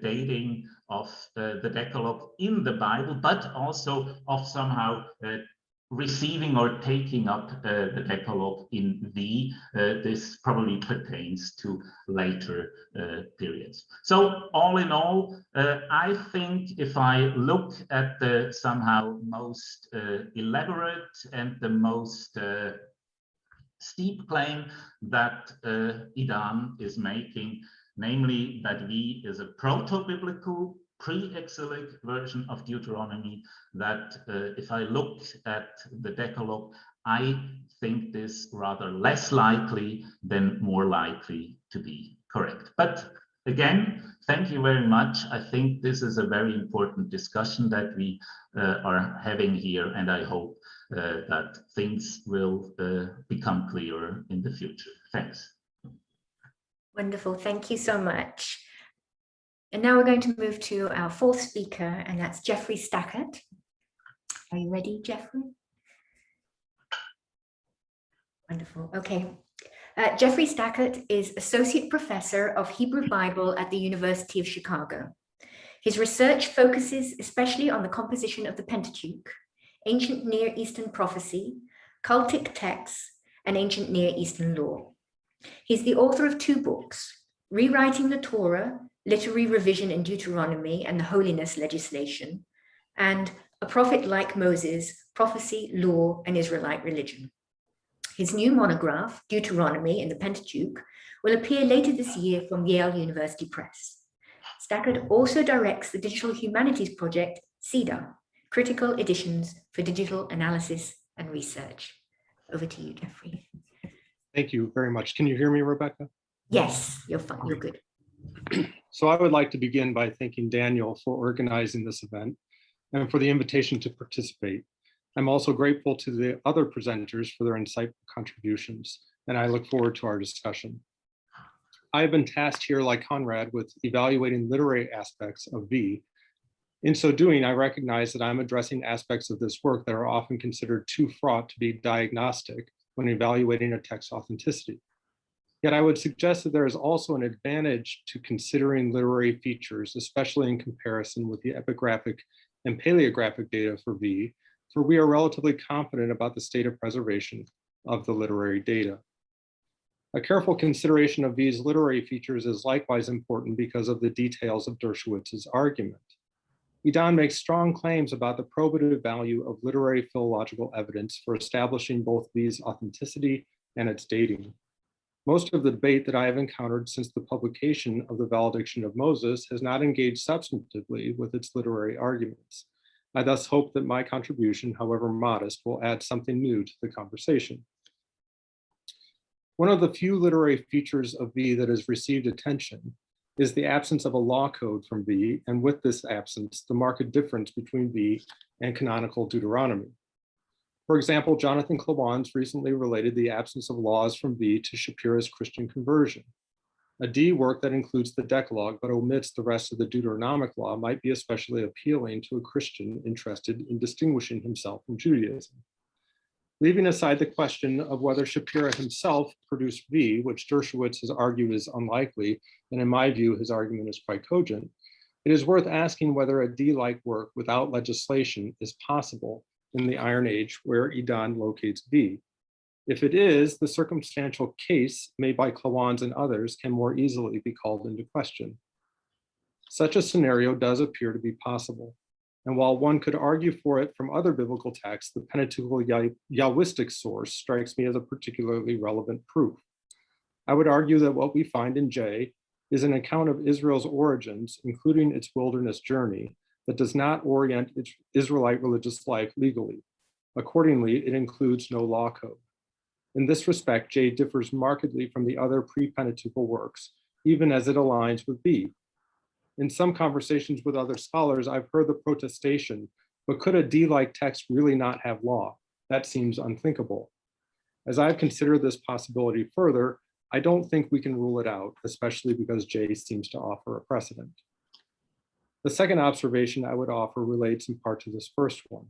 dating of the Decalogue in the Bible, but also of somehow receiving or taking up the Decalogue in V. This probably pertains to later periods. So all in all, I think if I look at the somehow most elaborate and the most steep claim that Idan is making, namely that V is a proto-biblical, pre-exilic version of Deuteronomy, that if I look at the Decalogue, I think this rather less likely than more likely to be correct. But again, thank you very much. I think this is a very important discussion that we are having here, and I hope that things will become clearer in the future. Thanks. Wonderful, thank you so much. And now we're going to move to our fourth speaker, and that's Jeffrey Stackert. Are you ready, Jeffrey? Wonderful, okay. Jeffrey Stackert is Associate Professor of Hebrew Bible at the University of Chicago. His research focuses especially on the composition of the Pentateuch, ancient Near Eastern prophecy, cultic texts, and ancient Near Eastern law. He's the author of 2 books, rewriting the Torah, literary revision in Deuteronomy and the holiness legislation, and A Prophet Like Moses, Prophecy, Law, and Israelite Religion. His new monograph, Deuteronomy in the Pentateuch, will appear later this year from Yale University Press. Stackert also directs the digital humanities project, CEDA, Critical Editions for Digital Analysis and Research. Over to you, Jeffrey. Thank you very much. Can you hear me, Rebecca? Yes, you're fine, you're good. So I would like to begin by thanking Daniel for organizing this event and for the invitation to participate. I'm also grateful to the other presenters for their insightful contributions, and I look forward to our discussion. I have been tasked here, like Konrad, with evaluating literary aspects of V. In so doing, I recognize that I'm addressing aspects of this work that are often considered too fraught to be diagnostic when evaluating a text's authenticity. Yet I would suggest that there is also an advantage to considering literary features, especially in comparison with the epigraphic and paleographic data for V, for we are relatively confident about the state of preservation of the literary data. A careful consideration of V's literary features is likewise important because of the details of Dershowitz's argument. Idan makes strong claims about the probative value of literary philological evidence for establishing both V's authenticity and its dating. Most of the debate that I have encountered since the publication of the Valediction of Moses has not engaged substantively with its literary arguments. I thus hope that my contribution, however modest, will add something new to the conversation. One of the few literary features of V that has received attention is the absence of a law code from V, and with this absence, the marked difference between V and canonical Deuteronomy. For example, Jonathan Klawans recently related the absence of laws from V to Shapira's Christian Conversion. A D work that includes the Decalogue but omits the rest of the Deuteronomic law might be especially appealing to a Christian interested in distinguishing himself from Judaism. Leaving aside the question of whether Shapira himself produced V, which Dershowitz has argued is unlikely, and in my view, his argument is quite cogent, it is worth asking whether a D-like work without legislation is possible in the Iron Age where Idan locates V. If it is, the circumstantial case made by Klawans and others can more easily be called into question. Such a scenario does appear to be possible. And while one could argue for it from other biblical texts, the Pentateuchal Yahwistic source strikes me as a particularly relevant proof. I would argue that what we find in J is an account of Israel's origins, including its wilderness journey, that does not orient its Israelite religious life legally. Accordingly, it includes no law code. In this respect, J differs markedly from the other pre-Pentateuchal works, even as it aligns with B. In some conversations with other scholars, I've heard the protestation, but could a D-like text really not have law? That seems unthinkable. As I've considered this possibility further, I don't think we can rule it out, especially because J seems to offer a precedent. The second observation I would offer relates in part to this first one.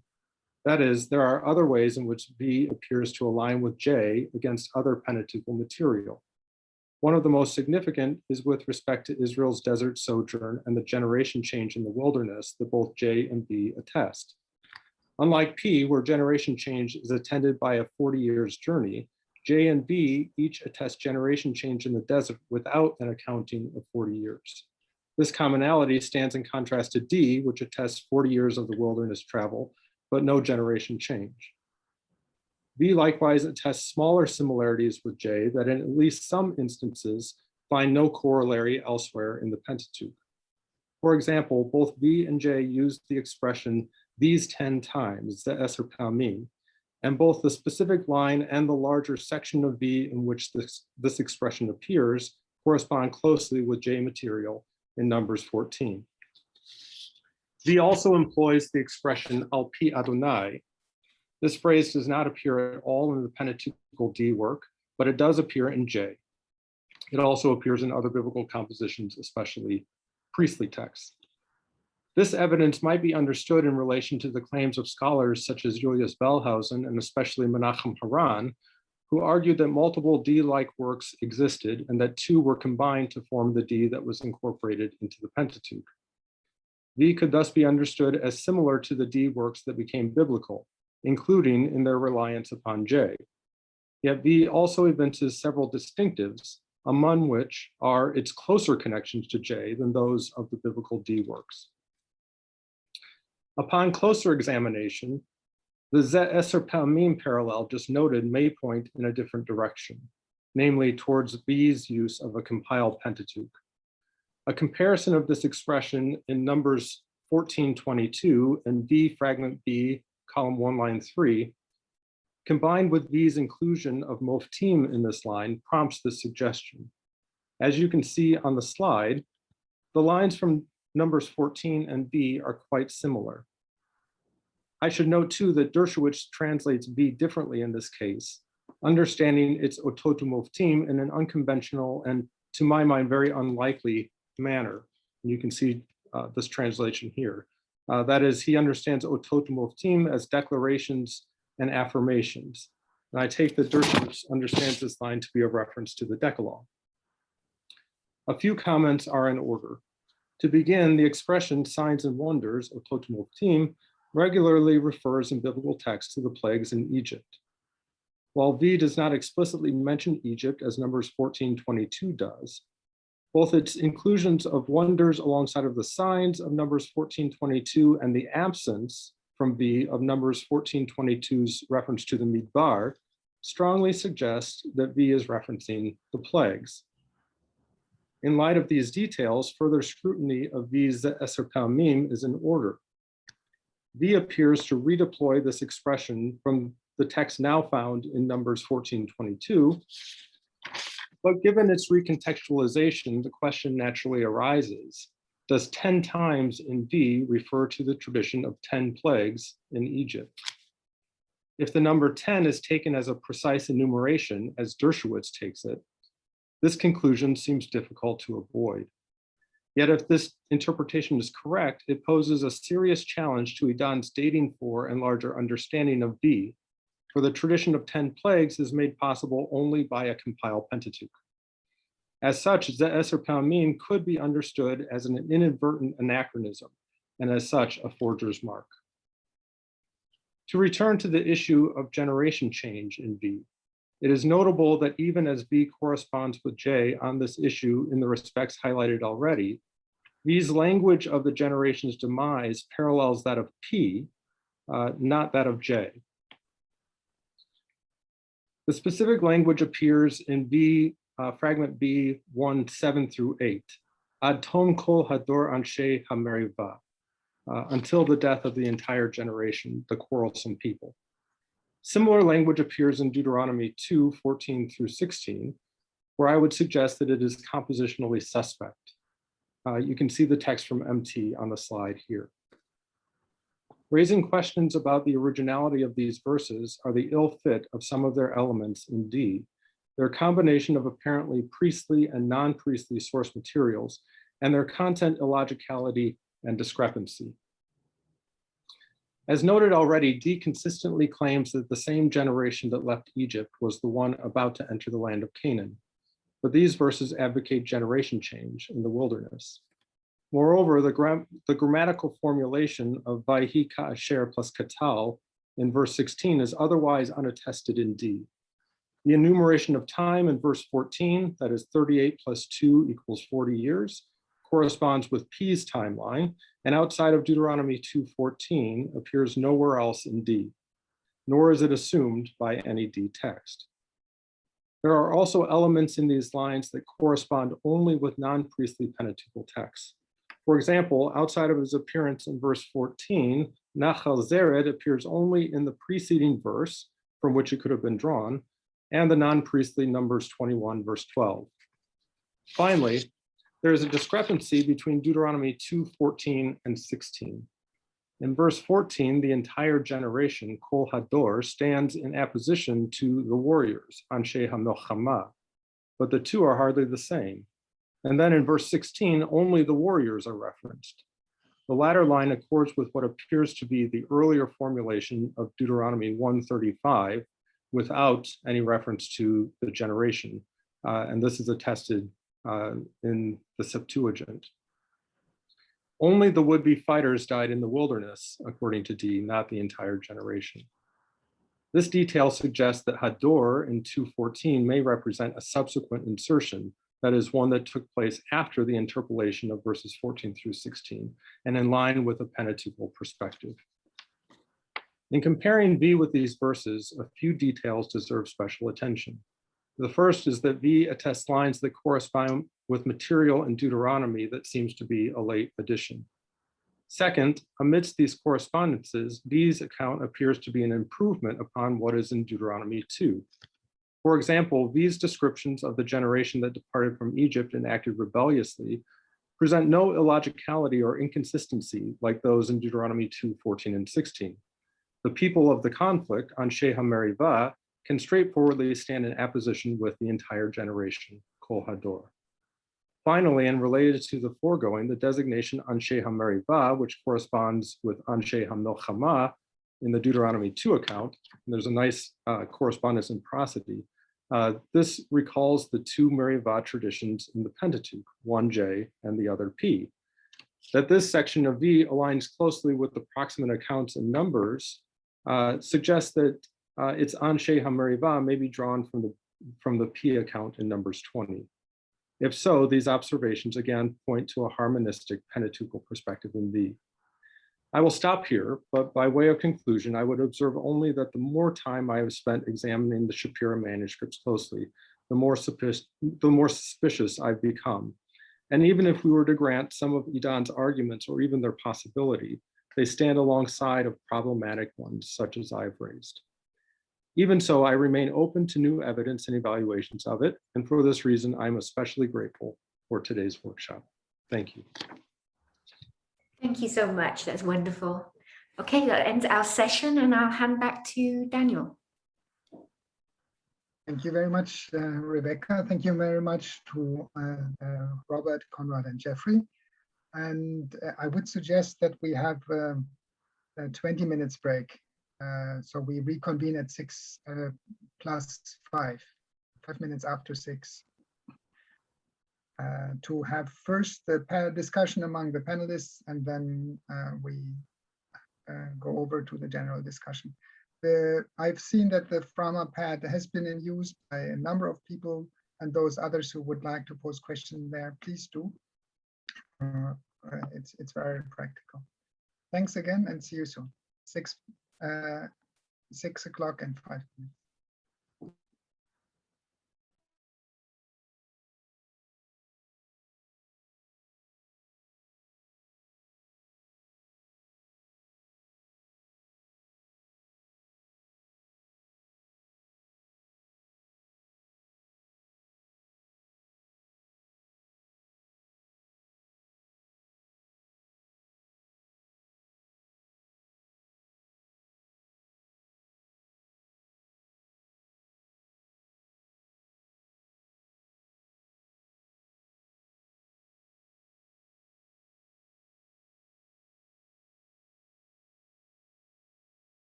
That is, there are other ways in which V appears to align with J against other Pentateuchal material. One of the most significant is with respect to Israel's desert sojourn and the generation change in the wilderness that both J and V attest. Unlike P, where generation change is attended by a 40 years journey, J and V each attest generation change in the desert without an accounting of 40 years. This commonality stands in contrast to D, which attests 40 years of the wilderness travel, but no generation change. V likewise attests smaller similarities with J that in at least some instances find no corollary elsewhere in the Pentateuch. For example, both V and J use the expression these 10 times, the Eser Palmim, and both the specific line and the larger section of V in which this expression appears correspond closely with J material in Numbers 14. V also employs the expression al pi Adonai. This phrase does not appear at all in the Pentateuchal D work, but it does appear in J. It also appears in other biblical compositions, especially priestly texts. This evidence might be understood in relation to the claims of scholars such as Julius Wellhausen and especially Menachem Haran, who argued that multiple D-like works existed and that two were combined to form the D that was incorporated into the Pentateuch. V could thus be understood as similar to the D works that became biblical, including in their reliance upon J. Yet V also evinces several distinctives, among which are its closer connections to J than those of the biblical D works. Upon closer examination, the Ze Eser Pa'amim parallel just noted may point in a different direction, namely towards B's use of a compiled Pentateuch. A comparison of this expression in Numbers 14:22 and B fragment B, column 1, line 3, combined with B's inclusion of moftim in this line prompts this suggestion. As you can see on the slide, the lines from Numbers 14 and B are quite similar. I should note too that Dershowitz translates B differently in this case, understanding its ototu moftim in an unconventional and, to my mind, very unlikely manner. And you can see this translation here. That is, he understands ototu moftim as declarations and affirmations. And I take that Dershowitz understands this line to be a reference to the Decalogue. A few comments are in order. To begin, the expression signs and wonders, ototu moftim, regularly refers in biblical texts to the plagues in Egypt. While V does not explicitly mention Egypt as Numbers 14:22 does, both its inclusions of wonders alongside of the signs of Numbers 14:22 and the absence from V of Numbers 14:22's reference to the Midbar strongly suggest that V is referencing the plagues. In light of these details, further scrutiny of V's Eser Pa'amim is in order. V appears to redeploy this expression from the text now found in Numbers 14:22, but given its recontextualization, the question naturally arises, does 10 times in V refer to the tradition of 10 plagues in Egypt? If the number 10 is taken as a precise enumeration, as Dershowitz takes it, this conclusion seems difficult to avoid. Yet if this interpretation is correct, it poses a serious challenge to Idan's dating for and larger understanding of V, for the tradition of 10 plagues is made possible only by a compiled Pentateuch. As such, Ze Eser Pa'amim could be understood as an inadvertent anachronism, and as such, a forger's mark. To return to the issue of generation change in V, it is notable that even as V corresponds with J on this issue in the respects highlighted already, V's language of the generation's demise parallels that of P, not that of J. The specific language appears in V, fragment B 1:7 through 8, ad tom kol hador anshe hameriva, until the death of the entire generation, the quarrelsome people. Similar language appears in Deuteronomy 2:14 through 16, where I would suggest that it is compositionally suspect. You can see the text from MT on the slide here. Raising questions about the originality of these verses are the ill fit of some of their elements in D, their combination of apparently priestly and non-priestly source materials, and their content illogicality and discrepancy. As noted already, D consistently claims that the same generation that left Egypt was the one about to enter the land of Canaan, but these verses advocate generation change in the wilderness. Moreover, the grammatical formulation of Vayhi Ka'asher plus Katal in verse 16 is otherwise unattested in D. The enumeration of time in verse 14, that is 38 plus 2 equals 40 years, corresponds with P's timeline, and outside of Deuteronomy 2:14 appears nowhere else in D, nor is it assumed by any D text. There are also elements in these lines that correspond only with non-priestly Pentateuchal texts. For example, outside of his appearance in verse 14, Nachal Zered appears only in the preceding verse from which it could have been drawn, and the non-priestly Numbers 21, verse 12. Finally, there is a discrepancy between Deuteronomy 2:14 and 16. In verse 14, the entire generation, Kol Hador, stands in apposition to the warriors, Anshe HaMelchama, but the two are hardly the same. And then in verse 16, only the warriors are referenced. The latter line accords with what appears to be the earlier formulation of Deuteronomy 1:35 without any reference to the generation. And this is attested in the Septuagint. Only the would-be fighters died in the wilderness, according to D, not the entire generation. This detail suggests that Hador in 214 may represent a subsequent insertion, that is, one that took place after the interpolation of verses 14 through 16, and in line with a Pentateuchal perspective. In comparing V with these verses, a few details deserve special attention. The first is that V attests lines that correspond with material in Deuteronomy that seems to be a late addition. Second, amidst these correspondences, V's account appears to be an improvement upon what is in Deuteronomy 2. For example, V's descriptions of the generation that departed from Egypt and acted rebelliously present no illogicality or inconsistency like those in Deuteronomy 2, 14, and 16. The people of the conflict, Anshe HaMerivah, can straightforwardly stand in apposition with the entire generation, Kol Hador. Finally, and related to the foregoing, the designation Anshe HaMerivah, which corresponds with Anshe HaMilchama in the Deuteronomy 2 account, and there's a nice correspondence in prosody. This recalls the two Merivah traditions in the Pentateuch, one J and the other P. That this section of V aligns closely with the proximate accounts in Numbers suggests that its Anshe HaMerivah may be drawn from the P account in Numbers 20. If so, these observations again point to a harmonistic Pentateuchal perspective in V. I will stop here, but by way of conclusion, I would observe only that the more time I have spent examining the Shapira manuscripts closely, the more suspicious I've become. And even if we were to grant some of Idan's arguments or even their possibility, they stand alongside of problematic ones such as I've raised. Even so, I remain open to new evidence and evaluations of it, and for this reason, I'm especially grateful for today's workshop. Thank you. Thank you so much. That's wonderful. Okay, that ends our session, and I'll hand back to Daniel. Thank you very much, Rebecca. Thank you very much to Robert, Konrad, and Jeffrey. And I would suggest that we have a 20 minutes break. So we reconvene at 6 plus 5 minutes after 6. To have first the discussion among the panelists, and then we go over to the general discussion. I've seen that the Frama pad has been in use by a number of people, and those others who would like to pose questions there, please do. It's very practical. Thanks again, and see you soon. 6 o'clock and 5 minutes.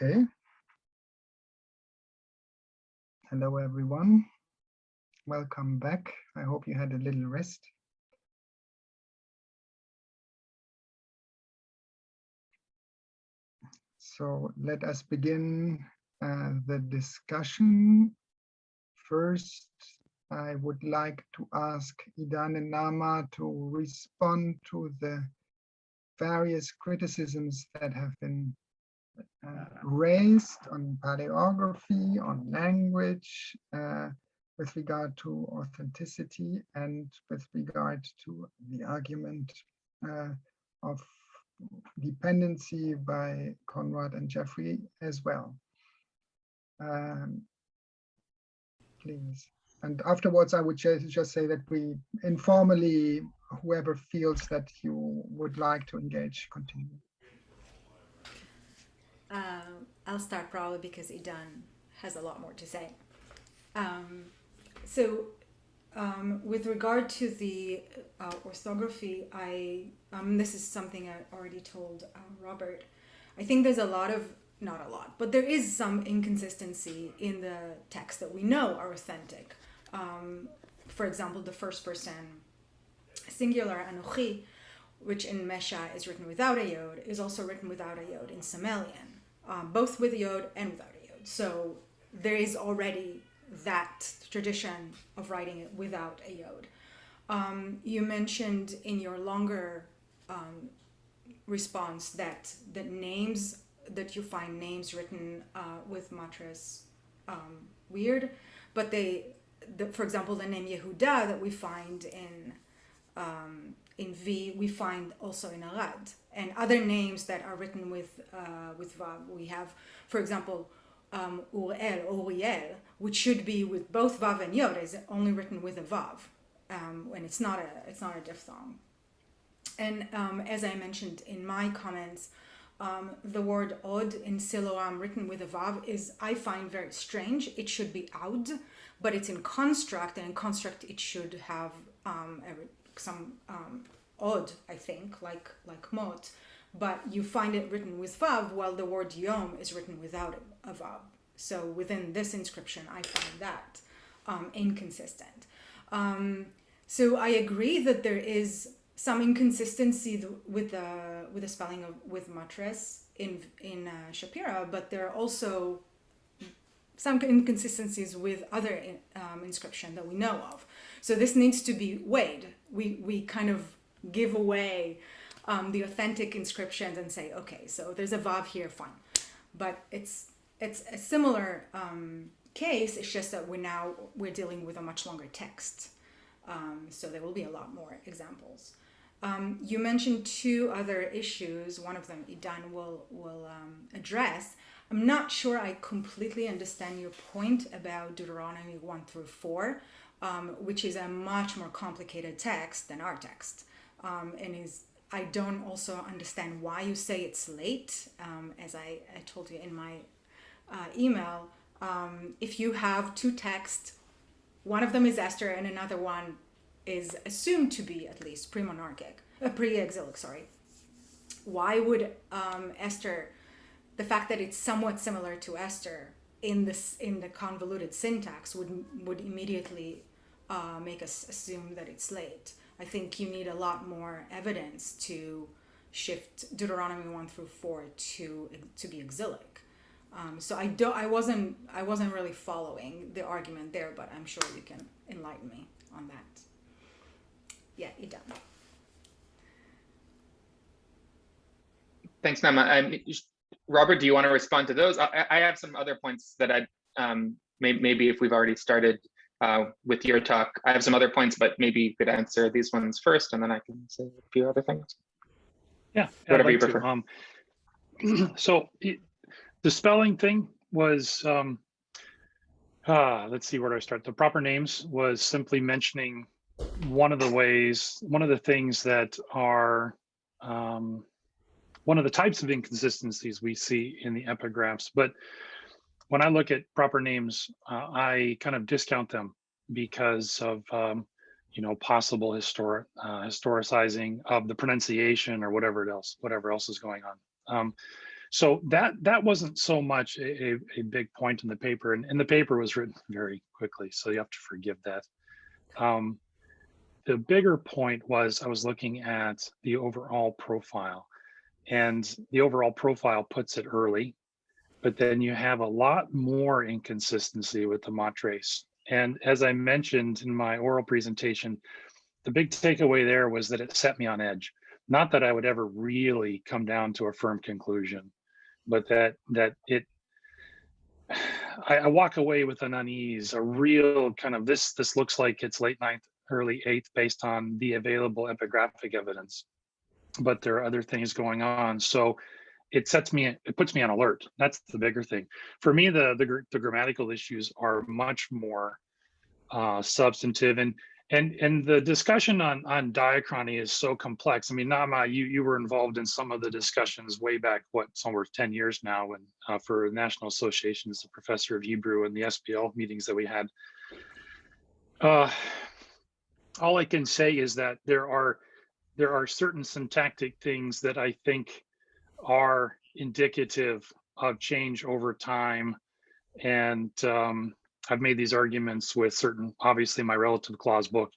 Okay. Hello, everyone. Welcome back. I hope you had a little rest. So let us begin the discussion. First, I would like to ask Idan and Naama to respond to the various criticisms that have been raised on paleography, on language, with regard to authenticity, and with regard to the argument of dependency by Konrad and Jeffrey as well. Please. And afterwards, I would just say that we informally, whoever feels that you would like to engage, continue. I'll start probably because Idan has a lot more to say. With regard to the orthography, this is something I already told Robert. I think there's a lot of, not a lot, but there is some inconsistency in the texts that we know are authentic. For example, the first person singular Anochi, which in Mesha is written without a yod, is also written without a yod in Samelian, both with a yod and without a yod. So there is already that tradition of writing it without a yod. You mentioned in your longer response that the names, that you find names written with matras weird, but for example, the name Yehuda that we find in V, we find also in Arad, and other names that are written with Vav. We have, for example, Uriel, which should be with both Vav and Yod, is only written with a Vav, and it's not a diphthong. And as I mentioned in my comments, the word od in Siloam written with a Vav is, I find, very strange. It should be Aud, but it's in construct, and in construct it should have some od, I think, like mot, but you find it written with Vav, while the word Yom is written without a Vav. So within this inscription, I find that inconsistent. So I agree that there is some inconsistency with the spelling of with matras in Shapira, but there are also some inconsistencies with other inscription that we know of. So this needs to be weighed. We kind of give away the authentic inscriptions and say, okay, so there's a Vav here, fine. But it's a similar case. It's just that we're dealing with a much longer text. So there will be a lot more examples. You mentioned two other issues. One of them Idan will address. I'm not sure I completely understand your point about Deuteronomy 1-4, which is a much more complicated text than our text. I don't also understand why you say it's late. As I told you in my email, if you have two texts, one of them is Esther and another one is assumed to be at least pre-exilic, sorry. Why would Esther, the fact that it's somewhat similar to Esther in the convoluted syntax would immediately make us assume that it's late? I think you need a lot more evidence to shift Deuteronomy 1-4 to be exilic. So I wasn't really following the argument there, but I'm sure you can enlighten me on that. Yeah, Idan. Thanks, Naama. Robert, do you want to respond to those? I have some other points that I'd maybe if we've already started with your talk, I have some other points, but maybe you could answer these ones first, and then I can say a few other things. Yeah, whatever you prefer. So the spelling thing was, let's see, where do I start? The proper names was simply mentioning one of the things that are one of the types of inconsistencies we see in the epigraphs. But when I look at proper names, I kind of discount them because of possible historicizing of the pronunciation or whatever else is going on. So that wasn't so much a big point in the paper, and the paper was written very quickly, so you have to forgive that. The bigger point was I was looking at the overall profile, and the overall profile puts it early, but then you have a lot more inconsistency with the Montrace. And as I mentioned in my oral presentation, the big takeaway there was that it set me on edge. Not that I would ever really come down to a firm conclusion, but that I walk away with an unease, a real kind of this looks like it's late 9th, early 8th based on the available epigraphic evidence, but there are other things going on. So it puts me on alert. That's the bigger thing. For me, the grammatical issues are much more substantive, and the discussion on diachrony is so complex. I mean, Naama, you were involved in some of the discussions way back, somewhere 10 years now, when for National Association as a professor of Hebrew and the SPL meetings that we had. All I can say is that there are certain syntactic things that I think are indicative of change over time, and I've made these arguments with certain, obviously my relative clause book,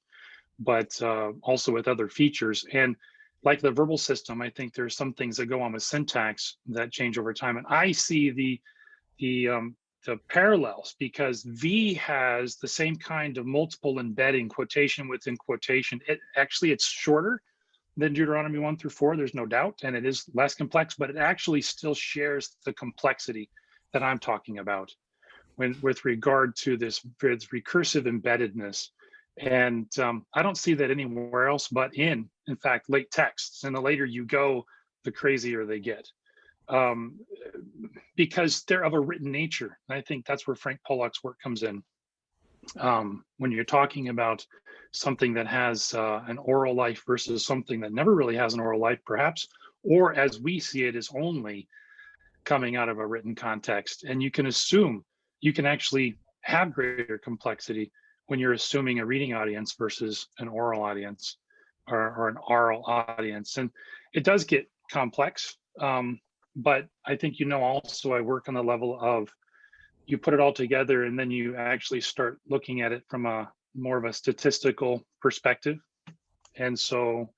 but also with other features. And like the verbal system, I think there's some things that go on with syntax that change over time. And I see the parallels, because V has the same kind of multiple embedding, quotation within quotation. It's shorter than Deuteronomy 1 through 4, there's no doubt, and it is less complex, but it actually still shares the complexity that I'm talking about with regard to this recursive embeddedness. And I don't see that anywhere else but in fact, late texts. And the later you go, the crazier they get, because they're of a written nature. And I think that's where Frank Pollack's work comes in. When you're talking about something that has an oral life versus something that never really has an oral life, perhaps, or as we see it, is only coming out of a written context. And you can assume, you can actually have greater complexity when you're assuming a reading audience versus an oral audience, or an oral audience. And it does get complex, but I think, also I work on the level of, you put it all together and then you actually start looking at it from a more of a statistical perspective. And so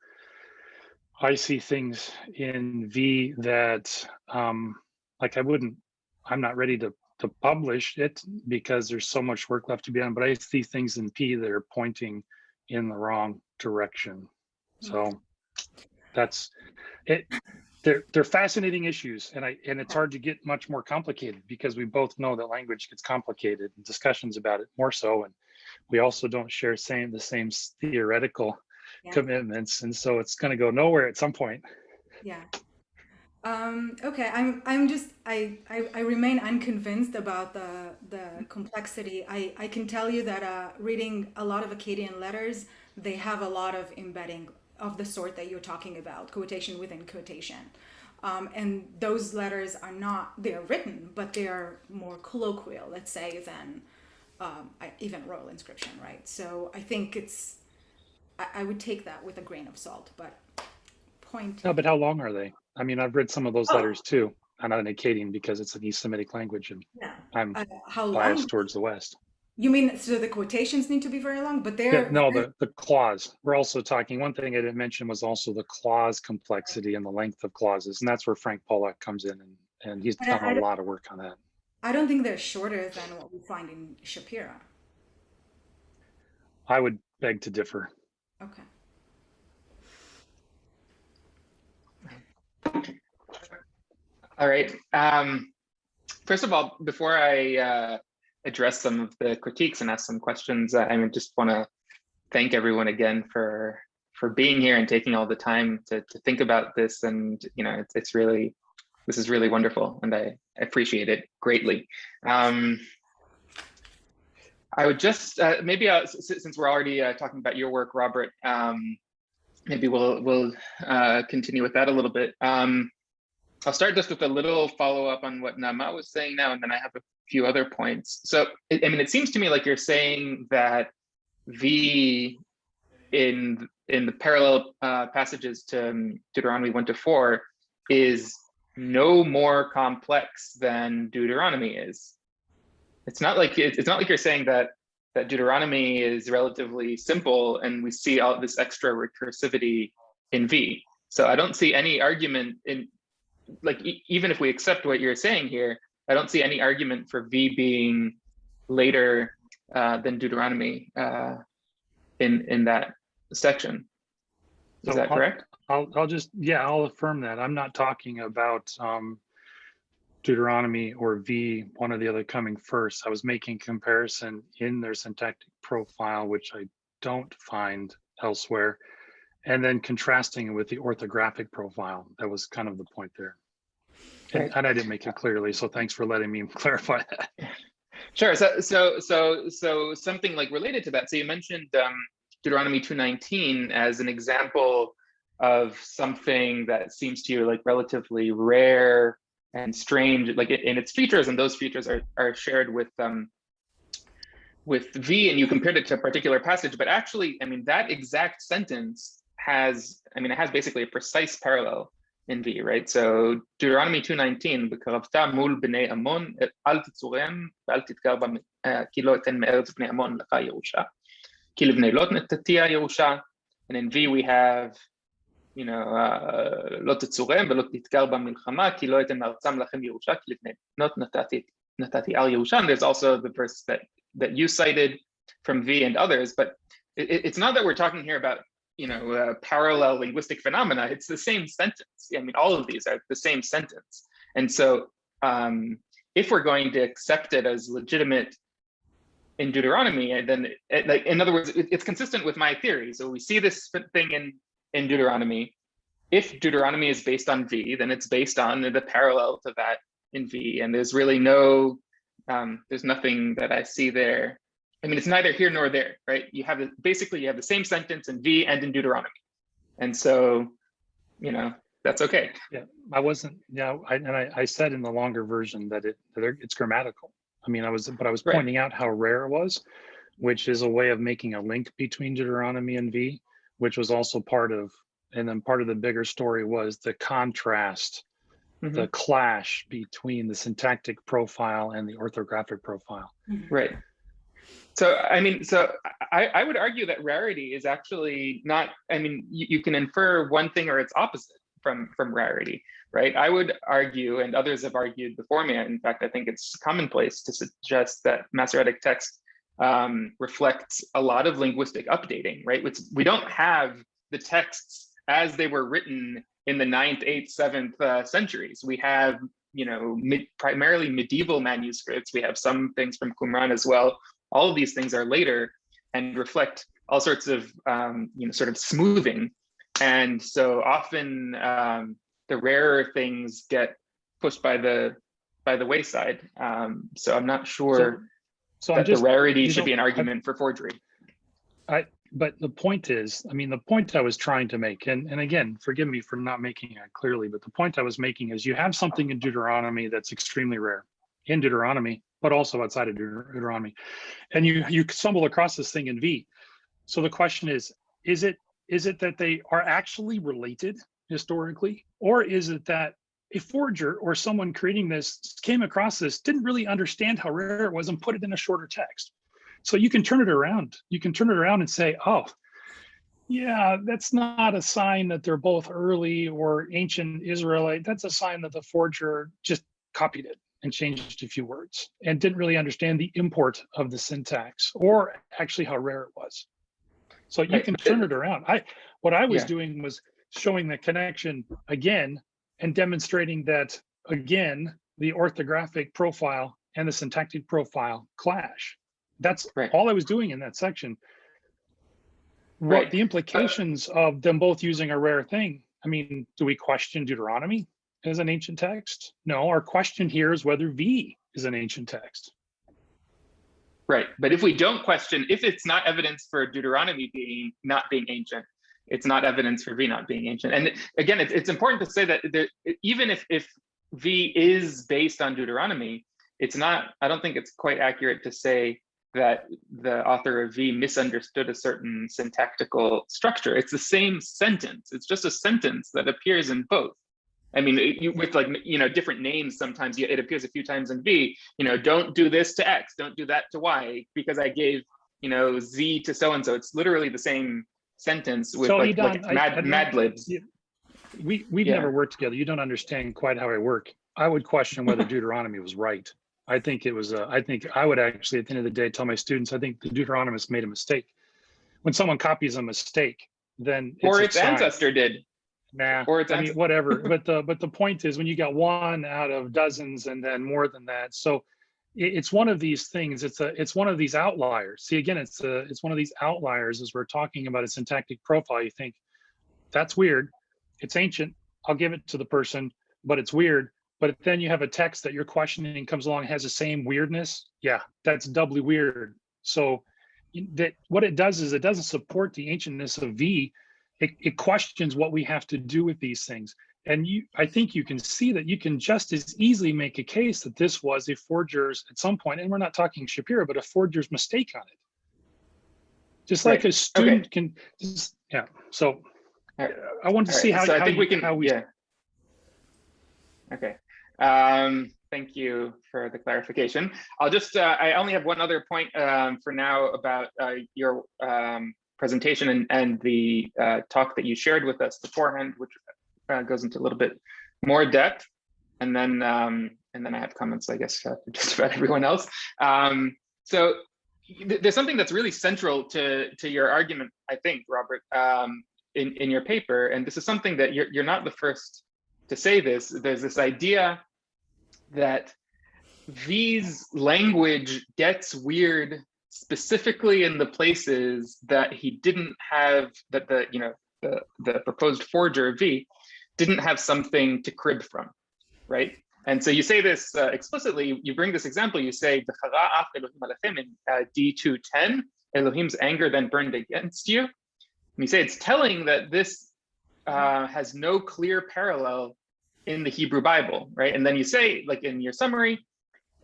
I see things in V that like I'm not ready to publish it because there's so much work left to be done, but I see things in P that are pointing in the wrong direction. So that's it. They're fascinating issues, and it's hard to get much more complicated, because we both know that language gets complicated and discussions about it more so, and we also don't share the same theoretical commitments, and so it's going to go nowhere at some point. Yeah. Okay. I remain unconvinced about the complexity. I can tell you that reading a lot of Akkadian letters, they have a lot of embedding of the sort that you're talking about, quotation within quotation. And those letters are they're written, but they are more colloquial, let's say, than even royal inscription, right? So I think I would take that with a grain of salt, but point. No, but how long are they? I mean, I've read some of those letters too. I'm not an Akkadian because it's an East Semitic language, and I'm biased towards the West. You mean, so the quotations need to be very long, but they're... No, the clause. We're also talking, one thing I didn't mention was also the clause complexity and the length of clauses. And that's where Frank Pollack comes in, and he's done a lot of work on that. I don't think they're shorter than what we find in Shapira. I would beg to differ. Okay. All right. First of all, before I address some of the critiques and ask some questions, I just want to thank everyone again for being here and taking all the time to think about this. And this is really wonderful, and I appreciate it greatly. I would just maybe since we're already talking about your work, Robert, maybe we'll continue with that a little bit. I'll start just with a little follow-up on what Naama was saying now, and then I have a few other points. So, it seems to me like you're saying that V in the parallel passages to Deuteronomy 1 to 4 is no more complex than Deuteronomy is. It's not like you're saying that Deuteronomy is relatively simple and we see all this extra recursivity in V. So I don't see any argument in, like, even if we accept what you're saying here, I don't see any argument for V being later than Deuteronomy in that section. Is that correct? I'll affirm that. I'm not talking about Deuteronomy or V, one or the other coming first. I was making comparison in their syntactic profile, which I don't find elsewhere, and then contrasting it with the orthographic profile. That was kind of the point there. And I didn't make it clearly, so thanks for letting me clarify that. Sure. So something like related to that. So you mentioned Deuteronomy 2:19 as an example of something that seems to you like relatively rare and strange, like in its features, and those features are shared with V, and you compared it to a particular passage. But actually, I mean, that exact sentence has, I mean, it has basically a precise parallel in V, right? So Deuteronomy 2:19, "B'karavta mul b'nei Ammon, al titzurem, ve'al titgar bam, ki lo eten me'eretz b'nei Ammon lecha Yerusha, ki livnei lot netatiya Yerusha." And in V we have, you know, lo titzurem ve'lo titgar b'milchama, ki lo eten me'artzam lachem Yerusha, ki livnei lot natati al Yerusha. And there's also the verse that you cited from V and others, but it's not that we're talking here about, you know, parallel linguistic phenomena. It's the same sentence. I mean, all of these are the same sentence. And so if we're going to accept it as legitimate in Deuteronomy, and then like, in other words, it's consistent with my theory. So we see this thing in Deuteronomy. If Deuteronomy is based on V, then it's based on the parallel to that in V. And there's really no, there's nothing that I see there. I mean, it's neither here nor there, right? You have basically you have the same sentence in V and in Deuteronomy, and so, you know, that's okay. Yeah, I wasn't. Yeah, I said in the longer version that it's grammatical. I mean, I was pointing out how rare it was, which is a way of making a link between Deuteronomy and V, which was also part of, and then part of the bigger story was the contrast, the clash between the syntactic profile and the orthographic profile. Right. So, I mean, so I would argue that rarity is actually not, I mean, you can infer one thing or its opposite from rarity, right? I would argue, and others have argued before me, in fact, I think it's commonplace to suggest that Masoretic text reflects a lot of linguistic updating, right? We don't have the texts as they were written in the 9th, 8th, 7th centuries. We have, you know, primarily medieval manuscripts. We have some things from Qumran as well. All of these things are later and reflect all sorts of, you know, sort of smoothing. And so often the rarer things get pushed by the wayside. So I'm not sure that the rarity should be an argument for forgery. But the point is, I mean, the point I was trying to make, and again, forgive me for not making it clearly, but the point I was making is you have something in Deuteronomy that's extremely rare in Deuteronomy, but also outside of Deuteronomy. And you stumble across this thing in V. So the question is it that they are actually related historically, or is it that a forger or someone creating this came across this, didn't really understand how rare it was and put it in a shorter text? So you can turn it around. You can turn it around and say, oh, yeah, that's not a sign that they're both early or ancient Israelite. That's a sign that the forger just copied it and changed a few words and didn't really understand the import of the syntax or actually how rare it was. So you can turn it around. What I was doing was showing the connection again and demonstrating that, again, the orthographic profile and the syntactic profile clash. That's all I was doing in that section. What the implications of them both using a rare thing? I mean, do we question Deuteronomy as an ancient text? No, our question here is whether V is an ancient text. Right, but if we don't question, if it's not evidence for Deuteronomy not being ancient, it's not evidence for V not being ancient. And again, it's important to say that even if V is based on Deuteronomy, it's not, I don't think it's quite accurate to say that the author of V misunderstood a certain syntactical structure. It's the same sentence. It's just a sentence that appears in both. I mean, with like, different names, sometimes it appears a few times in V, don't do this to X, don't do that to Y, because I gave, Z to so-and-so. It's literally the same sentence with so Mad Libs. We've never worked together. You don't understand quite how I work. I would question whether Deuteronomy was right. I think it was, I think I would actually, at the end of the day, tell my students, I think the Deuteronomist made a mistake. When someone copies a mistake, then it's or its ancestor did. Nah, or I mean, whatever. But the point is, when you got one out of dozens and then more than that, so it's one of these things. It's one of these outliers. See, again, it's one of these outliers as we're talking about a syntactic profile. You think that's weird. It's ancient. I'll give it to the person, but it's weird. But then you have a text that you're questioning comes along and has the same weirdness. Yeah, that's doubly weird. So that what it does is it doesn't support the ancientness of V. It questions what we have to do with these things. And I think you can see that you can just as easily make a case that this was a forger's at some point, and we're not talking Shapira, but a forger's mistake on it. Just like a student can, yeah. So I wanted to see how, so I think we can, Okay. Thank you for the clarification. I'll just, I only have one other point for now about your presentation and the talk that you shared with us beforehand, which goes into a little bit more depth, and then I have comments, I guess, for just about everyone else. So there's something that's really central to your argument, I think, Robert, in your paper, and this is something that you're not the first to say this. There's this idea that V's language gets weird specifically in the places that he didn't have, that the proposed forger V didn't have something to crib from, right? And so you say this explicitly, you bring this example, you say, in D2:10, Elohim's anger then burned against you. And you say it's telling that this has no clear parallel in the Hebrew Bible, right? And then you say, like in your summary,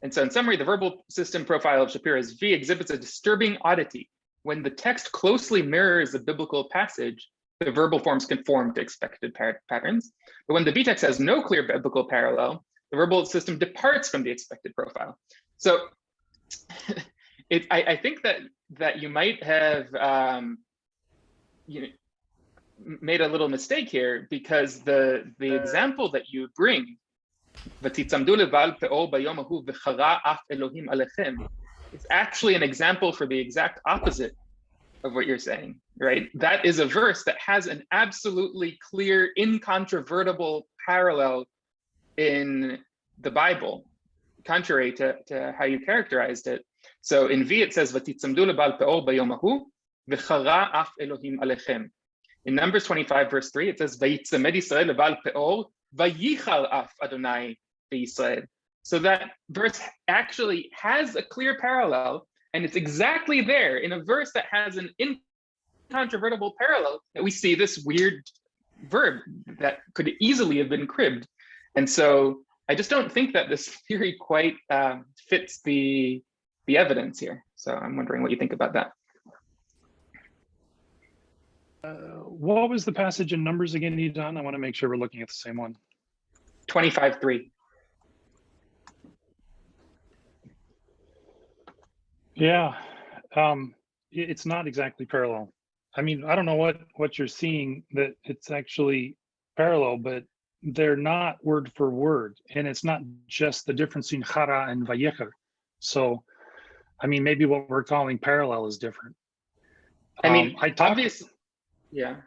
and so in summary, the verbal system profile of Shapira's V exhibits a disturbing oddity. When the text closely mirrors the biblical passage, the verbal forms conform to expected patterns. But when the V text has no clear biblical parallel, the verbal system departs from the expected profile. So I think that you might have made a little mistake here, because the example that you bring, is actually an example for the exact opposite of what you're saying, right? That is a verse that has an absolutely clear, incontrovertible parallel in the Bible, contrary to how you characterized it. So in V it says, in Numbers 25, verse 3, it says, "Vayitzamed Yisrael leval peor, vayichal af Adonai beYisrael." So that verse actually has a clear parallel, and it's exactly there in a verse that has an incontrovertible parallel that we see this weird verb that could easily have been cribbed. And so I just don't think that this theory quite fits the evidence here. So I'm wondering what you think about that. What was the passage in Numbers again, Idan? I want to make sure we're looking at the same one. 25:3. Yeah, it's not exactly parallel. I mean, I don't know what you're seeing that it's actually parallel, but they're not word for word, and it's not just the difference in chara and vayecher. So, I mean, maybe what we're calling parallel is different. I mean, obviously. Yeah.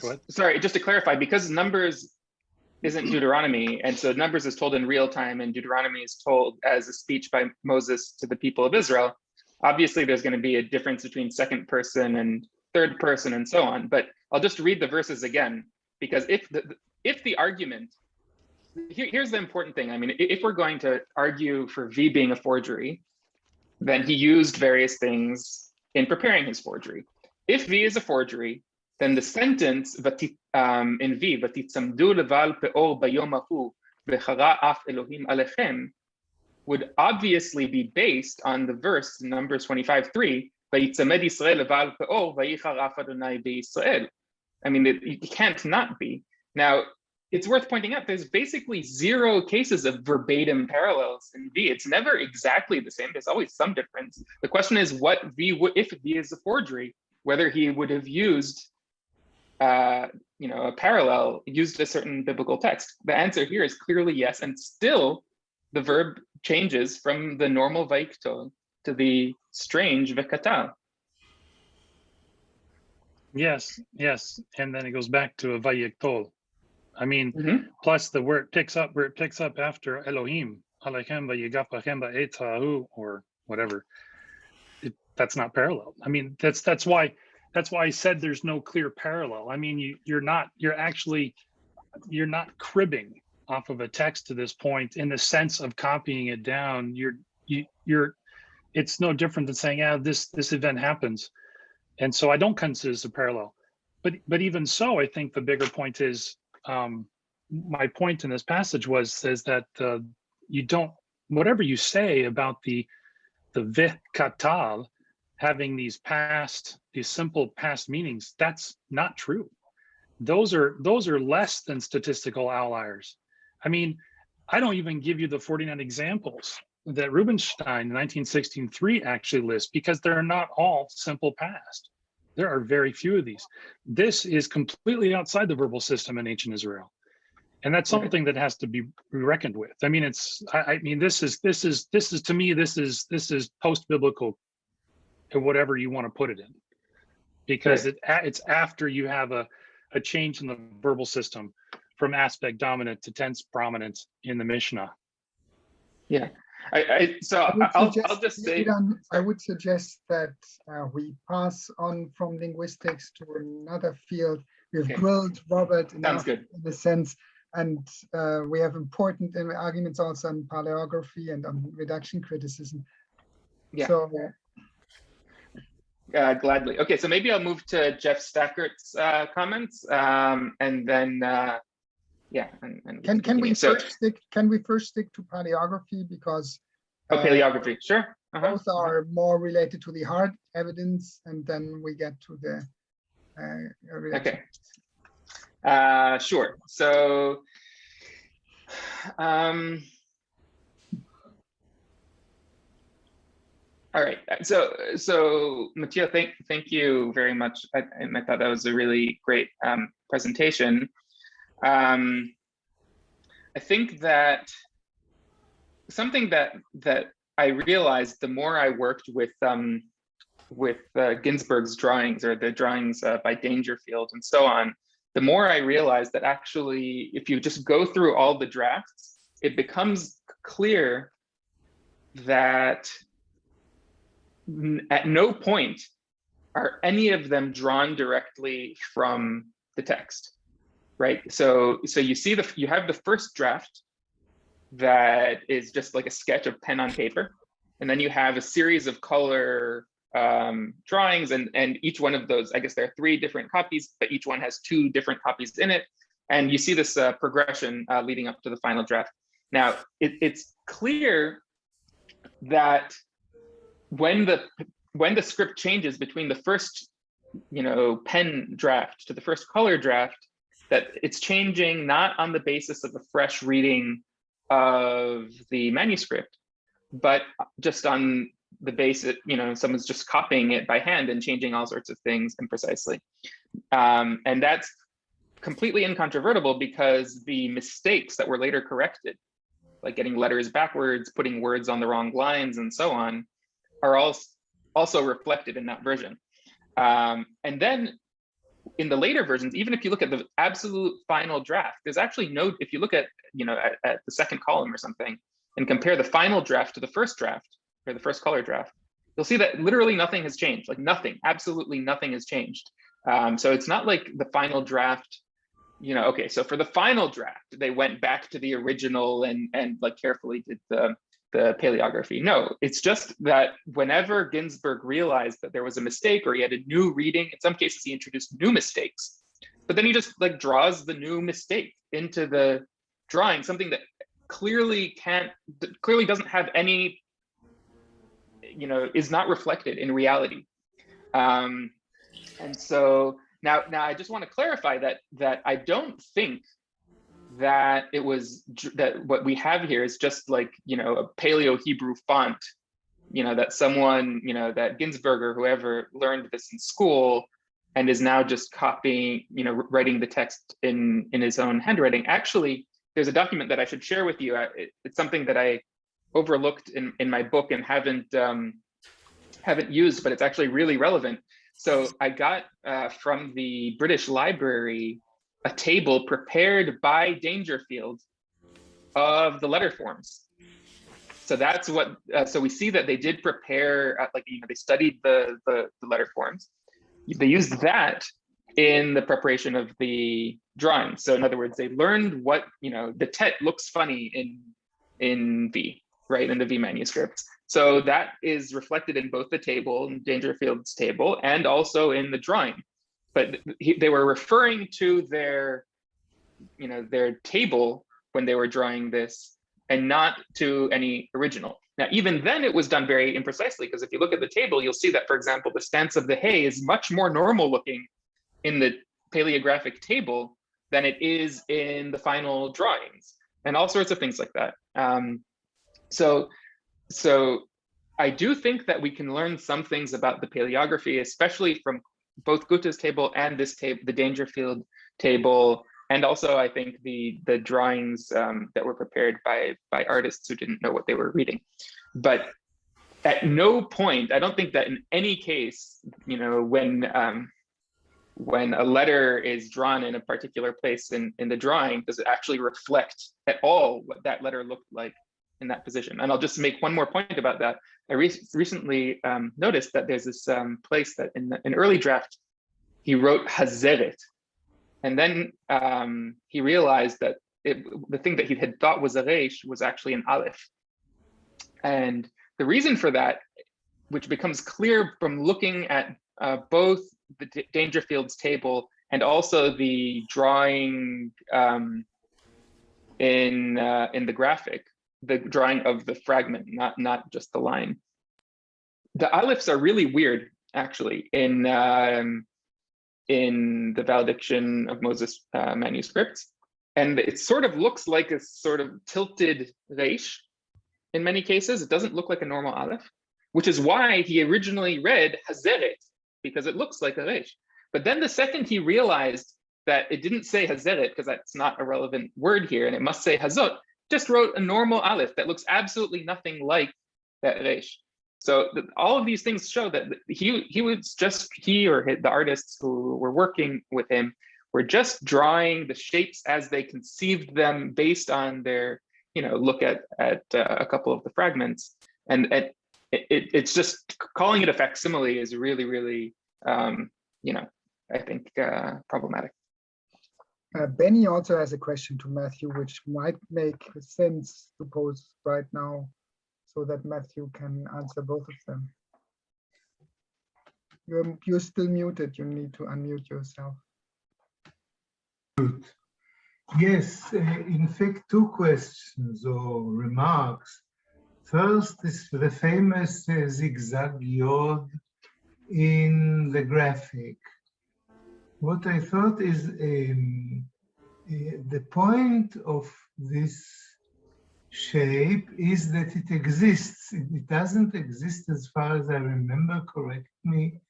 Go ahead. Sorry, just to clarify, because Numbers isn't Deuteronomy, and so Numbers is told in real time, and Deuteronomy is told as a speech by Moses to the people of Israel. Obviously, there's going to be a difference between second person and third person and so on. But I'll just read the verses again, because if the argument, here's the important thing. I mean, if we're going to argue for V being a forgery, then he used various things in preparing his forgery. If V is a forgery, then the sentence in V, "Vatitzamdu leval peor bayom hahu vechara af Elohim alechem," would obviously be based on the verse in Numbers 25:3, "Vayitzamed Yisrael leval peor vayichar af Adonai beYisrael." I mean, it can't not be. Now, it's worth pointing out there's basically 0 cases of verbatim parallels in V. It's never exactly the same. There's always some difference. The question is what V would, if V is a forgery, whether he would have used a parallel, used a certain biblical text. The answer here is clearly yes, and still the verb changes from the normal vaiktol to the strange vekatal. Yes, and then it goes back to a vayektol. I mean, plus the where it picks up after Elohim, Alechem vayigapachem ba'etzahu, or whatever. That's not parallel. I mean, that's why I said there's no clear parallel. I mean, you're not cribbing off of a text to this point in the sense of copying it down. It's no different than saying, yeah, this event happens. And so I don't consider this a parallel. But even so, I think the bigger point is, my point in this passage is that you don't, whatever you say about the vekatal having these simple past meanings, that's not true. Those are less than statistical outliers. I mean, I don't even give you the 49 examples that Rubinstein in 1916-3 actually lists, because they're not all simple past. There are very few of these. This is completely outside the verbal system in ancient Israel, and that's something that has to be reckoned with. I mean, this is to me, this is post-biblical, or whatever you want to put it in, because it's after you have a change in the verbal system from aspect dominant to tense prominent in the Mishnah. Yeah. I'll just say, I would suggest that we pass on from linguistics to another field. We've grilled Robert enough in the sense, and we have important arguments also on paleography and on reduction criticism. Yeah. So, gladly. Okay, so maybe I'll move to Jeff Stackert's comments, and then can we first stick to paleography, because paleography, sure. Both are more related to the hard evidence, and then we get to the okay. Sure. So all right. So Matthieu, thank you very much. I thought that was a really great presentation. I think that something that I realized the more I worked with Ginsberg's drawings, or the drawings by Dangerfield and so on, the more I realized that actually, if you just go through all the drafts, it becomes clear that at no point are any of them drawn directly from the text, right? So you have the first draft that is just like a sketch of pen on paper, and then you have a series of color drawings, and each one of those, I guess there are 3 different copies, but each one has 2 different copies in it, and you see this progression leading up to the final draft. Now, it's clear that when the script changes between the first pen draft to the first color draft, that it's changing not on the basis of a fresh reading of the manuscript, but just on the basis, someone's just copying it by hand and changing all sorts of things imprecisely. And that's completely incontrovertible, because the mistakes that were later corrected, like getting letters backwards, putting words on the wrong lines, and so on, are also reflected in that version. And then in the later versions, even if you look at the absolute final draft, there's actually if you look at, at the second column or something, and compare the final draft to the first draft, or the first color draft, you'll see that literally nothing has changed, like nothing, absolutely nothing has changed. So it's not like the final draft, okay, so for the final draft, they went back to the original and like carefully did the paleography. No, it's just that whenever Ginsberg realized that there was a mistake, or he had a new reading, in some cases he introduced new mistakes, but then he just like draws the new mistake into the drawing, something that clearly doesn't have any, is not reflected in reality. And so now I just want to clarify that I don't think that it was that what we have here is just like, you know, a Paleo-Hebrew font, you know, that someone, you know, that Ginsburg or whoever learned this in school and is now just copying, you know, writing the text in his own handwriting. Actually, there's a document that I should share with you. It's something that I overlooked in my book and haven't used, but it's actually really relevant. So I got from the British Library a table prepared by Dangerfield of the letter forms. So that's what, so we see that they did prepare, like, you know, they studied the letter forms. They used that in the preparation of the drawing. So in other words, they learned what, you know, the tet looks funny in V, right, in the V manuscripts. So that is reflected in both the table, in Dangerfield's table, and also in the drawing. But they were referring to their, you know, their table when they were drawing this, and not to any original. Now, even then, it was done very imprecisely, because if you look at the table, you'll see that, for example, the stance of the hay is much more normal looking in the paleographic table than it is in the final drawings, and all sorts of things like that. So I do think that we can learn some things about the paleography, especially from both Guta's table and this table, the Dangerfield table, and also I think the drawings that were prepared by artists who didn't know what they were reading. But at no point, I don't think that in any case, you know, when a letter is drawn in a particular place in the drawing, does it actually reflect at all what that letter looked like in that position. And I'll just make one more point about that. I recently noticed that there's this place that in an early draft, he wrote Hazeret. And then he realized that the thing that he had thought was a Reish was actually an Aleph. And the reason for that, which becomes clear from looking at both the Dangerfield's table and also the drawing in the graphic, the drawing of the fragment, not just the line. The Alephs are really weird, actually, in the Valediction of Moses manuscripts. And it sort of looks like a sort of tilted Reish in many cases. It doesn't look like a normal Aleph, which is why he originally read Hazeret, because it looks like a Reish. But then the second he realized that it didn't say Hazeret, because that's not a relevant word here, and it must say Hazot, just wrote a normal Aleph that looks absolutely nothing like that Reish. So all of these things show that he or the artists who were working with him were just drawing the shapes as they conceived them based on their, you know, look at a couple of the fragments. And it's just calling it a facsimile is really, really, you know, I think problematic. Benny also has a question to Matthieu, which might make sense to pose right now, so that Matthieu can answer both of them. You're still muted. You need to unmute yourself. Yes, in fact, two questions or remarks. First is the famous zigzag yod in the graphic. What I thought is the point of this shape is that it exists. It doesn't exist, as far as I remember, correct me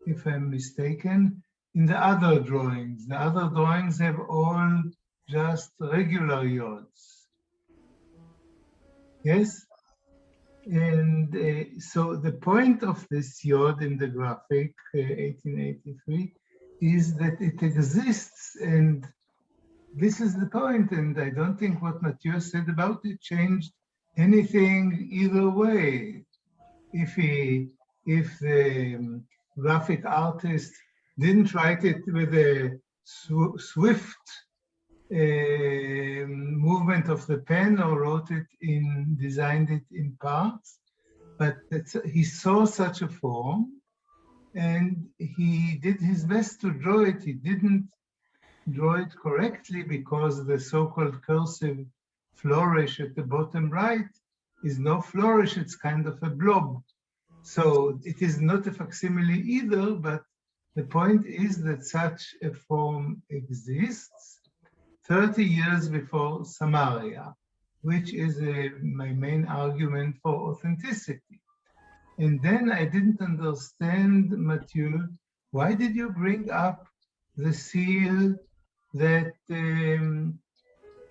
if I'm mistaken, in the other drawings. The other drawings have all just regular yods. Yes? And so the point of this yod in the graphic, 1883, is that it exists, and this is the point. And I don't think what Matthieu said about it changed anything either way. If the graphic artist didn't write it with a swift movement of the pen, or wrote it designed it in parts, but he saw such a form and he did his best to draw it. He didn't draw it correctly because the so-called cursive flourish at the bottom right is no flourish, it's kind of a blob. So it is not a facsimile either, but the point is that such a form exists. 30 years before Samaria, which is my main argument for authenticity. And then I didn't understand, Matthieu, why did you bring up the seal that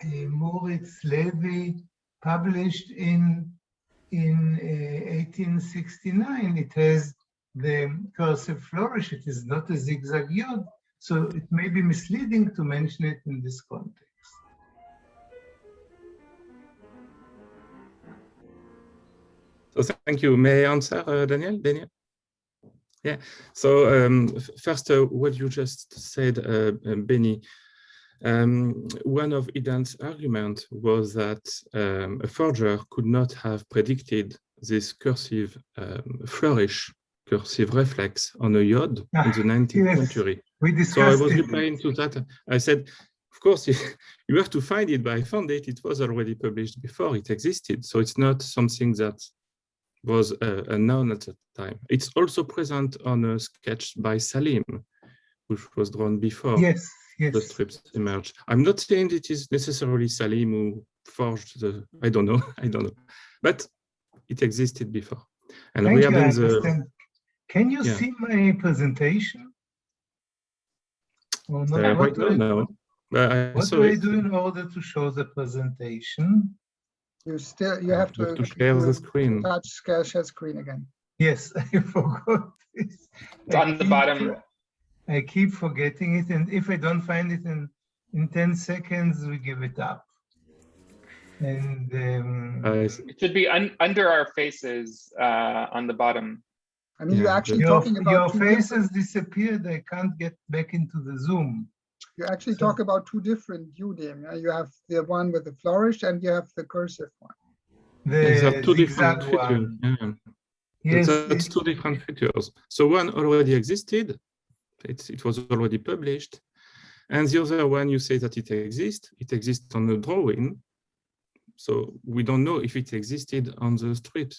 Moritz Levy published in 1869? It has the cursive flourish, it is not a zigzag yod, so it may be misleading to mention it in this context. So thank you. May I answer, Daniel? Yeah. So first, what you just said, Benny, one of Idan's arguments was that a forger could not have predicted this cursive flourish, cursive reflex on a yod in the 19th century. We So I discussed was it. replying to that. I said, of course, you have to find it, but I found it. It was already published before it existed. So it's not something that was unknown at the time. It's also present on a sketch by Salim, which was drawn before the strips emerged. I'm not saying it is necessarily Salim who forged the, I don't know, but it existed before. And Thank you, I regarding understand. Can you see my presentation? Or not? Right now, no. What do I do in order to show the presentation? You have to share the screen. Touch share screen again. Yes, I forgot this. It's on the bottom. I keep forgetting it, and if I don't find it in 10 seconds, we give it up. And it should be under our faces on the bottom. I mean, you're actually talking about your faces disappeared. I can't get back into the Zoom. You actually talk about two different UDIM. You have the one with the flourish and you have the cursive one. These are two different zigzag features. one. Yeah. Yes, That's two different features. So one already existed. It was already published. And the other one, you say that it exists on a drawing. So we don't know if it existed on the street.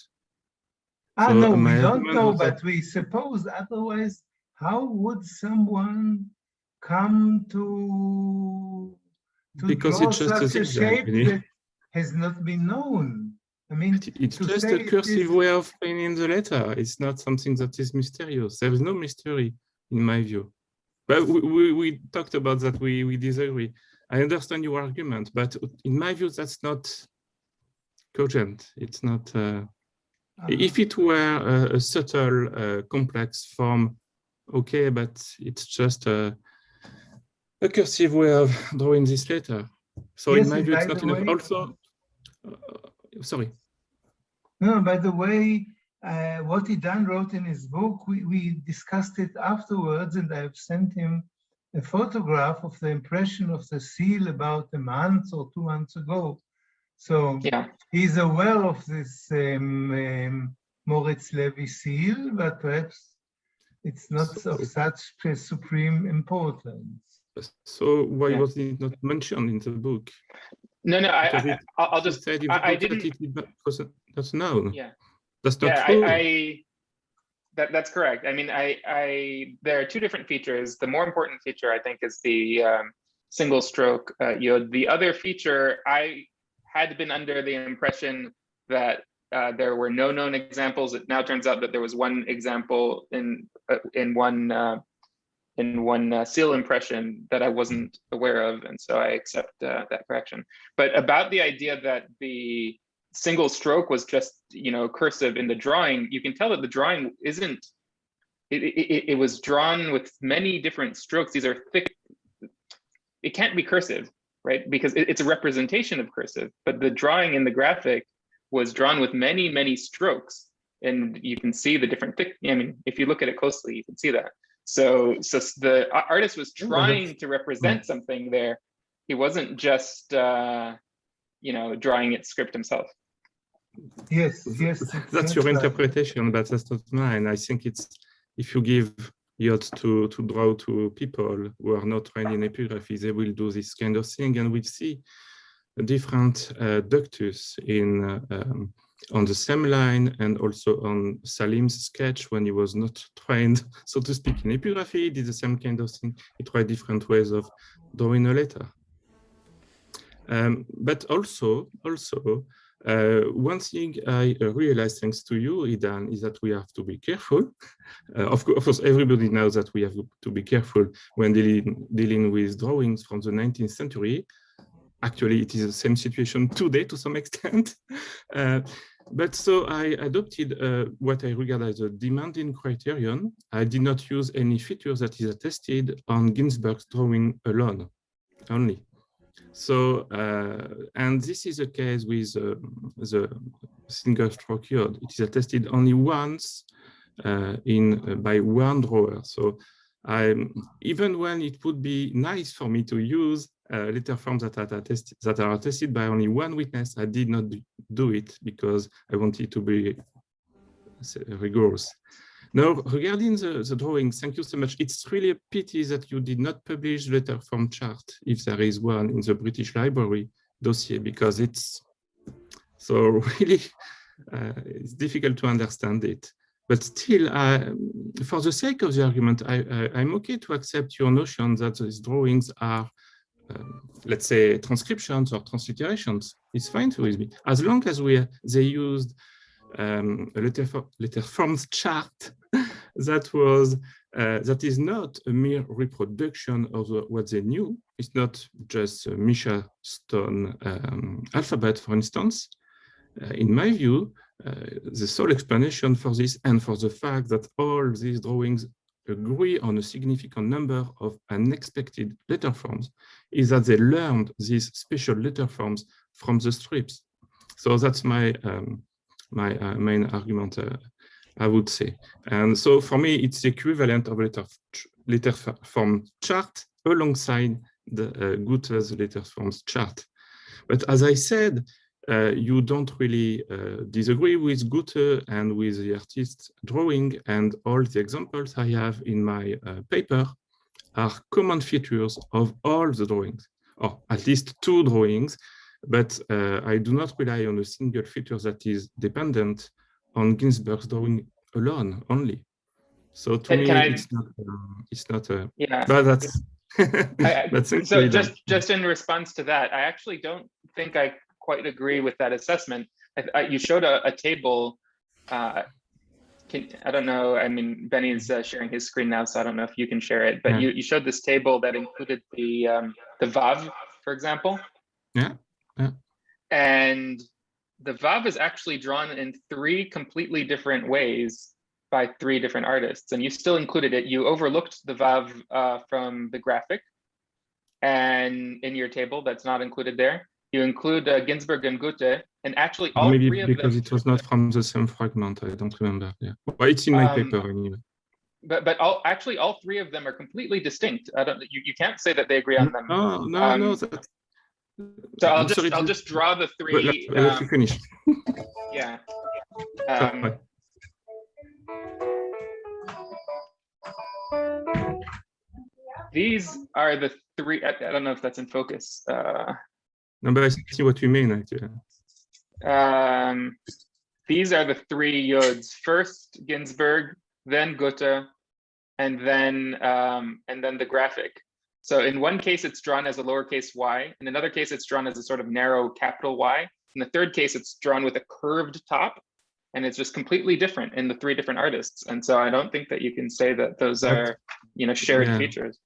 So no, we my don't argument know, was but that we suppose otherwise, how would someone come to because draw it's just such a a zigzag, shape that has not been known? I mean, it's to just say a cursive way of painting the letter. It's not something that is mysterious. There is no mystery, in my view. But we talked about that. We disagree. I understand your argument, but in my view, that's not cogent. It's not. If it were a subtle, complex form, okay, but it's just a cursive way of drawing this letter. So Yes, in my view, it's not enough. way, Also, sorry. No, by the way, what Idan wrote in his book, we discussed it afterwards, and I've sent him a photograph of the impression of the seal about a month or 2 months ago. So he's aware of this Moritz Levy seal, but perhaps it's not of such supreme importance. So why was it not mentioned in the book? No, I'll just say I didn't. That's known. Yeah, that's not true. That's correct. I mean, there are two different features. The more important feature, I think, is the single stroke yod. The other feature, I had been under the impression that there were no known examples. It now turns out that there was one example in one seal impression that I wasn't aware of, and so I accept that correction. But about the idea that the single stroke was just, cursive in the drawing, you can tell that the drawing isn't. It was drawn with many different strokes. These are thick. It can't be cursive, right? Because it's a representation of cursive, but the drawing in the graphic was drawn with many, many strokes, and you can see the different thick. I mean, if you look at it closely, you can see that. So the artist was trying to represent something there. He wasn't just, drawing it script himself. Yes. That's your interpretation, but that's not mine. I think it's, if you give yod to draw to people who are not trained in epigraphy, they will do this kind of thing, and we see a different ductus on the same line, and also on Salim's sketch when he was not trained, so to speak, in epigraphy. He did the same kind of thing. He tried different ways of drawing a letter. But also, one thing I realized thanks to you, Idan, is that we have to be careful. Of course, everybody knows that we have to be careful when dealing with drawings from the 19th century. Actually, it is the same situation today to some extent. But so I adopted what I regard as a demanding criterion. I did not use any features that is attested on Ginsberg's drawing alone, only. So, and this is the case with the single stroke yod. It is attested only once by one drawer. So even when it would be nice for me to use letter forms that are attested by only one witness, I did not do it because I wanted to be rigorous. Now, regarding the drawings, thank you so much. It's really a pity that you did not publish the letter form chart, if there is one in the British Library dossier, because it's so really, it's difficult to understand it. But still, for the sake of the argument, I'm okay to accept your notion that these drawings are, let's say, transcriptions or transliterations. It's fine with me, as long as they used a letter forms chart that is not a mere reproduction of what they knew. It's not just a Misha Stone alphabet, for instance. In my view, the sole explanation for this and for the fact that all these drawings agree on a significant number of unexpected letter forms is that they learned these special letter forms from the strips. So that's my main argument, I would say. And so for me, it's the equivalent of letter form chart alongside the Goethe's letter forms chart. But as I said, you don't really disagree with Goethe and with the artist's drawing, and all the examples I have in my paper are common features of all the drawings, or at least two drawings, but I do not rely on a single feature that is dependent on Ginsberg's drawing alone only. So to me, it's not a, yeah. But that's, so just in response to that, I actually don't think I quite agree with that assessment. You showed a table. I don't know. I mean, Benny's sharing his screen now, so I don't know if you can share it. But you showed this table that included the Vav, for example. Yeah. And the Vav is actually drawn in 3 completely different ways by 3 different artists, and you still included it. You overlooked the Vav from the graphic, and in your table that's not included there. You include Ginsberg and Goethe, and actually all maybe 3 of them. Because it was not from the same fragment, I don't remember. Yeah, but it's in my paper anyway. But all 3 of them are completely distinct. I don't. You can't say that they agree on them. No. So I'll just draw the 3. Let you finish. Yeah. These are the 3. I don't know if that's in focus. No, but I see what you mean, actually. These are the 3 yods. First Ginsberg, then Goethe, and then the graphic. So in one case, it's drawn as a lowercase y. In another case, it's drawn as a sort of narrow capital Y. In the third case, it's drawn with a curved top. And it's just completely different in the 3 different artists. And so I don't think that you can say that those are, shared features.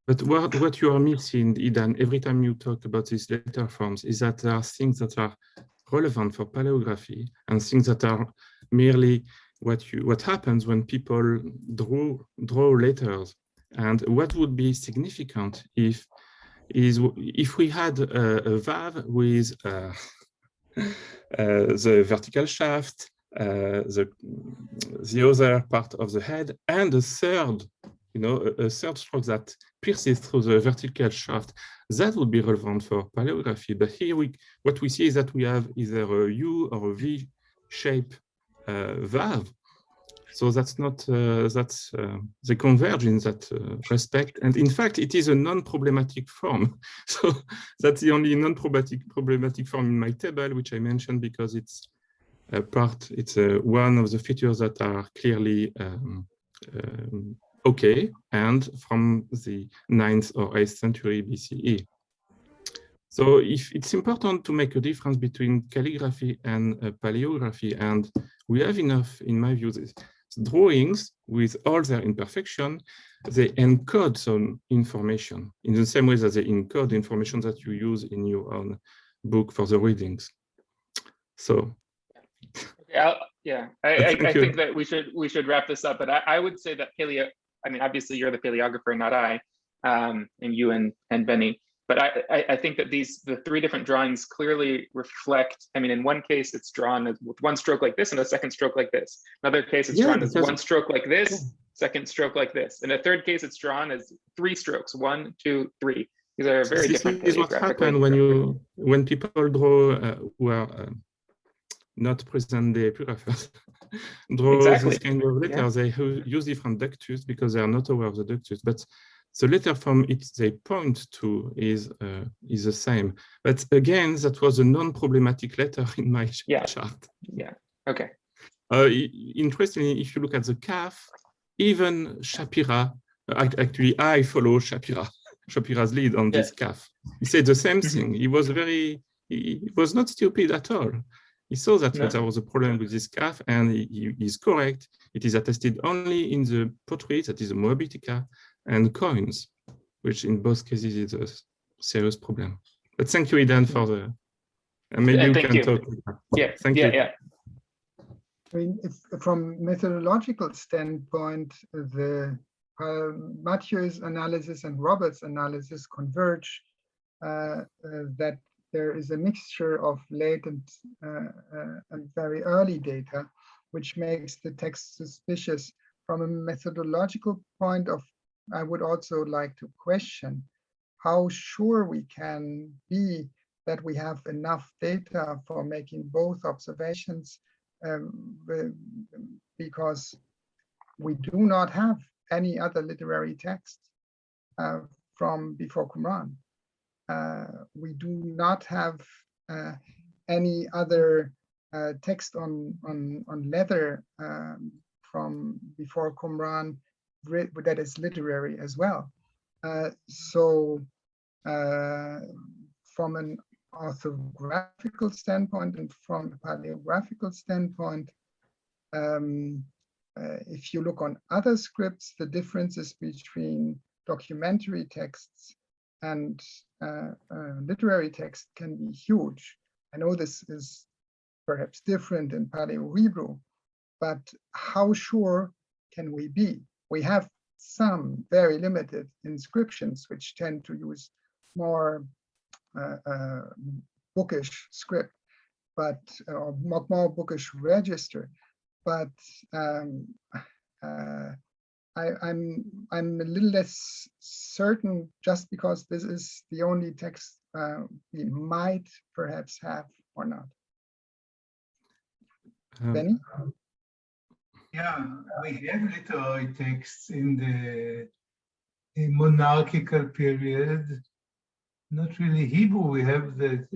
But what you are missing, Idan, every time you talk about these letter forms, is that there are things that are relevant for paleography and things that are merely what happens when people draw letters. And what would be significant if we had a Vav with the vertical shaft, the other part of the head, and a third stroke that pierces through the vertical shaft, that would be relevant for paleography. But here what we see is that we have either a U or a V shape Vav. So that's not, they converge in that respect. And in fact, it is a non-problematic form. So that's the only non-problematic form in my table, which I mentioned because it's one of the features that are clearly okay, and from the 9th or 8th century BCE. So if it's important to make a difference between calligraphy and paleography, and we have enough, in my view, drawings with all their imperfection, they encode some information in the same way that they encode information that you use in your own book for the readings. So I think that we should wrap this up, but I would say that I mean, obviously you're the paleographer, not I, and you and Benny. But I think that the three different drawings clearly reflect, I mean, in one case, it's drawn as with one stroke like this and a second stroke like this. Another case, it's drawn as one stroke like this, second stroke like this. In a third case, it's drawn as 3 strokes, 1, 2, 3. These are very different. This is what happens when people draw who are not present-day epigraphers, draw this kind of letter. They use different ductus because they are not aware of the ductus. But the letter from it they point to is the same. But again, that was a non-problematic letter in my chart. Yeah. Okay. Interestingly, if you look at the calf, even Shapira, actually I follow Shapira's lead on this calf. He said the same thing. He was not stupid at all. He saw that there was a problem with this calf, and he is correct. It is attested only in the pottery, that is a Moabitica, and coins, which in both cases is a serious problem. But thank you, Idan, for the, and maybe we can talk. Thank you. I mean, from methodological standpoint, the Matthieu's analysis and Robert's analysis converge that there is a mixture of latent and very early data, which makes the text suspicious. From a methodological point of, I would also like to question how sure we can be that we have enough data for making both observations, because we do not have any other literary text from before Qumran. We do not have any other text on leather from before Qumran that is literary as well. So from an orthographical standpoint and from a paleographical standpoint, if you look on other scripts, the differences between documentary texts and literary text can be huge. I know this is perhaps different in Paleo-Hebrew, but how sure can we be? We have some very limited inscriptions which tend to use more bookish script, but or more bookish register. But I'm a little less certain, just because this is the only text we might perhaps have or not. Benny? Yeah, we have literary texts in the monarchical period. Not really Hebrew. We have the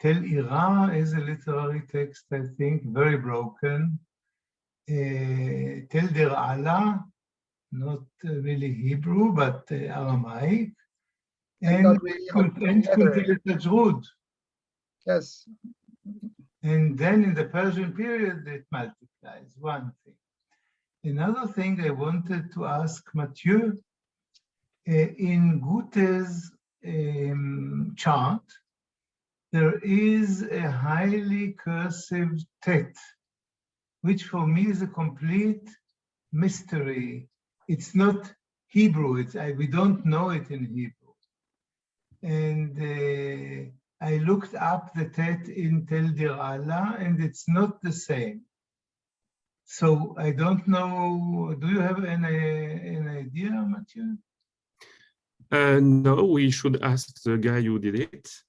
Tel Ira is a literary text, I think, very broken. Tel Der Allah, not really Hebrew, but Aramaic. And Kuntilet Tajrud. Yes. And then in the Persian period, it multiplies, one thing. Another thing I wanted to ask Matthieu, in Gute's chart, there is a highly cursive tet, which for me is a complete mystery. It's not Hebrew, we don't know it in Hebrew. And I looked up the tet in Tel Der Allah, and it's not the same. So I don't know, do you have an idea, Matthieu? No, we should ask the guy who did it.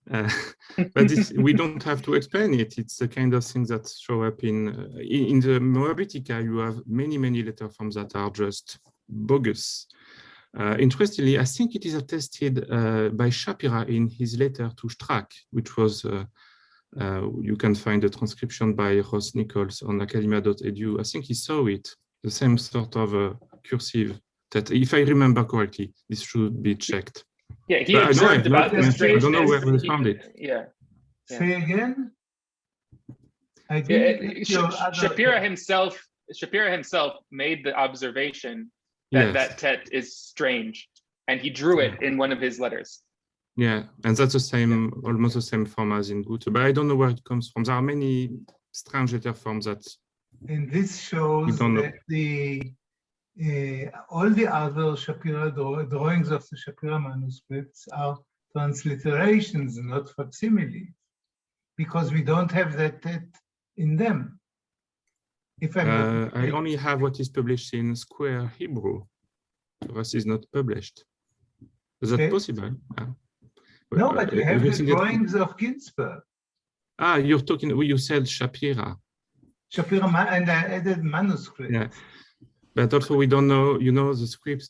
But we don't have to explain it. It's the kind of things that show up in the Moabitica. You have many letters from that are just bogus. Interestingly, I think it is attested by Shapira in his letter to Strack, which was, you can find a transcription by Ross Nichols on academia.edu. I think he saw it, the same sort of cursive, that if I remember correctly, this should be checked. Yeah, he But I observed about the I don't know strangeness. where they found it. Yeah. Say again? I Yeah, didn't get your other Shapira himself made the observation that Yes. that tet is strange, and he drew it in one of his letters. Yeah, and that's the same, almost the same form as in Goethe, but I don't know where it comes from. There are many strange letter forms that And this shows don't know. that all the other Shapira drawings of the Shapira manuscripts are transliterations, not facsimile, because we don't have that tet in them. If I'm not I only have what is published in Square Hebrew. The rest is not published. Is that Okay. possible? No, but you have the everything that- drawings of Ginsberg. you're talking, you said Shapira. Shapira, and I added manuscript. Yeah, but also we don't know, you know, the scripts,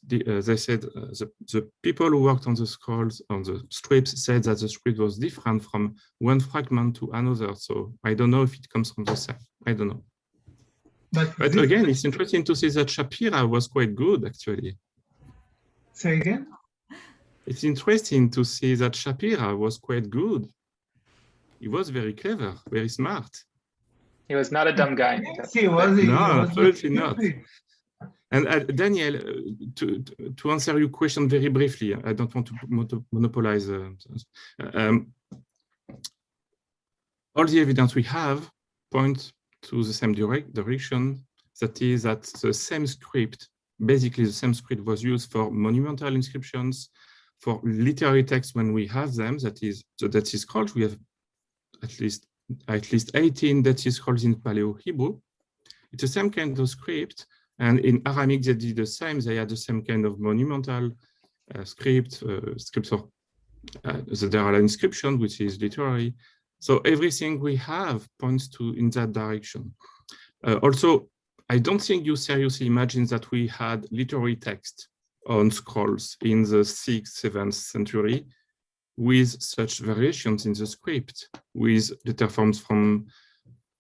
they said the people who worked on the scrolls, on the scripts said that the script was different from one fragment to another. So I don't know if it comes from the same, I don't know. But again, it's interesting to see that Shapira was quite good, actually. Say again? It's interesting to see that Shapira was quite good. He was very clever, very smart. He was not a dumb guy. Yes, he was. No, absolutely not. And Daniel, to answer your question very briefly, I don't want to monopolize. All the evidence we have point to the same direction. That is that the same script, basically the same script was used for monumental inscriptions, for literary texts when we have them. That is the Dead Sea Scrolls. We have at least 18 Dead Sea Scrolls in Paleo Hebrew. It's the same kind of script, and in Aramaic they did the same. They had the same kind of monumental scripts for the Derala inscription, which is literary. So everything we have points to in that direction. Also, I don't think you seriously imagine that we had literary text on scrolls in the 6th, 7th century with such variations in the script, with letter forms from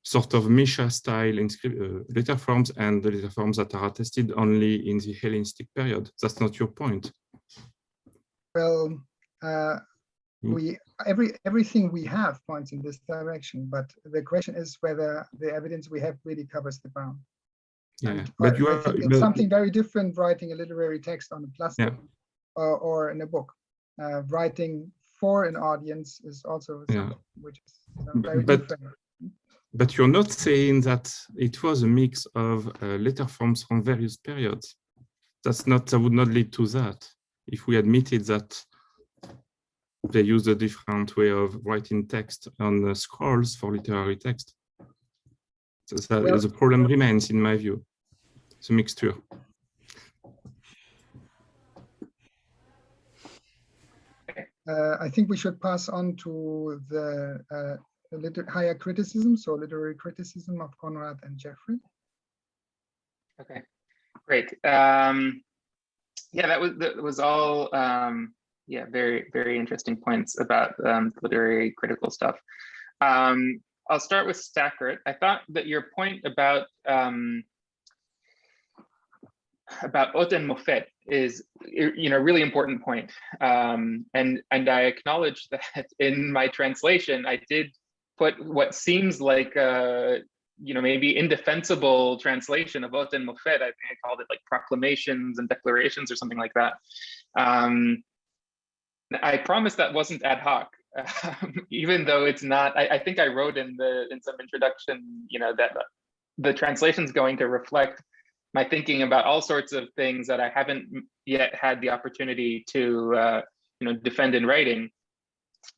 sort of Misha style letter forms and the letter forms that are attested only in the Hellenistic period. That's not your point. Well, everything we have points in this direction, but the question is whether the evidence we have really covers the ground. Yeah, but you are, it's something very different writing a literary text on a plastic or in a book. Writing for an audience is also something which is very different. But you're not saying that it was a mix of letter forms from various periods. That would not lead to that. If we admitted that they use a different way of writing text on scrolls for literary text. So the problem remains, in my view. It's a mixture. I think we should pass on to the higher criticism, so literary criticism of Konrad and Jeffrey. Okay, great. Yeah, that was all. Very, very interesting points about literary critical stuff. I'll start with Stackert. I thought that your point about Ot and Mofet is, really important point. And I acknowledge that in my translation, I did put what seems like maybe indefensible translation of Ot and Mofet. I think I called it like proclamations and declarations or something like that. I promise that wasn't ad hoc, even though it's not. I think I wrote in some introduction, that the translation is going to reflect my thinking about all sorts of things that I haven't yet had the opportunity to, defend in writing.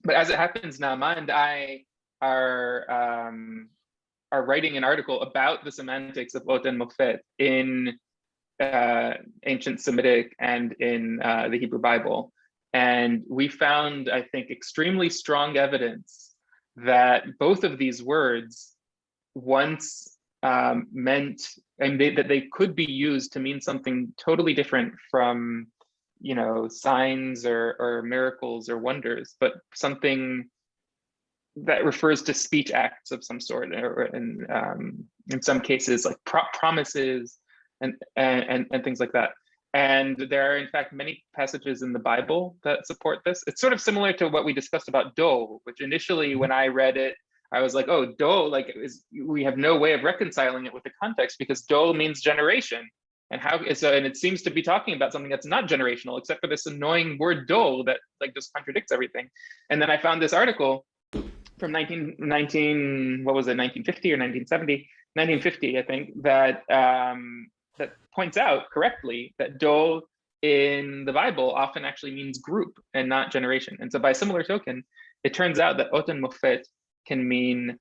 But as it happens, Naama and I are writing an article about the semantics of Ot and Mofet in ancient Semitic and in the Hebrew Bible. And we found, I think, extremely strong evidence that both of these words once meant, and that they could be used to mean something totally different from, signs or miracles or wonders, but something that refers to speech acts of some sort, or in some cases like promises and things like that. And there are, in fact, many passages in the Bible that support this. It's sort of similar to what we discussed about dol, which initially, when I read it, I was like, oh, dol, like we have no way of reconciling it with the context because dol means generation. And and it seems to be talking about something that's not generational, except for this annoying word dol that like just contradicts everything. And then I found this article from 1950 or 1970, 1950, I think, that that points out correctly that dol in the Bible often actually means group and not generation. And so by similar token, it turns out that ot and mofet can mean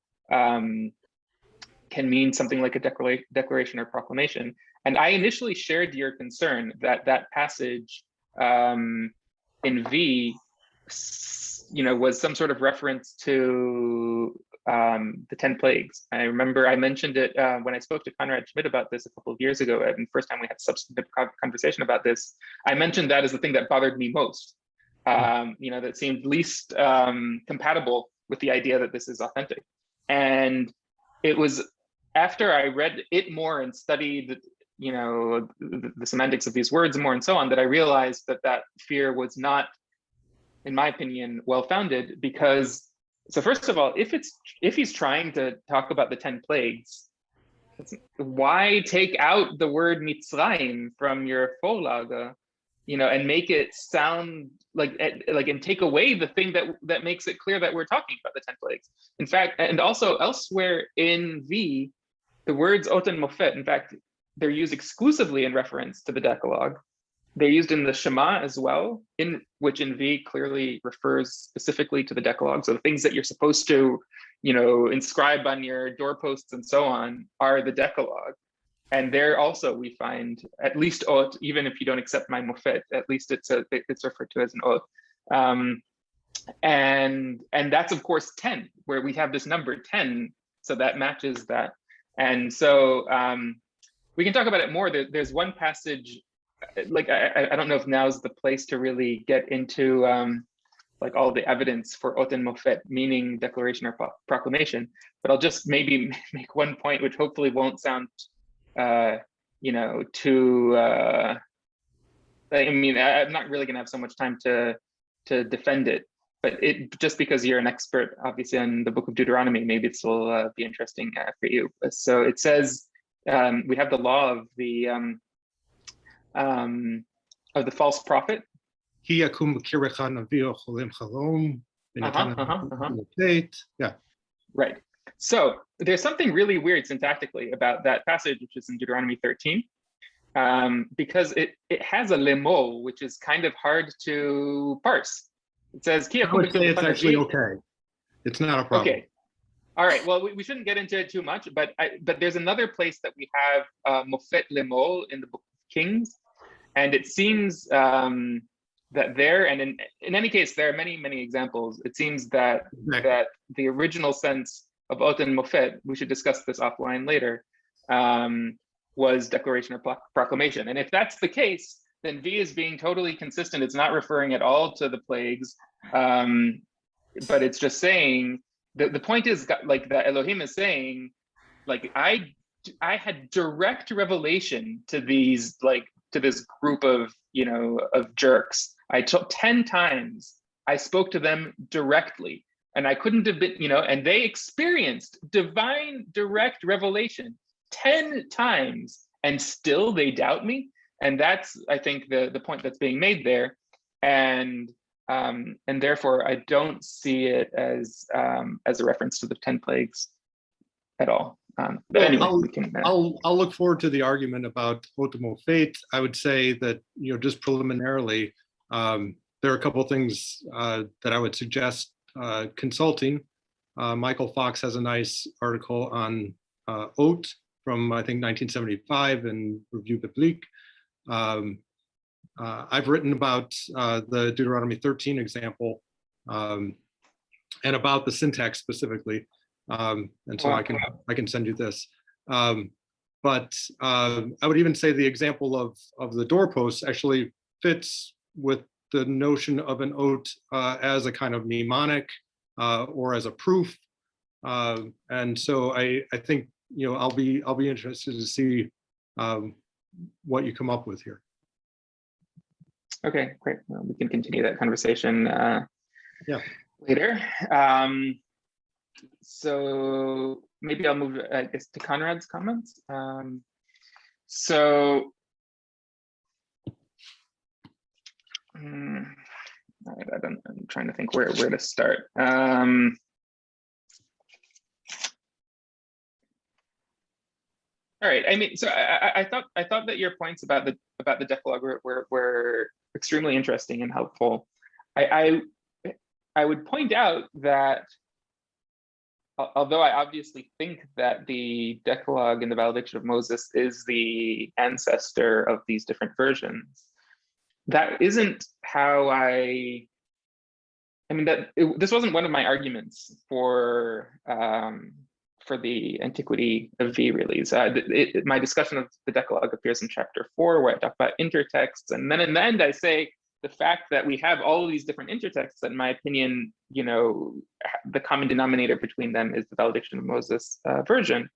something like a declaration or proclamation. And I initially shared your concern that that passage in V, was some sort of reference to the 10 plagues. I remember I mentioned it when I spoke to Konrad Schmid about this a couple of years ago, and the first time we had substantive conversation about this, I mentioned that as the thing that bothered me most, that seemed least compatible with the idea that this is authentic. And it was after I read it more and studied, the semantics of these words more and so on, that I realized that that fear was not, in my opinion, well-founded. Because, so first of all, if he's trying to talk about the 10 plagues, why take out the word Mitzrayim from your Vorlage, and make it sound like and take away the thing that makes it clear that we're talking about the 10 plagues. In fact, and also elsewhere in V, the words ot and mofet, in fact, they're used exclusively in reference to the Decalogue. They're used in the Shema as well, which in V clearly refers specifically to the Decalogue. So the things that you're supposed to, inscribe on your doorposts and so on are the Decalogue. And there also we find at least ot, even if you don't accept my mofet, at least it's referred to as an ot. And that's of course 10, where we have this number 10, so that matches that. And so we can talk about it more. There's one passage, like I don't know if now's the place to really get into like all the evidence for ot and mofet, meaning declaration or proclamation, but I'll just maybe make one point, which hopefully won't sound too I'm not really gonna have so much time to defend it, but just because you're an expert obviously on the book of Deuteronomy, maybe this will be interesting for you. So it says we have the law of the false prophet. Yeah. Right. So there's something really weird syntactically about that passage, which is in Deuteronomy 13, because it has a lemol, which is kind of hard to parse. It says, I would say it's actually okay. It's not a problem. Okay. All right. Well, we shouldn't get into it too much, but there's another place that we have mofet lemol in the book of Kings, and it seems that there, and in any case, there are many, many examples. It seems that the original sense of ot and mofet, we should discuss this offline later, was declaration or proclamation. And if that's the case, then V is being totally consistent. It's not referring at all to the plagues, but it's just saying, the point is like that Elohim is saying, like I had direct revelation to these, to this group of, of jerks. I took 10 times, I spoke to them directly. And I couldn't have been, and they experienced divine direct revelation 10 times, and still they doubt me. And that's, I think, the point that's being made there. And therefore, I don't see it as a reference to the 10 plagues at all. But anyway, I'll look forward to the argument about ot and mofet. I would say that, just preliminarily, there are a couple of things that I would suggest consulting. Michael Fox has a nice article on ot from, I think, 1975 in Revue Biblique. I've written about the Deuteronomy 13 example and about the syntax specifically. And so I can send you this. But I would even say the example of the doorposts actually fits with the notion of an ot as a kind of mnemonic or as a proof. And so I think, I'll be interested to see what you come up with here. Okay, great. Well, we can continue that conversation later. So maybe I'll move, I guess, to Konrad's comments. I'm trying to think where to start. All right. I mean, so I thought that your points about the Decalogue were extremely interesting and helpful. I would point out that although I obviously think that the Decalogue and the valediction of Moses is the ancestor of these different versions, that isn't how this wasn't one of my arguments for the antiquity of V release. My discussion of the Decalogue appears in chapter 4, where I talk about intertexts, and then in the end I say the fact that we have all of these different intertexts, that in my opinion, the common denominator between them is the valediction of Moses version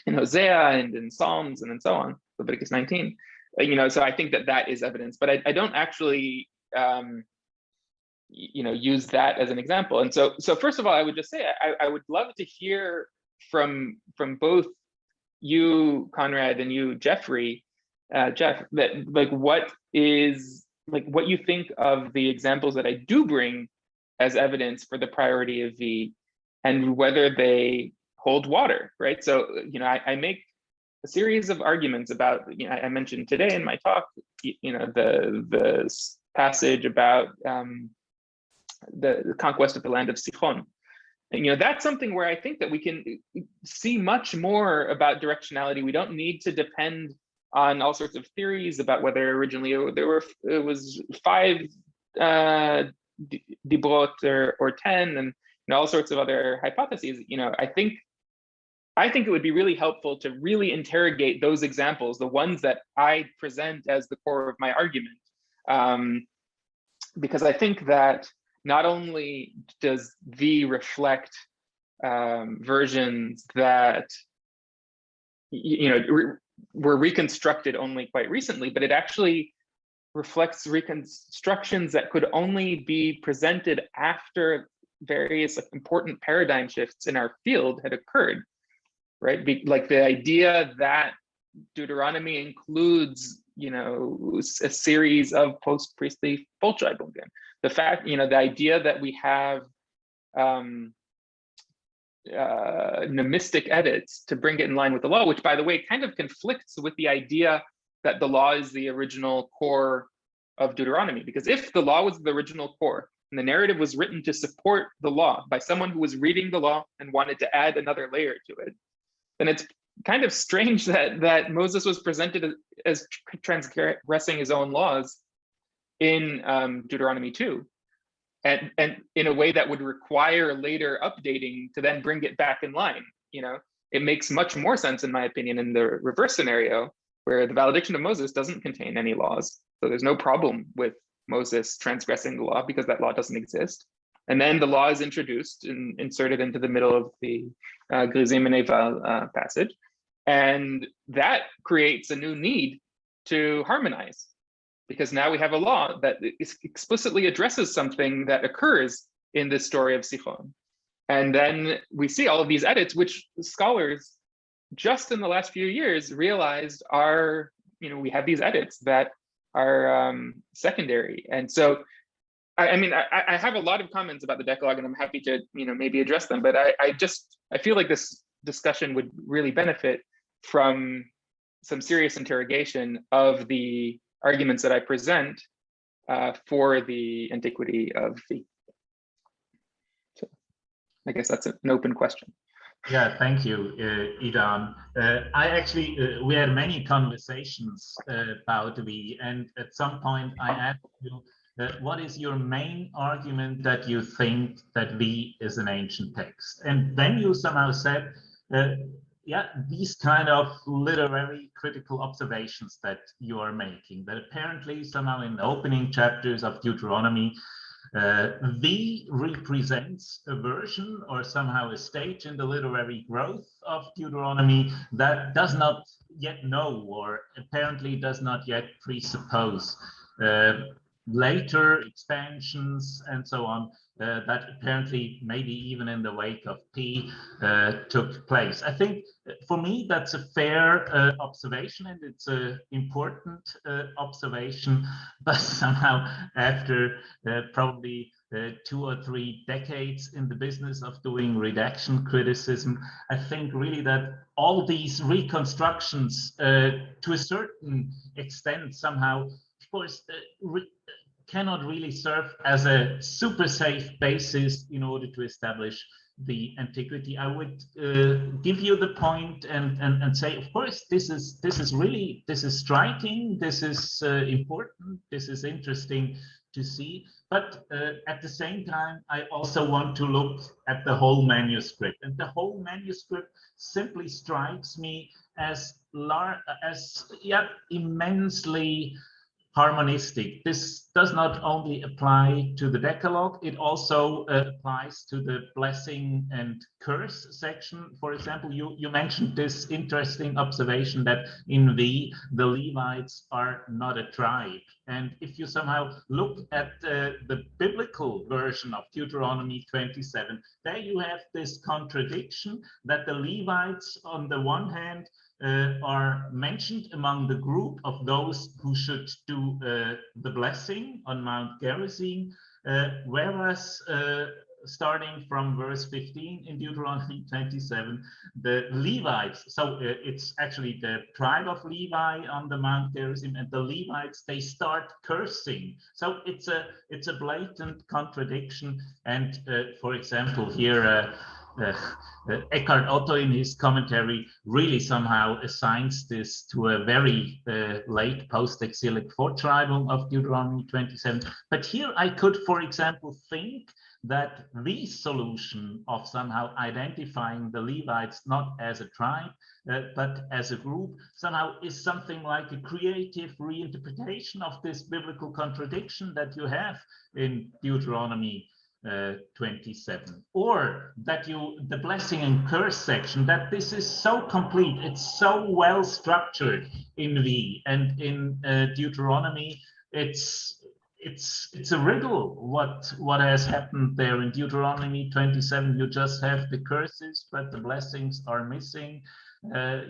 in Hosea and in Psalms and so on, Leviticus 19. So I think that is evidence, but I don't actually use that as an example. And so first of all, I would just say I would love to hear from both you, Konrad, and you, Jeffrey, Jeff, that what you think of the examples that I do bring as evidence for the priority of V, and whether they hold water, right? So I make a series of arguments about, I mentioned today in my talk, the passage about the conquest of the land of Sichon. And, that's something where I think that we can see much more about directionality. We don't need to depend on all sorts of theories about whether originally it was 5 dibrot or 10, and all sorts of other hypotheses. I think it would be really helpful to really interrogate those examples, the ones that I present as the core of my argument, because I think that not only does V reflect versions that were reconstructed only quite recently, but it actually reflects reconstructions that could only be presented after various important paradigm shifts in our field had occurred, right? Like the idea that Deuteronomy includes, a series of post-priestly Volksreibungen. The fact, the idea that we have nomistic edits to bring it in line with the law, which, by the way, kind of conflicts with the idea that the law is the original core of Deuteronomy. Because if the law was the original core and the narrative was written to support the law by someone who was reading the law and wanted to add another layer to it, then it's kind of strange that Moses was presented as transgressing his own laws in Deuteronomy 2, and in a way that would require later updating to then bring it back in line. It makes much more sense, in my opinion, in the reverse scenario, where the valediction of Moses doesn't contain any laws. So there's no problem with Moses transgressing the law because that law doesn't exist. And then the law is introduced and inserted into the middle of the Grizim and Eval passage. And that creates a new need to harmonize, because now we have a law that explicitly addresses something that occurs in this story of Sichon. And then we see all of these edits, which scholars just in the last few years realized are, we have these edits that are secondary. And so, I have a lot of comments about the Decalogue, and I'm happy to, maybe address them, but I feel like this discussion would really benefit from some serious interrogation of the arguments that I present for the antiquity of V. So I guess that's an open question. Yeah, thank you, Idan. We had many conversations about V, and at some point I asked you, what is your main argument that you think that V is an ancient text? And then you somehow said, these kind of literary critical observations that you are making, that apparently somehow in the opening chapters of Deuteronomy, V represents a version or somehow a stage in the literary growth of Deuteronomy that does not yet know, or apparently does not yet presuppose later expansions and so on that apparently maybe even in the wake of P took place. I think for me that's a fair observation, and it's an important observation, but somehow after probably 2 or 3 decades in the business of doing redaction criticism, I think really that all these reconstructions to a certain extent somehow, of course, cannot really serve as a super safe basis in order to establish the antiquity. I would give you the point and say, of course, this is striking, this is important, this is interesting to see, but at the same time, I also want to look at the whole manuscript, and the whole manuscript simply strikes me as immensely harmonistic. This does not only apply to the Decalogue, it also applies to the blessing and curse section. For example, you mentioned this interesting observation that in the Levites are not a tribe. And if you somehow look at the biblical version of Deuteronomy 27, there you have this contradiction that the Levites, on the one hand, are mentioned among the group of those who should do the blessing on Mount Gerizim, whereas starting from verse 15 in Deuteronomy 27, the Levites, so it's actually the tribe of Levi on the Mount Gerizim, and the Levites, they start cursing. So it's a blatant contradiction. And for example, here Eckhart Otto in his commentary really somehow assigns this to a very late post-exilic fortschreibung of Deuteronomy 27. But here I could, for example, think that the solution of somehow identifying the Levites not as a tribe, but as a group, somehow is something like a creative reinterpretation of this biblical contradiction that you have in Deuteronomy 27, or that the blessing and curse section, that this is so complete, it's so well structured in V, and in Deuteronomy it's a riddle what has happened there. In Deuteronomy 27 you just have the curses, but the blessings are missing.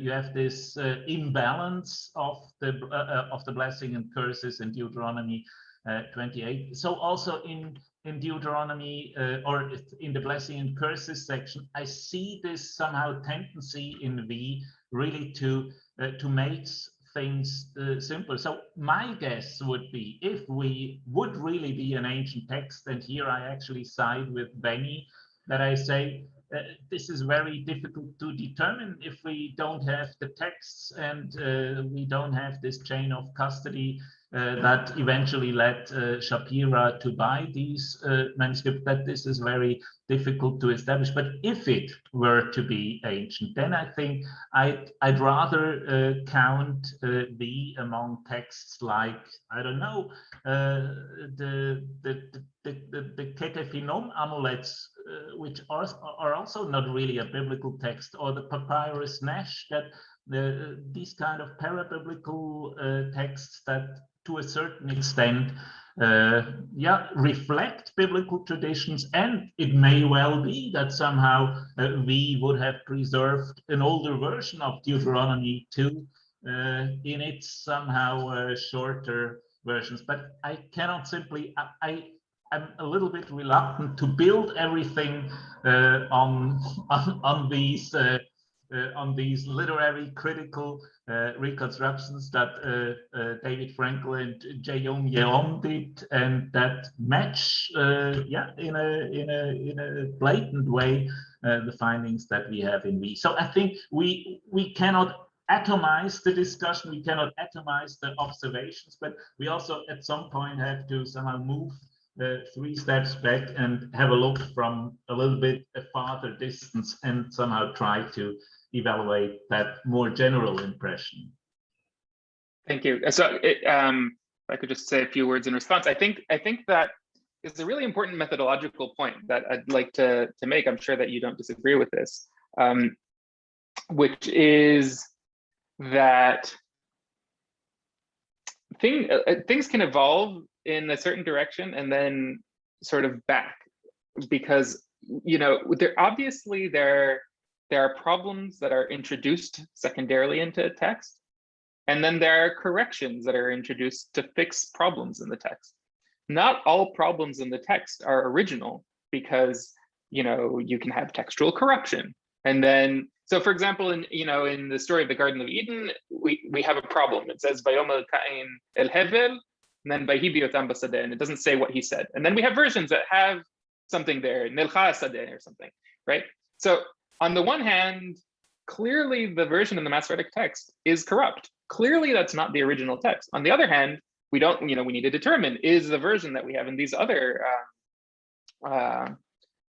You have this imbalance of the blessing and curses in Deuteronomy 28. So also in Deuteronomy or in the blessing and curses section, I see this somehow tendency in V really to make things simpler. So my guess would be, if we would really be an ancient text, and here I actually side with Benny, that I say this is very difficult to determine if we don't have the texts and we don't have this chain of custody that eventually led Shapira to buy these manuscripts, that this is very difficult to establish. But if it were to be ancient, then I think I'd rather count the among texts like, I don't know, the Ketephinom amulets, which are also not really a biblical text, or the Papyrus Nash, that these kind of parabiblical texts that to a certain extent reflect biblical traditions. And it may well be that somehow we would have preserved an older version of Deuteronomy 2 in its somehow shorter versions. But I cannot simply, I'm a little bit reluctant to build everything on these literary critical reconstructions that David Frankel and Jeyong Yeon did, and that match in a blatant way the findings that we have in V. So I think we cannot atomize the discussion, we cannot atomize the observations, but we also at some point have to somehow move 3 steps back and have a look from a little bit a farther distance and somehow try to evaluate that more general impression. Thank you. So if I could just say a few words in response. I think that is a really important methodological point that I'd like to make. I'm sure that you don't disagree with this, which is that things can evolve in a certain direction and then sort of back, because obviously there are problems that are introduced secondarily into a text, and then there are corrections that are introduced to fix problems in the text. Not all problems in the text are original, because you can have textual corruption. And then, so for example, in the story of the Garden of Eden, we have a problem. It says Vayomel Kain el Hevel, and then Vayhi biotam basadeh, and it doesn't say what he said. And then we have versions that have something there, Nilcha Sadeh or something, right? So on the one hand, clearly the version in the Masoretic text is corrupt. Clearly that's not the original text. On the other hand, we need to determine, is the version that we have in these other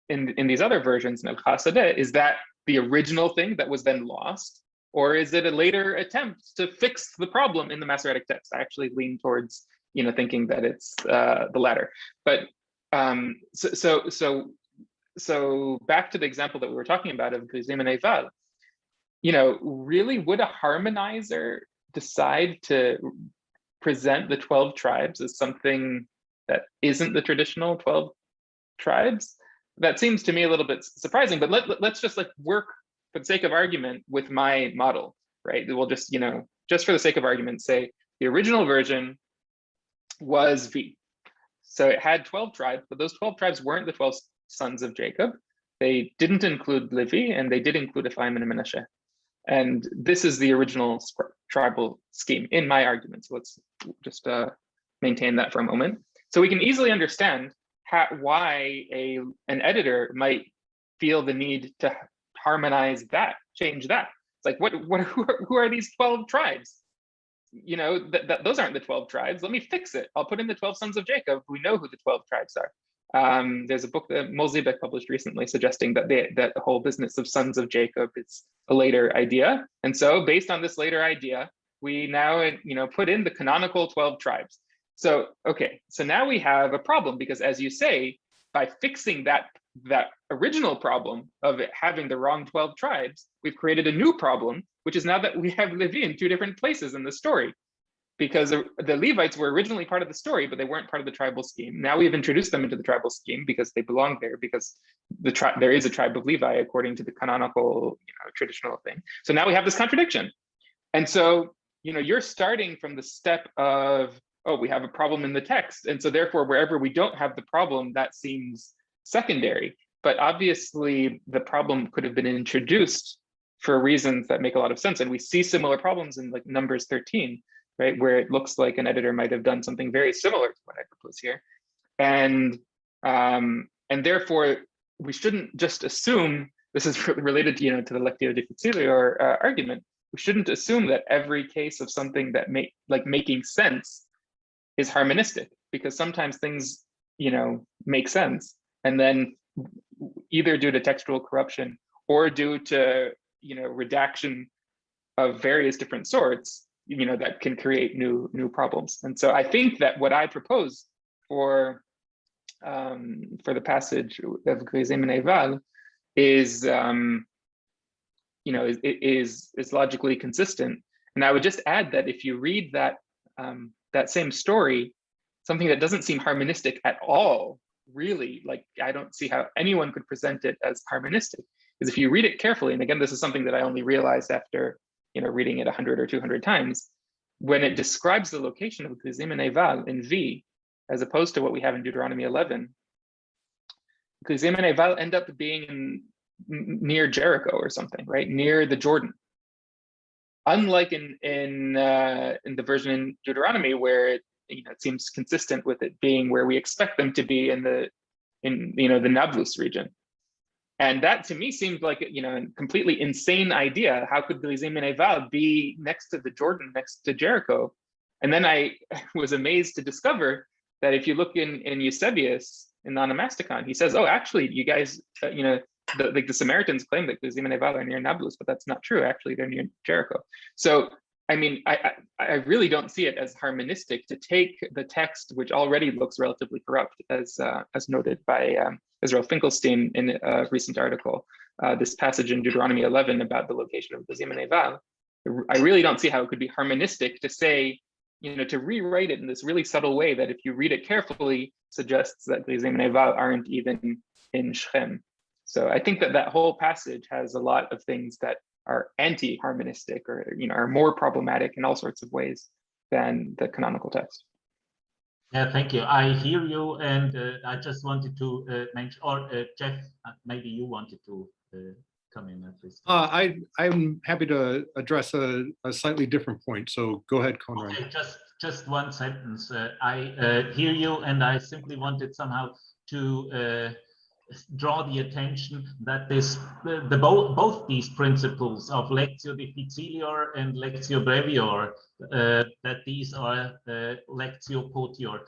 in these other versions, Nilcha Sadeh, is that the original thing that was then lost, or is it a later attempt to fix the problem in the Masoretic text? I actually lean towards thinking that it's the latter. But so back to the example that we were talking about of Grizim and Eval, really would a harmonizer decide to present the 12 tribes as something that isn't the traditional 12 tribes? That seems to me a little bit surprising, but let's just work for the sake of argument with my model, right? We'll just, just for the sake of argument, say the original version was V. So it had 12 tribes, but those 12 tribes weren't the 12 sons of Jacob. They didn't include Levi, and they did include Ephraim and Manasseh. And this is the original tribal scheme in my argument. So let's just maintain that for a moment. So we can easily understand why an editor might feel the need to harmonize that, change that. It's like, who are these 12 tribes? Those aren't the 12 tribes. Let me fix it. I'll put in the 12 sons of Jacob. We know who the 12 tribes are. There's a book that Molzibek published recently suggesting that the whole business of sons of Jacob is a later idea. And so based on this later idea, we now put in the canonical 12 tribes. So, okay, so now we have a problem, because as you say, by fixing that original problem of it having the wrong 12 tribes, we've created a new problem, which is now that we have Levi in two different places in the story, because the Levites were originally part of the story, but they weren't part of the tribal scheme. Now we've introduced them into the tribal scheme because they belong there, because there is a tribe of Levi according to the canonical, traditional thing. So now we have this contradiction. And so, you're starting from the step of, oh, we have a problem in the text. And so therefore, wherever we don't have the problem, that seems secondary. But obviously the problem could have been introduced for reasons that make a lot of sense. And we see similar problems in Numbers 13, right? Where it looks like an editor might have done something very similar to what I propose here. And therefore we shouldn't just assume, this is related to the Lectio Difficile or argument, we shouldn't assume that every case of something that making sense is harmonistic, because sometimes things, make sense, and then either due to textual corruption or due to, redaction of various different sorts, that can create new problems. And so I think that what I propose for the passage of Grizim and Eval is, is logically consistent. And I would just add that if you read that same story, something that doesn't seem harmonistic at all, really, I don't see how anyone could present it as harmonistic, is if you read it carefully, and again, this is something that I only realized after reading it 100 or 200 times, when it describes the location of Grizim and Eval in V, as opposed to what we have in Deuteronomy 11, Grizim and Eval end up being near Jericho or something, right, near the Jordan. Unlike in the version in Deuteronomy, where it seems consistent with it being where we expect them to be in the Nablus region. And that to me seemed like a completely insane idea. How could Grizim and Eval be next to the Jordan, next to Jericho? And then I was amazed to discover that if you look in Eusebius, in the Onomasticon, he says, oh, actually, you guys, the Samaritans claim that Grizim and Eval are near Nablus, but that's not true. Actually, they're near Jericho. So, I mean, I really don't see it as harmonistic to take the text, which already looks relatively corrupt, as noted by Israel Finkelstein in a recent article, this passage in Deuteronomy 11 about the location of Grizim and Eval. I really don't see how it could be harmonistic to say to rewrite it in this really subtle way that if you read it carefully suggests that the Neval aren't even in Shem. So I think that whole passage has a lot of things that are anti-harmonistic or are more problematic in all sorts of ways than the canonical text. Yeah, thank you. I hear you, and I just wanted to mention, or Jeff, maybe you wanted to come in at this. I'm happy to address a slightly different point. So go ahead, Konrad. Okay, just one sentence. I hear you, and I simply wanted somehow to draw the attention that both these principles of lectio difficilior and lectio brevior, that these are lectio potior,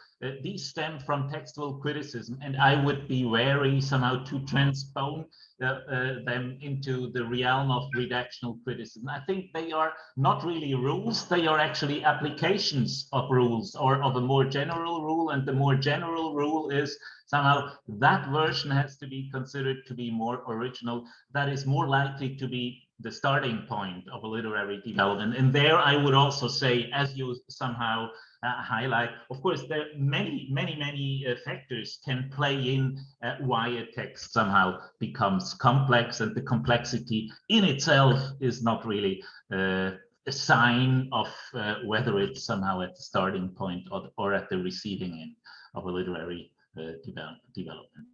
these stem from textual criticism, and I would be wary somehow to transpose them into the realm of redactional criticism. I think they are not really rules, they are actually applications of rules or of a more general rule, and the more general rule is somehow that version has to be considered to be more original. That is more likely to be the starting point of a literary development. And there I would also say, as you somehow highlight, of course, there are many factors can play in why a text somehow becomes complex, and the complexity in itself is not really a sign of whether it's somehow at the starting point or at the receiving end of a literary development.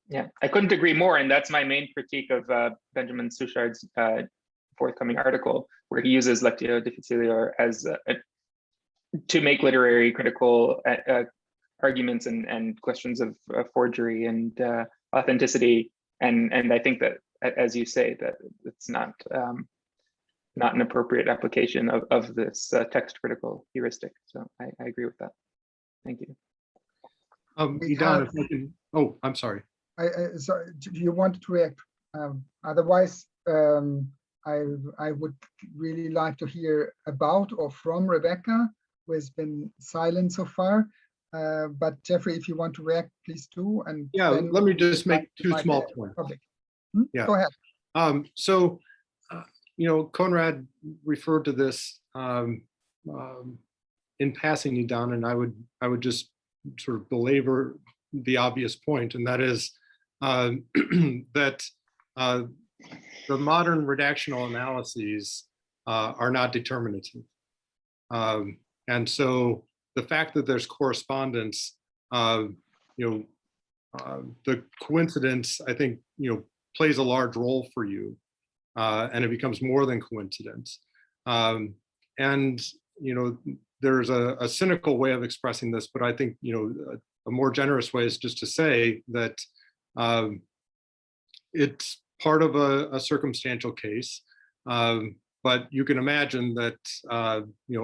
Yeah, I couldn't agree more, and that's my main critique of Benjamin Suchard's forthcoming article, where he uses lectio difficilior as to make literary critical arguments and questions of forgery and authenticity, and I think that, as you say, that it's not an appropriate application of this text critical heuristic. So I agree with that. Thank you. Idan, if I can, oh, I'm sorry. Sorry, do you want to react? Otherwise, I would really like to hear about or from Rebecca, who has been silent so far. But Jeffrey, if you want to react, please do. And yeah, let me just make two small points. Yeah, go ahead. So, Konrad referred to this in passing, Idan, and I would just sort of belabor the obvious point, and that is that the modern redactional analyses are not determinative. And so the fact that there's correspondence, the coincidence, I think, plays a large role for you, and it becomes more than coincidence. And, there's a cynical way of expressing this, but I think, a more generous way is just to say that it's part of a circumstantial case, but you can imagine that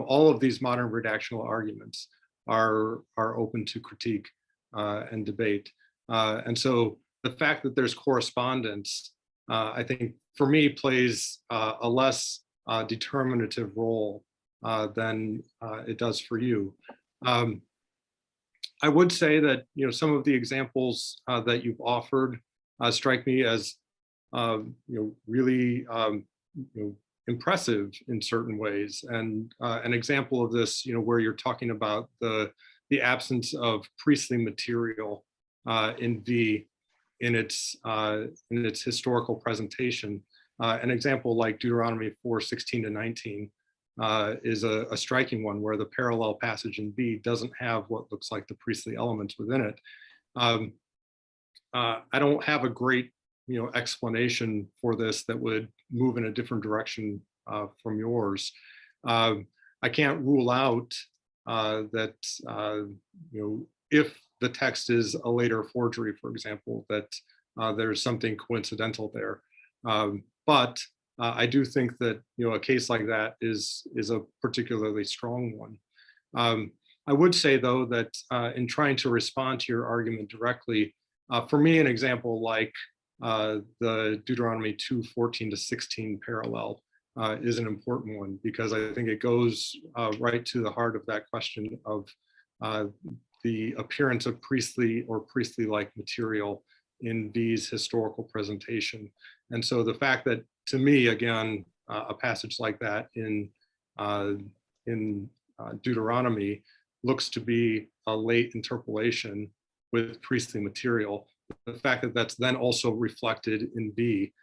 all of these modern redactional arguments are open to critique and debate, and so the fact that there's correspondence, I think, for me, plays a less determinative role than it does for you. I would say that some of the examples that you've offered strike me as really impressive in certain ways. And an example of this, where you're talking about the absence of priestly material in V in its historical presentation. An example like Deuteronomy 4:16-19. Is a striking one, where the parallel passage in B doesn't have what looks like the priestly elements within it. I don't have a great explanation for this that would move in a different direction from yours. I can't rule out that if the text is a later forgery, for example, that there's something coincidental there. But I do think that a case like that is a particularly strong one. I would say, though, that in trying to respond to your argument directly, for me, an example like the Deuteronomy 2:14-16 parallel is an important one, because I think it goes right to the heart of that question of the appearance of priestly or priestly-like material in V's historical presentation. And so the fact that, to me, again, a passage like that in Deuteronomy looks to be a late interpolation with priestly material. The fact that that's then also reflected in B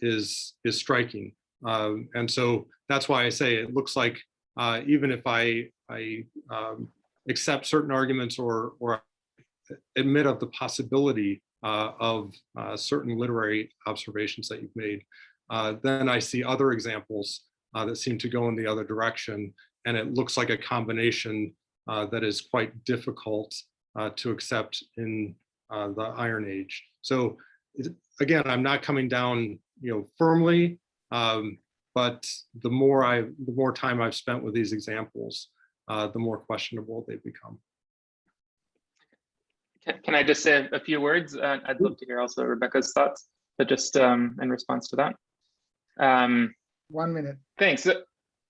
is striking. And so that's why I say it looks like even if I accept certain arguments or admit of the possibility of certain literary observations that you've made, then I see other examples that seem to go in the other direction. And it looks like a combination that is quite difficult to accept in the Iron Age. So again, I'm not coming down, firmly, but the more time I've spent with these examples, the more questionable they become. Can I just say a few words? I'd love to hear also Rebecca's thoughts, but just in response to that. 1 minute. Thanks.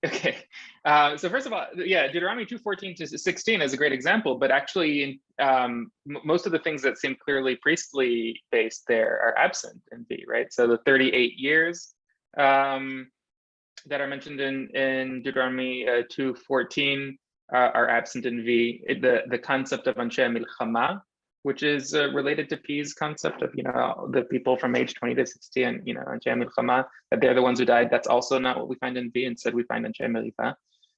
Okay. So first of all, yeah, Deuteronomy 2:14 to 16 is a great example, but actually most of the things that seem clearly priestly based there are absent in B, right? So the 38 years that are mentioned in Deuteronomy 2:14 are absent in V. The concept of Anshe Milchama, which is related to P's concept of, the people from age 20 to 60 and, Anshe Milchama, that they're the ones who died. That's also not what we find in V. Instead, we find Anshe Melicha.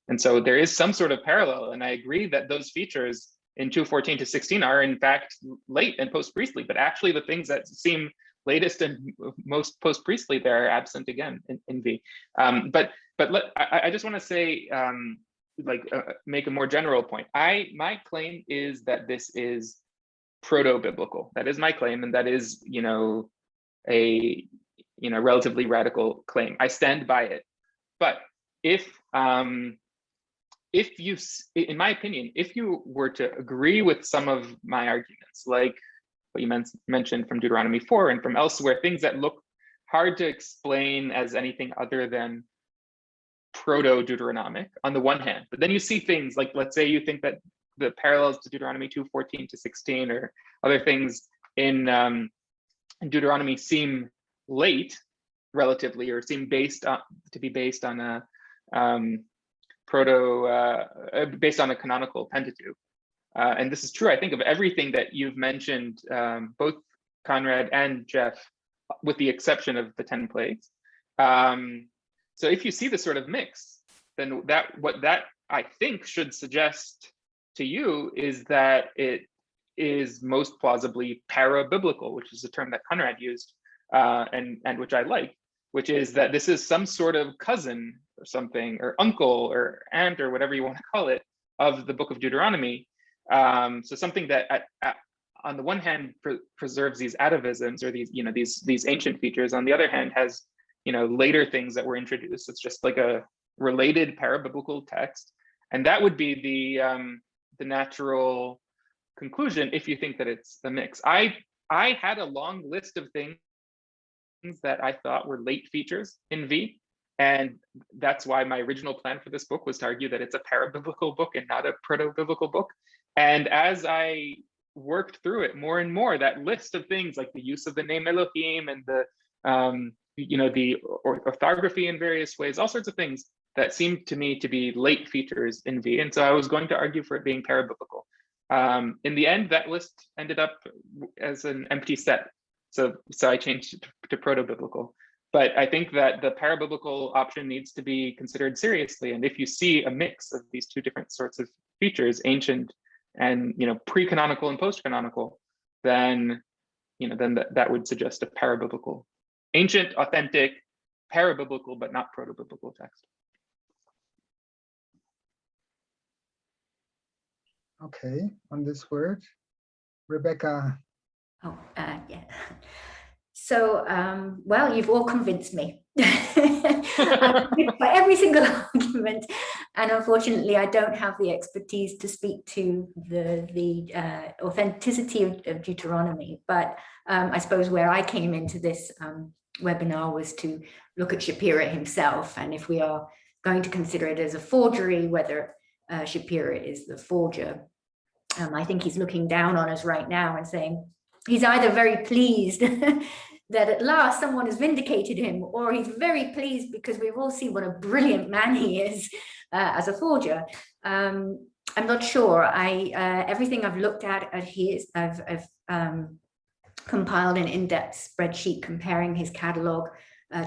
And so there is some sort of parallel. And I agree that those features in 2:14 to 16 are in fact late and post-priestly, but actually the things that seem latest and most post-priestly there are absent again in V. But I just want to say, make a more general point. My claim is that this is proto-biblical. That is my claim, and that is, a relatively radical claim. I stand by it. But if you, in my opinion, if you were to agree with some of my arguments, like what you mentioned from Deuteronomy 4 and from elsewhere, things that look hard to explain as anything other than proto-Deuteronomic on the one hand, but then you see things like, let's say you think that the parallels to Deuteronomy 2:14 to 16 or other things in Deuteronomy seem late relatively, or seem based on a based on a canonical Pentateuch. And this is true, I think, of everything that you've mentioned, both Konrad and Jeff, with the exception of the 10 plagues. So if you see this sort of mix, then what that I think should suggest to you is that it is most plausibly para-biblical, which is a term that Konrad used and which I like, which is that this is some sort of cousin or something, or uncle or aunt or whatever you want to call it, of the book of Deuteronomy. So something that on the one hand preserves these atavisms or these ancient features, on the other hand has later things that were introduced. It's just like a related para-biblical text, and that would be the natural conclusion if you think that it's a mix. I had a long list of things that I thought were late features in V, and that's why my original plan for this book was to argue that it's a para-biblical book and not a proto-biblical book. And as I worked through it more and more, that list of things like the use of the name Elohim and the the orthography in various ways, all sorts of things that seemed to me to be late features in V. And so I was going to argue for it being para-biblical. In the end, that list ended up as an empty set. So I changed it to proto-biblical. But I think that the para-biblical option needs to be considered seriously. And if you see a mix of these two different sorts of features, ancient and pre-canonical and post-canonical, then that would suggest a para-biblical, ancient, authentic, para-biblical, but not proto-biblical text. Okay, on this word, Rebecca. Oh, yeah. So, well, you've all convinced me. I'm convinced by every single argument, and unfortunately, I don't have the expertise to speak to the authenticity of Deuteronomy. But I suppose where I came into this webinar was to look at Shapira himself, and if we are going to consider it as a forgery, whether Shapira is the forger. I think he's looking down on us right now and saying he's either very pleased that at last someone has vindicated him, or he's very pleased because we've all seen what a brilliant man he is, as a forger. I'm not sure. Everything I've looked at his, I've compiled an in-depth spreadsheet comparing his catalog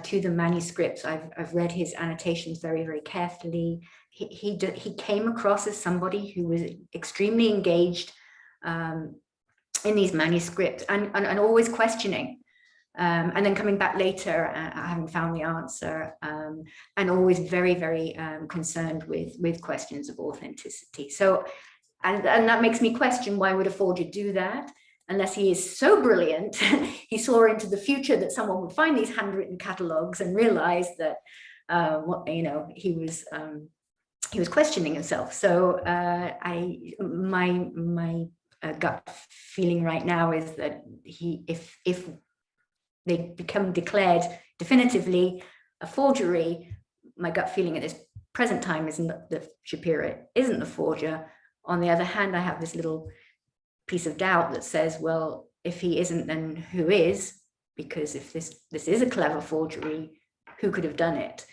to the manuscripts. I've read his annotations very, very carefully. He came across as somebody who was extremely engaged in these manuscripts and always questioning. And then coming back later, having found the answer, and always very, very concerned with questions of authenticity. So, and that makes me question, why would a forger do that? Unless he is so brilliant, he saw into the future that someone would find these handwritten catalogs and realize that, he was questioning himself. So my gut feeling right now is that if they become declared definitively a forgery, my gut feeling at this present time is that Shapira isn't the forger. On the other hand, I have this little piece of doubt that says, well, if he isn't, then who is? Because if this is a clever forgery, who could have done it?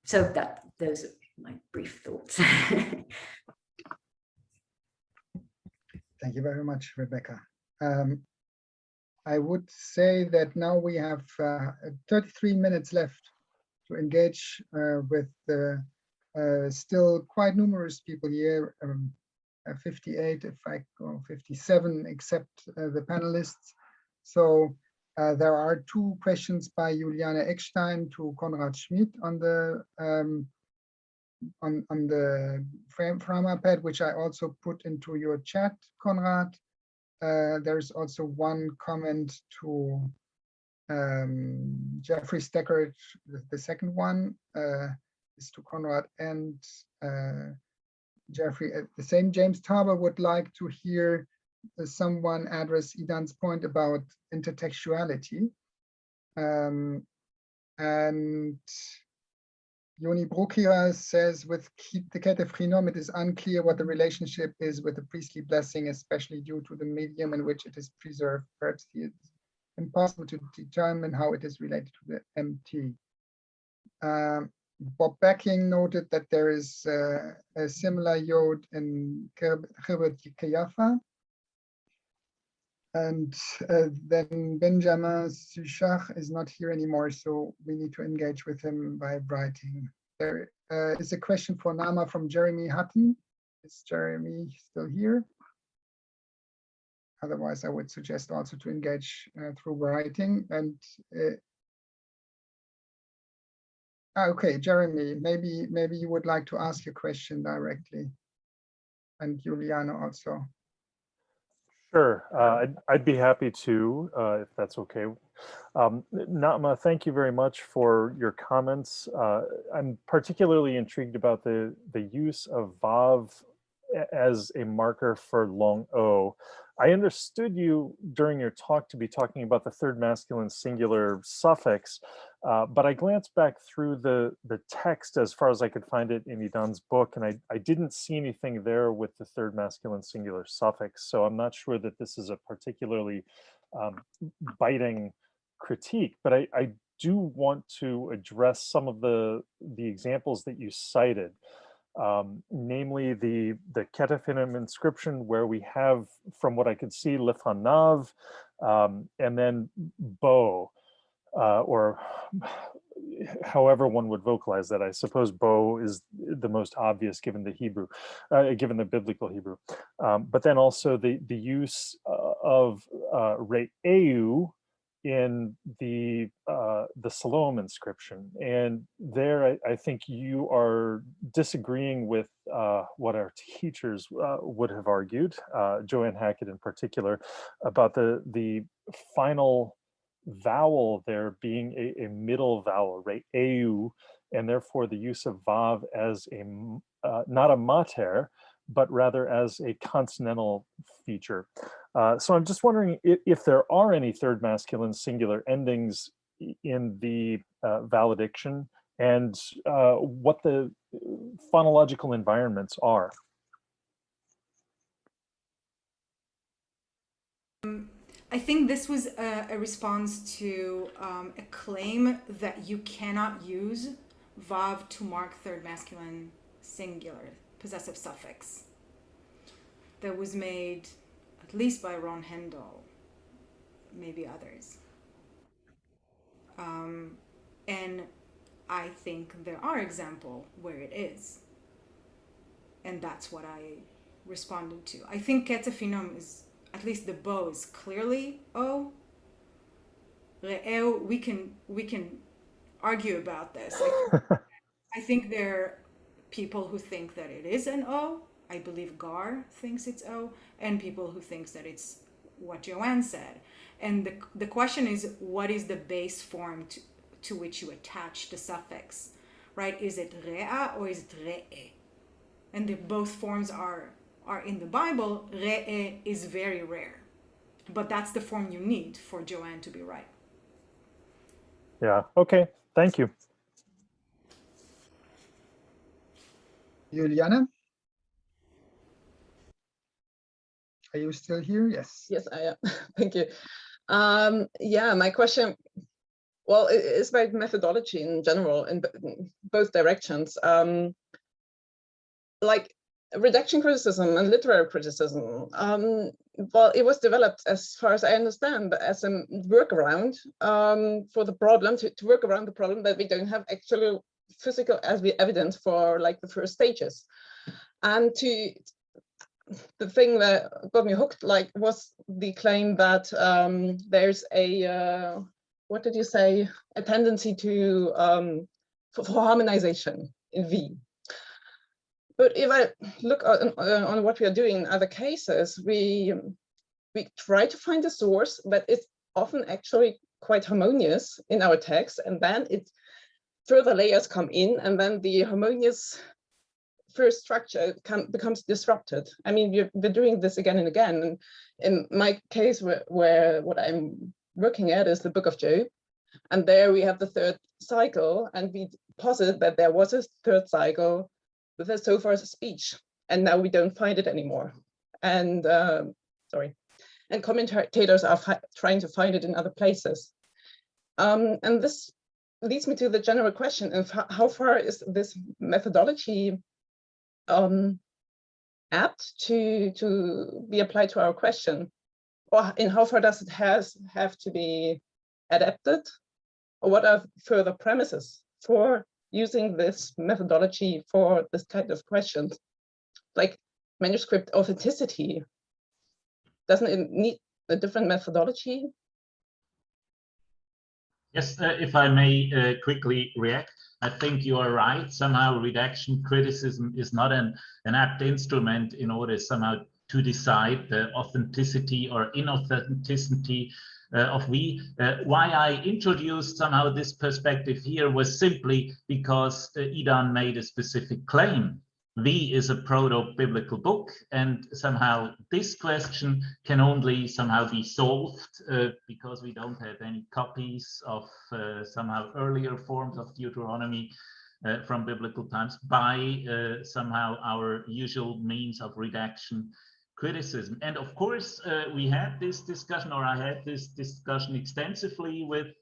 So those are my brief thoughts. Thank you very much, Rebecca. I would say that now we have 33 minutes left to engage with the still quite numerous people here, 58, if I go 57, except the panelists. So there are two questions by Juliane Eckstein to Konrad Schmid on the Naama Pat, which I also put into your chat, Konrad. There's also one comment to Jeffrey Stackert. The second one is to Konrad and Jeffrey. The same James Tarber would like to hear someone address Idan's point about intertextuality. And Yoni Bruckira says, with the Kette Frinom, it is unclear what the relationship is with the priestly blessing, especially due to the medium in which it is preserved. Perhaps it's impossible to determine how it is related to the MT. Bob Backing noted that there is a similar yod in Khirbet Kayafa. And then Benjamin Suchach is not here anymore, so we need to engage with him by writing. There is a question for Naama from Jeremy Hutton. Is Jeremy still here? Otherwise, I would suggest also to engage through writing. And okay, Jeremy, maybe you would like to ask your question directly, and Juliana also. Sure, I'd be happy to, if that's okay. Naama, thank you very much for your comments. I'm particularly intrigued about the use of Vav as a marker for long O. I understood you during your talk to be talking about the third masculine singular suffix, but I glanced back through the text as far as I could find it in Idan's book, and I didn't see anything there with the third masculine singular suffix. So I'm not sure that this is a particularly biting critique, but I do want to address some of the examples that you cited. Namely the Ketaphinim inscription, where we have, from what I could see, Lefanav, and then Bo, or however one would vocalize that. I suppose Bo is the most obvious given the Hebrew, given the biblical Hebrew. But then also the use of Re'eu in the Salom inscription, and there I think you are disagreeing with what our teachers would have argued, Joanne Hackett in particular, about the final vowel there being a middle vowel, right? Eu, and therefore the use of Vav as a not a mater, but rather as a consonantal feature. So I'm just wondering if there are any third masculine singular endings in the valediction, and what the phonological environments are. I think this was a response to a claim that you cannot use vav to mark third masculine singular possessive suffix that was made at least by Ron Hendel, maybe others. And I think there are examples where it is. And that's what I responded to. I think ketaphinom is, at least the bow is clearly O. Re'eu, we can argue about this. I think there are people who think that it is an O. I believe Gar thinks it's O, and people who thinks that it's what Joanne said. And the question is, what is the base form to which you attach the suffix, right? Is it rea or is it re'e? And both forms are in the Bible. Re'e is very rare, but that's the form you need for Joanne to be right. Yeah, okay, thank you. Juliana? Are you still here? Yes. Yes, I am. Thank you. Yeah, my question, well, it is about methodology in general in both directions. Like redaction criticism and literary criticism, well, it was developed, as far as I understand, as a workaround for the problem, to work around the problem that we don't have actual physical evidence for like the first stages. And the thing that got me hooked was the claim that there's a, what did you say, a tendency to, for harmonization in V. But if I look on what we are doing in other cases, we try to find a source that is often actually quite harmonious in our text, and then further layers come in, and then the harmonious first structure becomes disrupted. I mean, we're doing this again and again. And in my case, where what I'm working at is the Book of Job, and there we have the third cycle, and we posit that there was a third cycle with a so far speech, and now we don't find it anymore. And and commentators are trying to find it in other places. And this leads me to the general question of how far is this methodology apt to be applied to our question, or in how far does it have to be adapted, or what are further premises for using this methodology for this kind of questions, like manuscript authenticity? Doesn't it need a different methodology? Yes, if I may quickly react, I think you are right. Somehow redaction criticism is not an apt instrument in order somehow to decide the authenticity or inauthenticity of V. Why I introduced somehow this perspective here was simply because Idan made a specific claim. V is a proto-biblical book, and somehow this question can only somehow be solved because we don't have any copies of somehow earlier forms of Deuteronomy from biblical times by somehow our usual means of redaction criticism. And of course, we had this discussion, or I had this discussion extensively with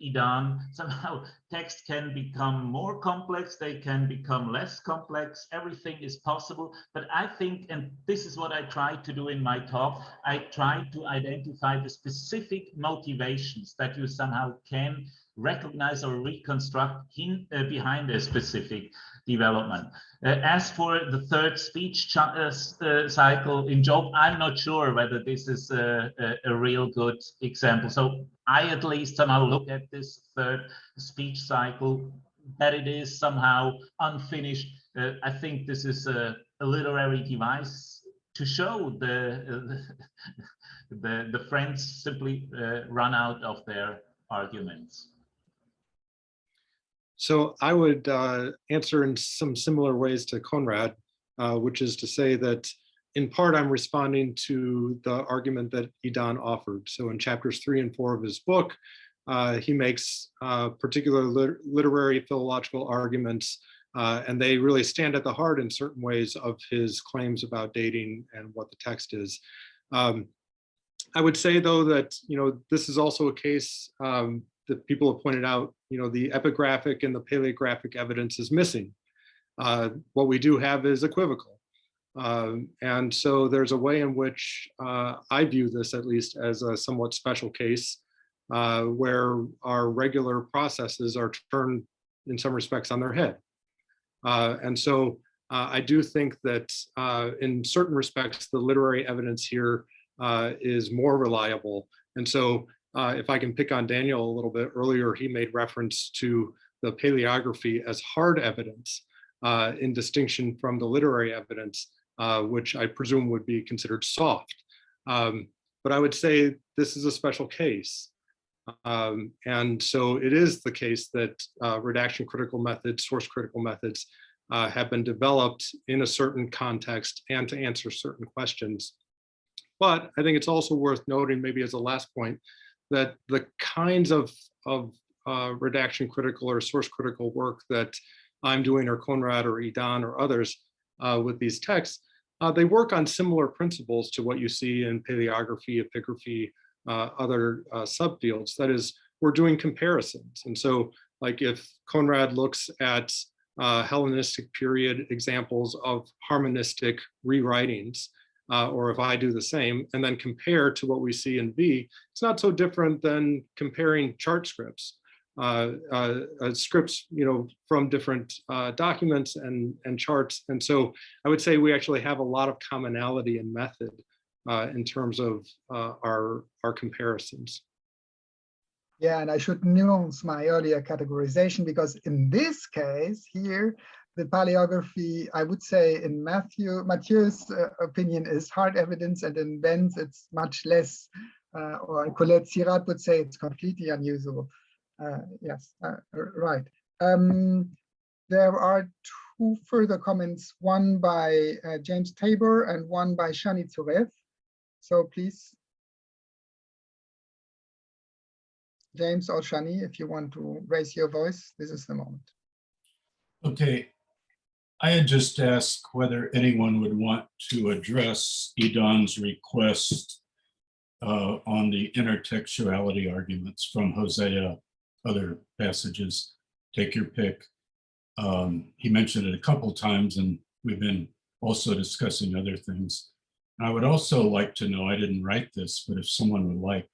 Idan. Somehow texts can become more complex, they can become less complex, everything is possible. But I think, and this is what I try to do in my talk, I try to identify the specific motivations that you somehow can recognize or reconstruct behind a specific development. As for the third speech cycle in Job, I'm not sure whether this is a real good example. So I at least somehow look at this third speech cycle, that it is somehow unfinished. I think this is a literary device to show the friends simply run out of their arguments. So I would answer in some similar ways to Konrad, which is to say that in part I'm responding to the argument that Idan offered. So in chapters 3 and 4 of his book, he makes particular literary philological arguments, and they really stand at the heart in certain ways of his claims about dating and what the text is. I would say, though, that this is also a case the people have pointed out, the epigraphic and the paleographic evidence is missing. What we do have is equivocal. And so there's a way in which I view this, at least, as a somewhat special case where our regular processes are turned in some respects on their head. And so I do think that in certain respects, the literary evidence here is more reliable. And so if I can pick on Daniel a little bit, earlier he made reference to the paleography as hard evidence in distinction from the literary evidence, which I presume would be considered soft. But I would say this is a special case. And so it is the case that redaction critical methods, source critical methods have been developed in a certain context and to answer certain questions. But I think it's also worth noting, maybe as a last point, that the kinds of redaction critical or source critical work that I'm doing, or Konrad or Idan or others with these texts, they work on similar principles to what you see in paleography, epigraphy, other subfields. That is, we're doing comparisons. And so, like, if Konrad looks at Hellenistic period examples of harmonistic rewritings, or if I do the same, and then compare to what we see in V, it's not so different than comparing chart scripts, scripts, from different documents and charts. And so I would say we actually have a lot of commonality in method in terms of our comparisons. Yeah, and I should nuance my earlier categorization, because in this case here, the paleography, I would say in Matthieu's opinion, is hard evidence, and in Ben's it's much less, or Colette Sirat would say it's completely unusual. Yes, right. There are two further comments, one by James Tabor and one by Shani Tzurev. So please, James or Shani, if you want to raise your voice, this is the moment. Okay, I had just asked whether anyone would want to address Idan's request on the intertextuality arguments from Hosea, other passages, take your pick. He mentioned it a couple times, and we've been also discussing other things. I would also like to know, I didn't write this, but if someone would like,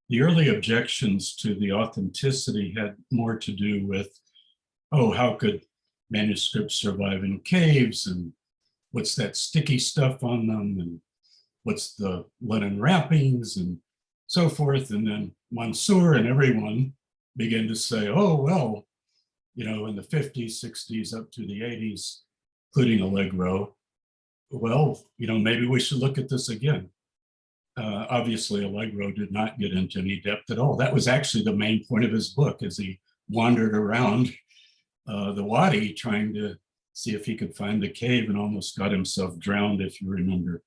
the early objections to the authenticity had more to do with, oh, how could manuscripts survive in caves, and what's that sticky stuff on them, and what's the linen wrappings, and so forth. And then Mansour and everyone began to say, oh, well, in the 50s, 60s, up to the 80s, including Allegro, well, maybe we should look at this again. Obviously, Allegro did not get into any depth at all. That was actually the main point of his book, as he wandered around the Wadi trying to see if he could find the cave, and almost got himself drowned, if you remember.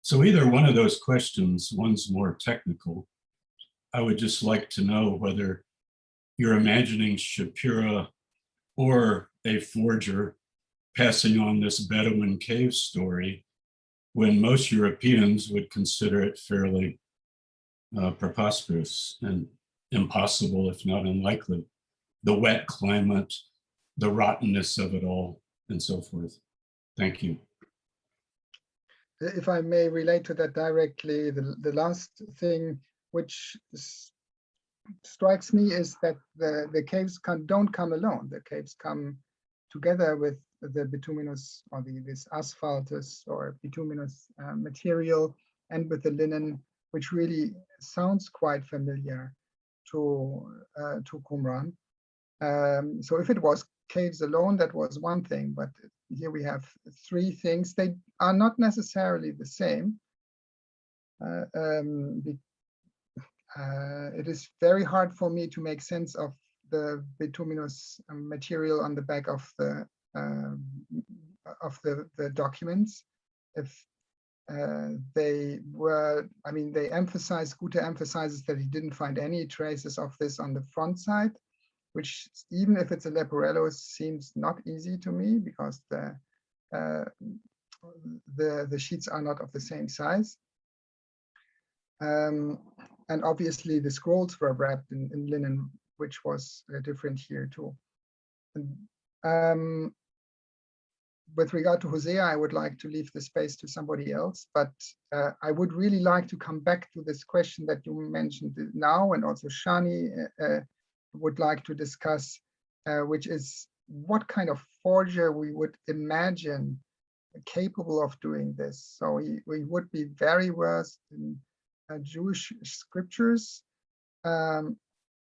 So either one of those questions, one's more technical. I would just like to know whether you're imagining Shapira or a forger passing on this Bedouin cave story, when most Europeans would consider it fairly preposterous and impossible, if not unlikely. The wet climate, the rottenness of it all, and so forth. Thank you. If I may relate to that directly, the last thing which strikes me is that the caves don't come alone. The caves come together with the bituminous, or this asphaltous or bituminous material, and with the linen, which really sounds quite familiar to Qumran. So if it was caves alone, that was one thing, but here we have three things. They are not necessarily the same. It is very hard for me to make sense of the bituminous material on the back of the documents. If they were, they emphasize, Gute emphasizes that he didn't find any traces of this on the front side, which, even if it's a Leporello, seems not easy to me, because the sheets are not of the same size. And obviously the scrolls were wrapped in linen which was different here too. And, with regard to Hosea, I would like to leave the space to somebody else, but I would really like to come back to this question that you mentioned now, and also Shani would like to discuss, which is what kind of forger we would imagine capable of doing this. So we would be very versed in Jewish scriptures, in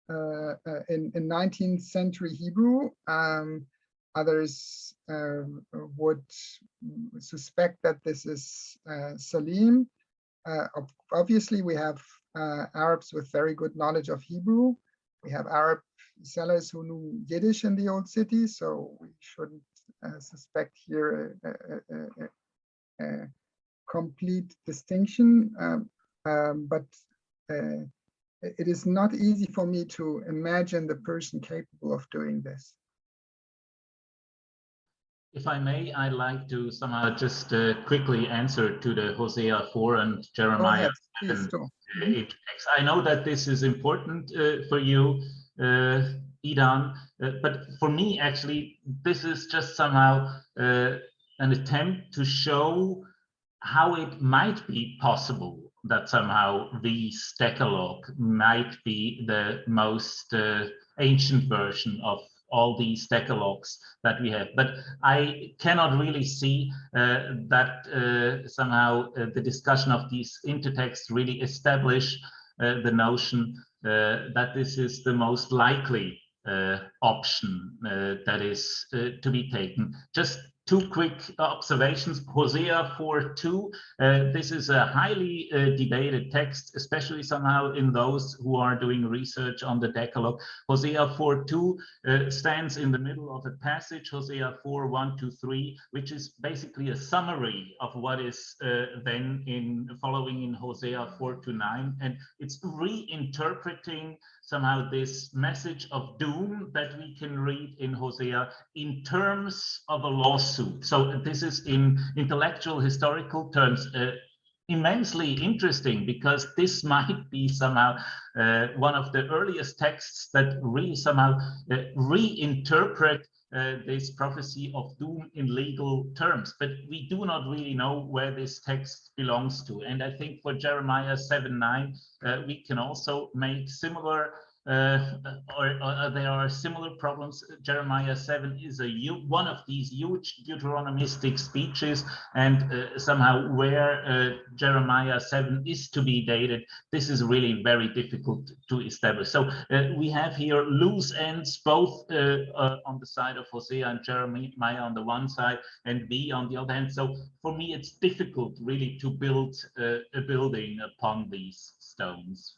19th century Hebrew. Others would suspect that this is Salim. Obviously, we have Arabs with very good knowledge of Hebrew. We have Arab sellers who knew Yiddish in the old city, so we shouldn't suspect here a complete distinction. But it is not easy for me to imagine the person capable of doing this. If I may, I'd like to somehow just quickly answer to the Hosea 4 and Jeremiah 7. I know that this is important for you, Idan, but for me, actually, this is just somehow an attempt to show how it might be possible that somehow this Decalogue might be the most ancient version of all these Decalogues that we have. But I cannot really see that somehow the discussion of these intertexts really establish the notion that this is the most likely option that is to be taken. Just two quick observations. Hosea 4:2, this is a highly debated text, especially somehow in those who are doing research on the Decalogue. Hosea 4:2 stands in the middle of a passage, Hosea 4:1-3, which is basically a summary of what is then following in Hosea 4:9, and it's reinterpreting somehow this message of doom that we can read in Hosea in terms of a lawsuit. So this is in intellectual historical terms immensely interesting, because this might be somehow one of the earliest texts that really somehow reinterpret this prophecy of doom in legal terms, but we do not really know where this text belongs to. And I think for Jeremiah 7:9, we can also make similar or there are similar problems. Jeremiah 7 is one of these huge Deuteronomistic speeches, and somehow where Jeremiah 7 is to be dated, this is really very difficult to establish. So we have here loose ends, both on the side of Hosea and Jeremiah on the one side, and B on the other hand. So for me, it's difficult really to build a building upon these stones.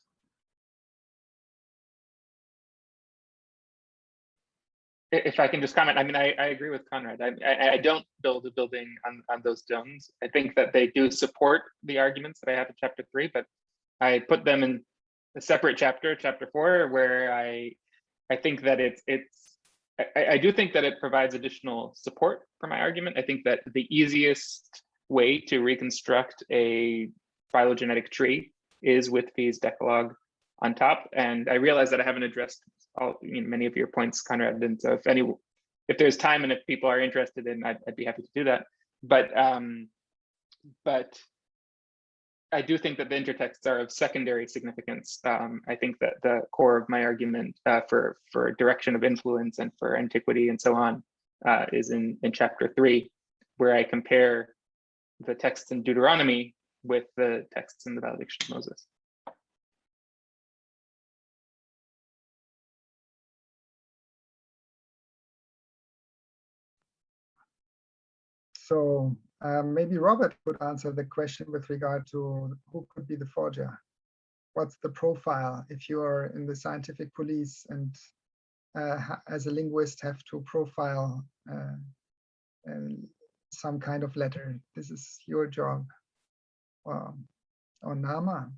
If I can just comment, I mean, I agree with Konrad. I don't build a building on those stones. I think that they do support the arguments that I have in chapter 3, but I put them in a separate chapter, chapter 4, where I think that I do think that it provides additional support for my argument. I think that the easiest way to reconstruct a phylogenetic tree is with Fee's Decalogue on top. And I realize that I haven't addressed many of your points, Konrad, and so if there's time and if people are interested in, I'd be happy to do that. But I do think that the intertexts are of secondary significance. I think that the core of my argument for direction of influence and for antiquity and so on is in chapter 3, where I compare the texts in Deuteronomy with the texts in the Valediction of Moses. So maybe Robert would answer the question with regard to who could be the forger. What's the profile if you are in the scientific police and as a linguist have to profile some kind of letter? This is your job. Or Naama.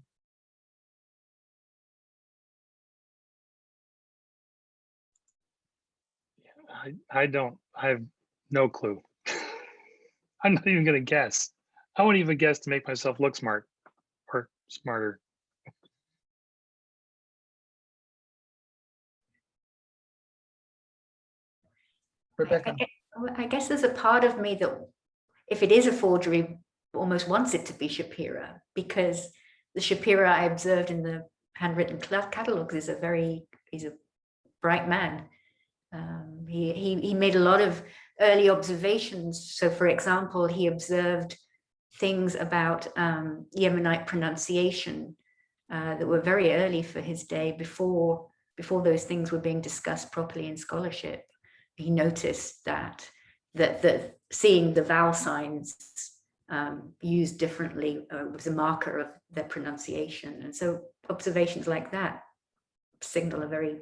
I have no clue. I'm not even going to guess. I won't even guess to make myself look smart or smarter. Rebecca. I guess there's a part of me that, if it is a forgery, almost wants it to be Shapira, because the Shapira I observed in the handwritten catalogs is he's a bright man. He made a lot of early observations. So, for example, he observed things about Yemenite pronunciation that were very early for his day, before those things were being discussed properly in scholarship. He noticed that seeing the vowel signs used differently was a marker of their pronunciation. And so observations like that signal a very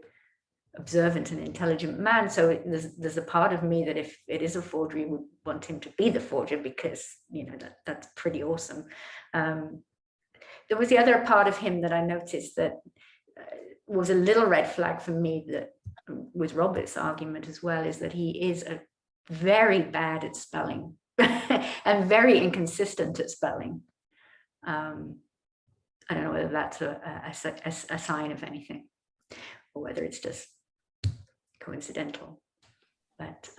observant and intelligent man. So there's a part of me that, if it is a forgery, would want him to be the forger, because, you know, that's pretty awesome. There was the other part of him that I noticed that was a little red flag for me, that with Robert's argument as well, is that he is very bad at spelling and very inconsistent at spelling. I don't know whether that's a sign of anything, or whether it's just coincidental, but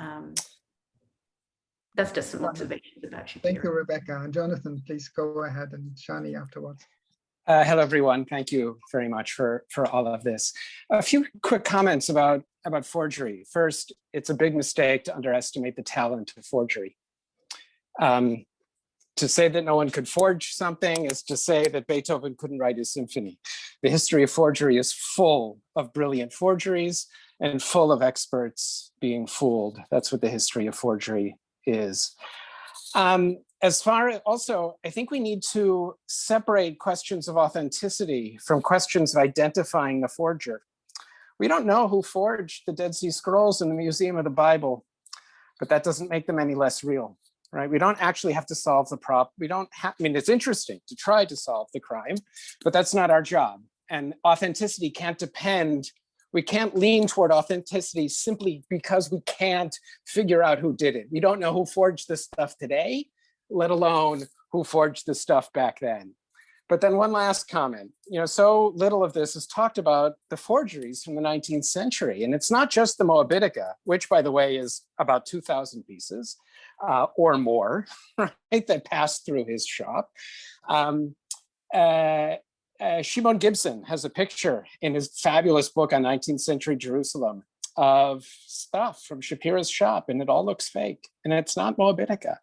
that's just some observations about Shapira. Thank you, Rebecca. Jonathan, please go ahead, and Shani afterwards. Hello, everyone. Thank you very much for all of this. A few quick comments about forgery. First, it's a big mistake to underestimate the talent of forgery. To say that no one could forge something is to say that Beethoven couldn't write his symphony. The history of forgery is full of brilliant forgeries and full of experts being fooled. That's what the history of forgery is. As far as also, I think we need to separate questions of authenticity from questions of identifying the forger. We don't know who forged the Dead Sea Scrolls in the Museum of the Bible, but that doesn't make them any less real, right? We don't actually have to solve the problem. I mean, it's interesting to try to solve the crime, but that's not our job. And authenticity can't depend. We can't lean toward authenticity simply because we can't figure out who did it. We don't know who forged this stuff today, let alone who forged the stuff back then. But then one last comment, you know, so little of this is talked about the forgeries from the 19th century. And it's not just the Moabitica, which, by the way, is about 2,000 pieces or more, right, that passed through his shop. Shimon Gibson has a picture in his fabulous book on 19th century Jerusalem of stuff from Shapira's shop, and it all looks fake, and it's not Moabitica.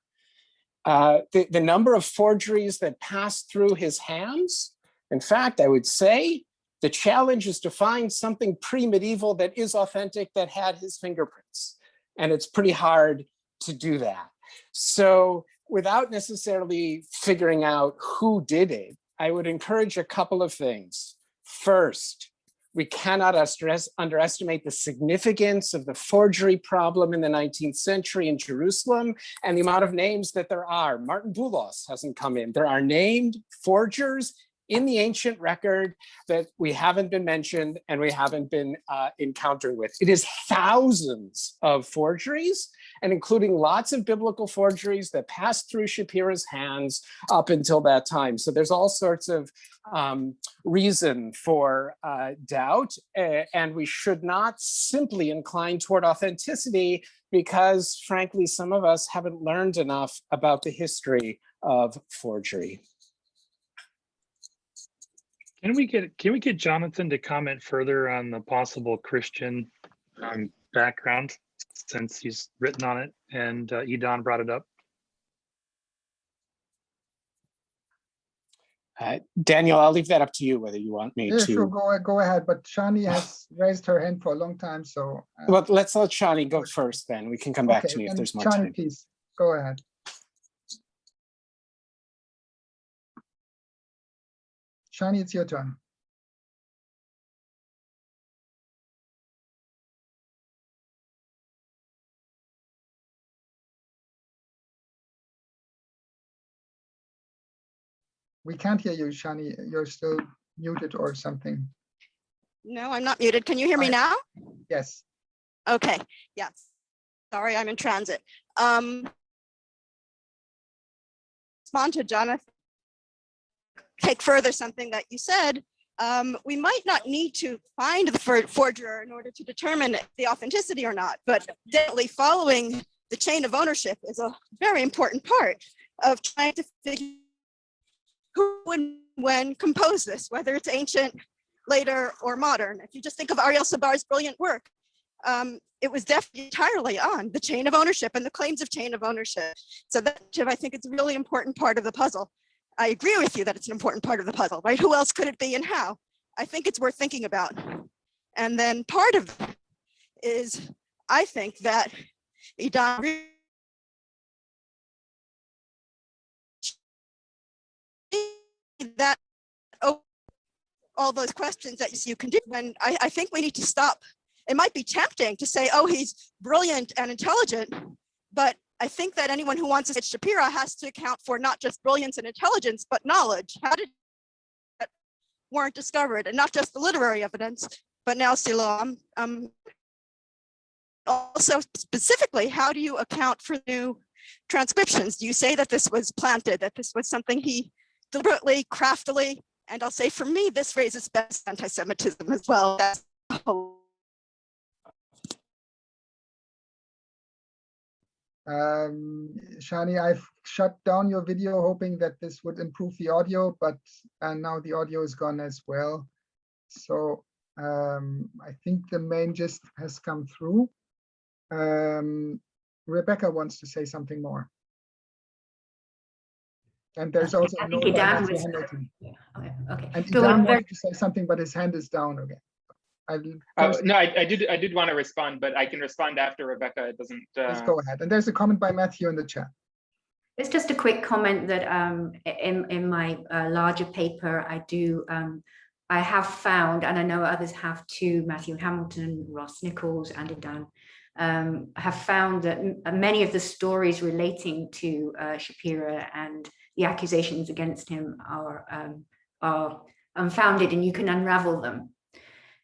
The number of forgeries that passed through his hands, in fact, I would say the challenge is to find something pre-medieval that is authentic, that had his fingerprints, and it's pretty hard to do that. So without necessarily figuring out who did it, I would encourage a couple of things. First, we cannot underestimate the significance of the forgery problem in the 19th century in Jerusalem and the amount of names that there are. Martin Boulos hasn't come in. There are named forgers in the ancient record that we haven't been mentioned and we haven't been encountering with. It is thousands of forgeries, and including lots of biblical forgeries that passed through Shapira's hands up until that time. So there's all sorts of reason for doubt, and we should not simply incline toward authenticity because, frankly, some of us haven't learned enough about the history of forgery. Can we get Jonathan to comment further on the possible Christian background, since he's written on it and Idan brought it up? Daniel, I'll leave that up to you whether you want me to. Sure, go ahead. But Shani has raised her hand for a long time, so. Well, let's let Shani go first. Then we can come back to me if there's more time. Shani, please go ahead. Shani, it's your turn. We can't hear you, Shani. You're still muted or something. No, I'm not muted. Can you hear me now? Yes. Okay. Yes. Sorry, I'm in transit. Respond to Jonathan. Take further something that you said. we might not need to find the forger in order to determine the authenticity or not, but definitely following the chain of ownership is a very important part of trying to figure who and when composed this, whether it's ancient, later, or modern. If you just think of Ariel Sabar's brilliant work, it was definitely entirely on the chain of ownership and the claims of chain of ownership. So that, I think, it's a really important part of the puzzle. I agree with you that it's an important part of the puzzle, right? Who else could it be and how? I think it's worth thinking about. And then part of it is, I think that Idan that all those questions that you can do. When I think we need to stop. It might be tempting to say, oh, he's brilliant and intelligent, but I think that anyone who wants to say Shapira has to account for not just brilliance and intelligence, but knowledge. How did that weren't discovered, and not just the literary evidence, but now Siloam. Also, specifically, how do you account for new transcriptions? Do you say that this was planted, that this was something he deliberately, craftily, and I'll say for me, this raises best anti-Semitism as well. That's Shani, I've shut down your video hoping that this would improve the audio, but now the audio is gone as well. So I think the main gist has come through. Rebecca wants to say something more. And there's also a note by Matthew Hamilton. Okay. And Idan wanted to say something, but his hand is down again. No, I did want to respond, but I can respond after Rebecca. It doesn't. Let's go ahead. And there's a comment by Matthew in the chat. It's just a quick comment that in my larger paper, I have found, and I know others have too, Matthew Hamilton, Ross Nichols, and Idan, have found that many of the stories relating to Shapira and the accusations against him are unfounded, and you can unravel them.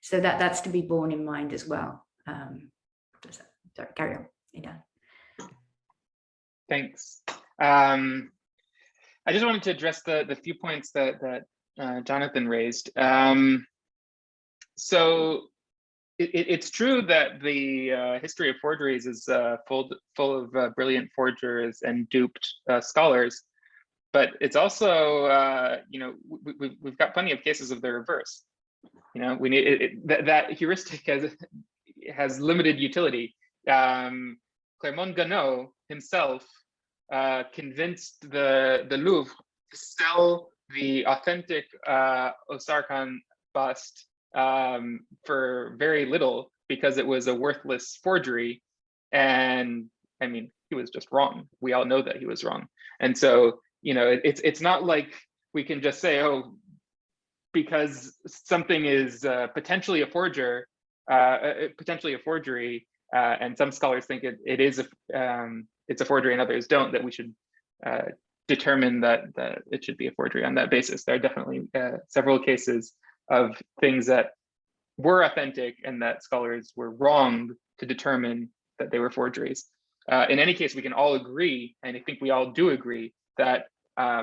So that's to be borne in mind as well. Sorry, carry on, Idan. Thanks. I just wanted to address the few points that Jonathan raised. So it's true that the history of forgeries is full of brilliant forgers and duped scholars, but it's also we've got plenty of cases of the reverse. We need that heuristic has limited utility. Clermont Ganneau himself convinced the Louvre to sell the authentic Osar-Khan bust for very little because it was a worthless forgery. And I mean, he was just wrong. We all know that he was wrong. And so, it's not like we can just say, oh, because something is potentially a forgery, and some scholars think it is it's a forgery and others don't, that we should determine that it should be a forgery on that basis. There are definitely several cases of things that were authentic and that scholars were wrong to determine that they were forgeries. In any case, we can all agree, and I think we all do agree, that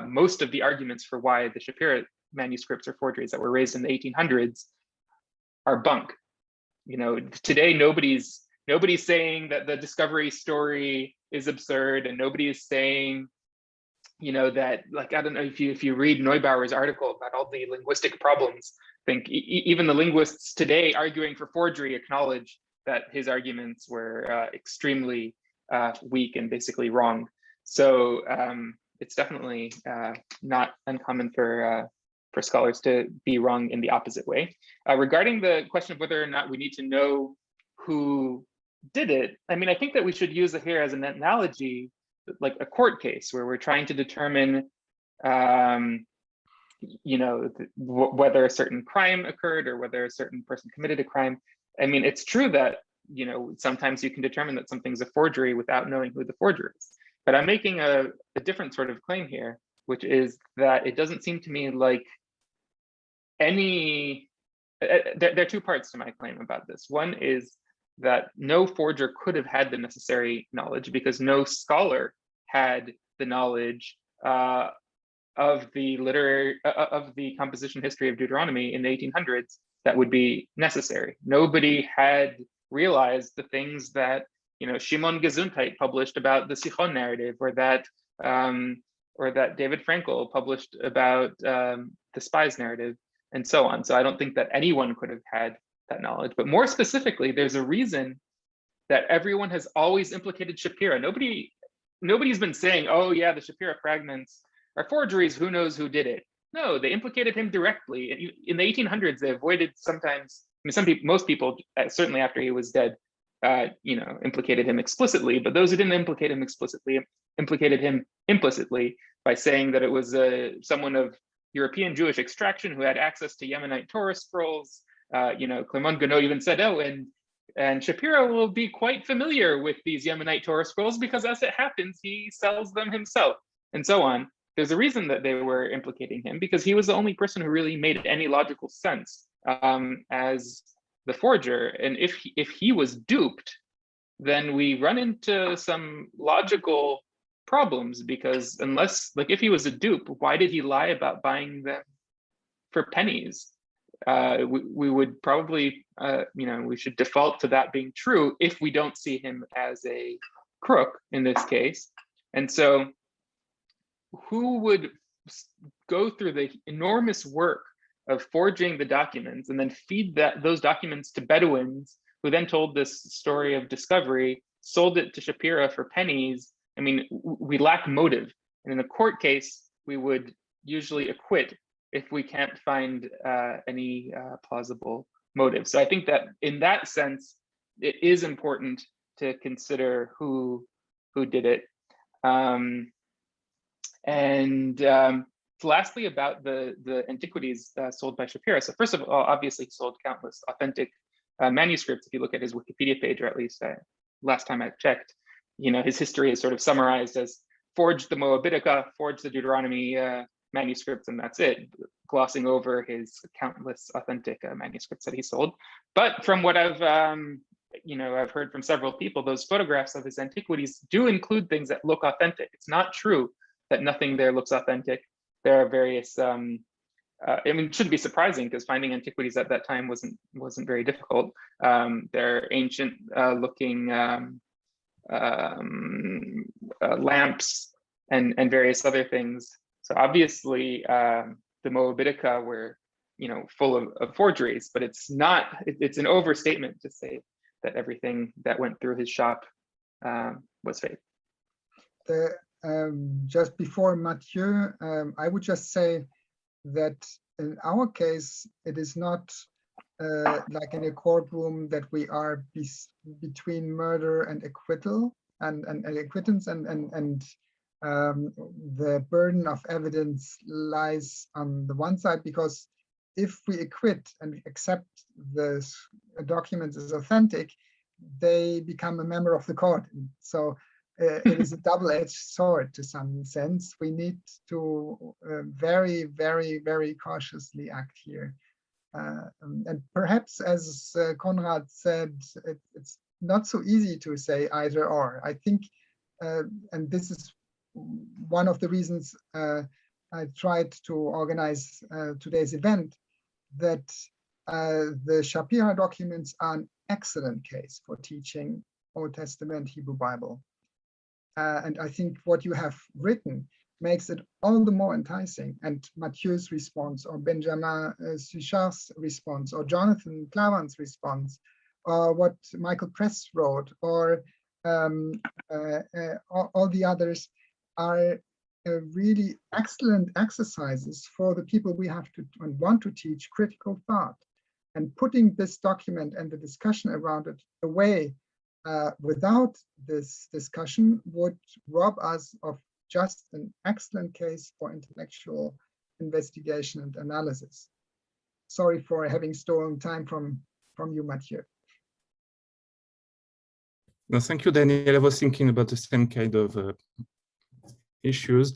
most of the arguments for why the Shapira manuscripts or forgeries that were raised in the 1800s are bunk. Today nobody's saying that the discovery story is absurd, and nobody is saying, that, like, I don't know if you read Neubauer's article about all the linguistic problems. I think even the linguists today arguing for forgery acknowledge that his arguments were extremely weak and basically wrong. So it's definitely not uncommon for scholars to be wrong in the opposite way. Regarding the question of whether or not we need to know who did it, I mean, I think that we should use it here as an analogy, like a court case where we're trying to determine, whether a certain crime occurred or whether a certain person committed a crime. I mean, it's true that, sometimes you can determine that something's a forgery without knowing who the forger is. But I'm making a different sort of claim here, which is that it doesn't seem to me like there are two parts to my claim about this. One is that no forger could have had the necessary knowledge because no scholar had the knowledge of the composition history of Deuteronomy in the 1800s that would be necessary. Nobody had realized the things that Shimon Gesundheit published about the Sichon narrative, or that David Frankel published about the spies narrative, and so on. So I don't think that anyone could have had that knowledge. But more specifically, there's a reason that everyone has always implicated Shapira. Nobody's been saying, oh yeah, the Shapira fragments are forgeries, who knows who did it. No, they implicated him directly. In the 1800s, they avoided sometimes, most people, certainly after he was dead, implicated him explicitly, but those who didn't implicate him explicitly implicated him implicitly by saying that it was someone of European Jewish extraction who had access to Yemenite Torah scrolls. Clement Gonod even said, oh, and Shapira will be quite familiar with these Yemenite Torah scrolls because as it happens, he sells them himself, and so on. There's a reason that they were implicating him, because he was the only person who really made any logical sense as the forger. And if he was duped, then we run into some logical problems, because if he was a dupe, why did he lie about buying them for pennies? We would probably, we should default to that being true if we don't see him as a crook in this case. And so who would go through the enormous work of forging the documents and then feed those documents to Bedouins, who then told this story of discovery, sold it to Shapira for pennies? I mean, we lack motive. And in a court case, we would usually acquit if we can't find any plausible motive. So I think that in that sense, it is important to consider who did it. Lastly, about the antiquities sold by Shapira. So first of all, obviously he sold countless authentic manuscripts. If you look at his Wikipedia page, or at least last time I checked, his history is sort of summarized as forged the Moabitica, forged the Deuteronomy manuscripts, and that's it, glossing over his countless authentic manuscripts that he sold. But from what I've heard from several people, those photographs of his antiquities do include things that look authentic. It's not true that nothing there looks authentic. There are various, it shouldn't be surprising, because finding antiquities at that time wasn't very difficult. There are ancient looking lamps and various other things. So obviously the Moabitica were, full of forgeries, but it's an overstatement to say that everything that went through his shop was fake. Just before Matthieu, I would just say that in our case, it is not like in a courtroom that we are between murder and acquittal and acquittance, and the burden of evidence lies on the one side, because if we acquit and accept the documents as authentic, they become a member of the court. So it is a double-edged sword to some sense. We need to very, very, very cautiously act here. And perhaps, as Konrad said, it's not so easy to say either or. I think, and this is one of the reasons I tried to organize today's event, that the Shapira documents are an excellent case for teaching Old Testament Hebrew Bible. And I think what you have written makes it all the more enticing. And Matthieu's response, or Benjamin Suchar's response, or Jonathan Clavan's response, or what Michael Press wrote, or all the others are really excellent exercises for the people we have to and want to teach critical thought. And putting this document and the discussion around it away without this discussion would rob us of just an excellent case for intellectual investigation and analysis. Sorry for having stolen time from you, Matthieu. No, thank you, Daniel. I was thinking about the same kind of issues,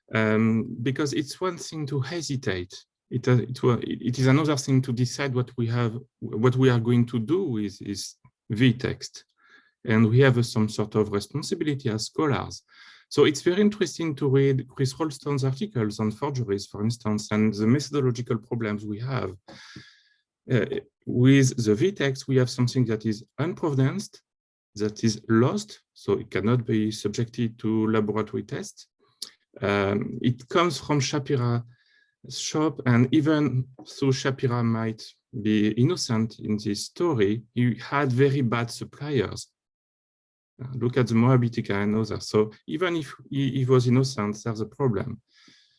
because it's one thing to hesitate. It is another thing to decide what we are going to do with the text. And we have some sort of responsibility as scholars So it's very interesting to read Chris Rolston's articles on forgeries, for instance, and the methodological problems we have. With the vtext, we have something that is unprovenanced, that is lost, so it cannot be subjected to laboratory tests. It comes from Shapira's shop, and even though Shapira might be innocent in this story, he had very bad suppliers. Look at the Moabitica and others. So even if he was innocent, there's a problem.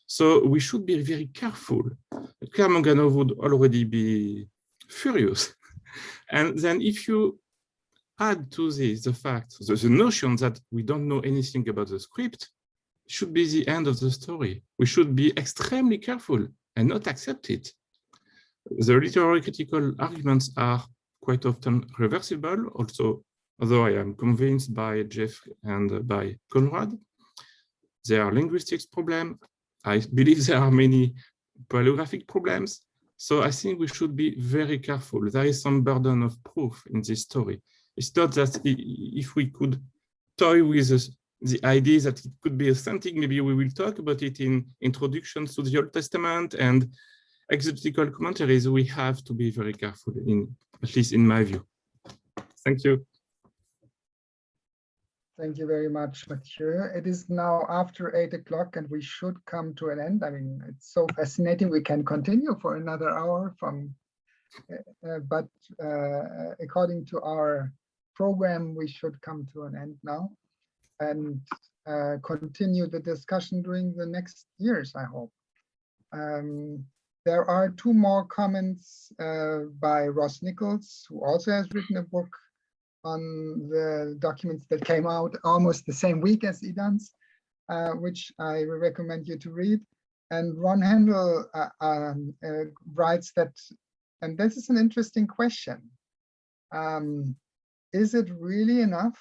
So we should be very careful. Claire Mangano would already be furious. And then if you add to this the fact, the notion that we don't know anything about the script, should be the end of the story. We should be extremely careful and not accept it. The literary critical arguments are quite often reversible, also, although I am convinced by Jeff and by Konrad. There are linguistics problems. I believe there are many paleographic problems. So I think we should be very careful. There is some burden of proof in this story. It's not that if we could toy with the idea that it could be authentic, maybe we will talk about it in introductions to the Old Testament and exegetical commentaries. We have to be very careful, at least in my view. Thank you. Thank you very much, Matthieu. It is now after 8 o'clock and we should come to an end. I mean, it's so fascinating. We can continue for another hour but according to our program, we should come to an end now and continue the discussion during the next years, I hope. There are two more comments by Ross Nichols, who also has written a book on the documents that came out almost the same week as Idan's, which I recommend you to read. And Ron Handel writes that, and this is an interesting question, is it really enough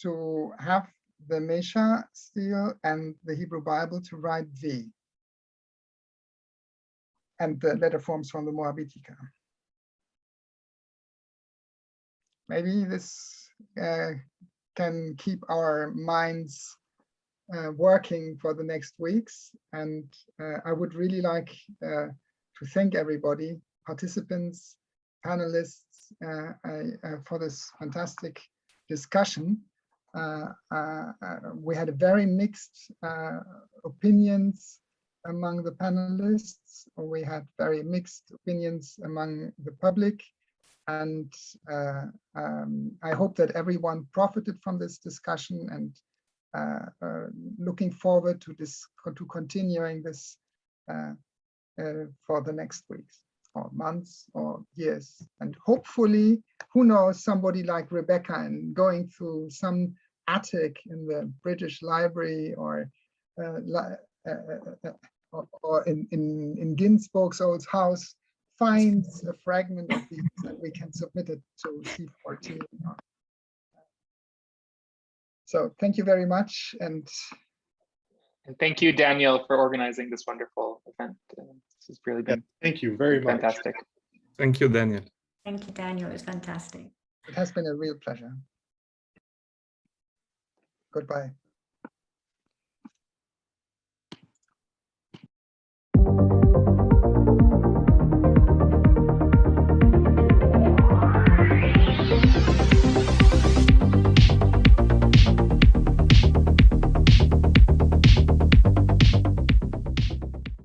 to have the Mesha stele and the Hebrew Bible to write V and the letter forms from the Moabitica? Maybe this can keep our minds working for the next weeks. And I would really like to thank everybody, participants, panelists, for this fantastic discussion. We had a very mixed opinions among the panelists. We had very mixed opinions among the public. And I hope that everyone profited from this discussion, and looking forward to continuing this for the next weeks or months or years. And hopefully, who knows, somebody like Rebecca and going through some attic in the British Library or in Ginsburg's old house finds a fragment of these and we can submit it to C14. So thank you very much. And thank you, Daniel, for organizing this wonderful event. This has really been thank you very much. Fantastic. Thank you, Daniel. Thank you, Daniel. It was fantastic. It has been a real pleasure. Goodbye.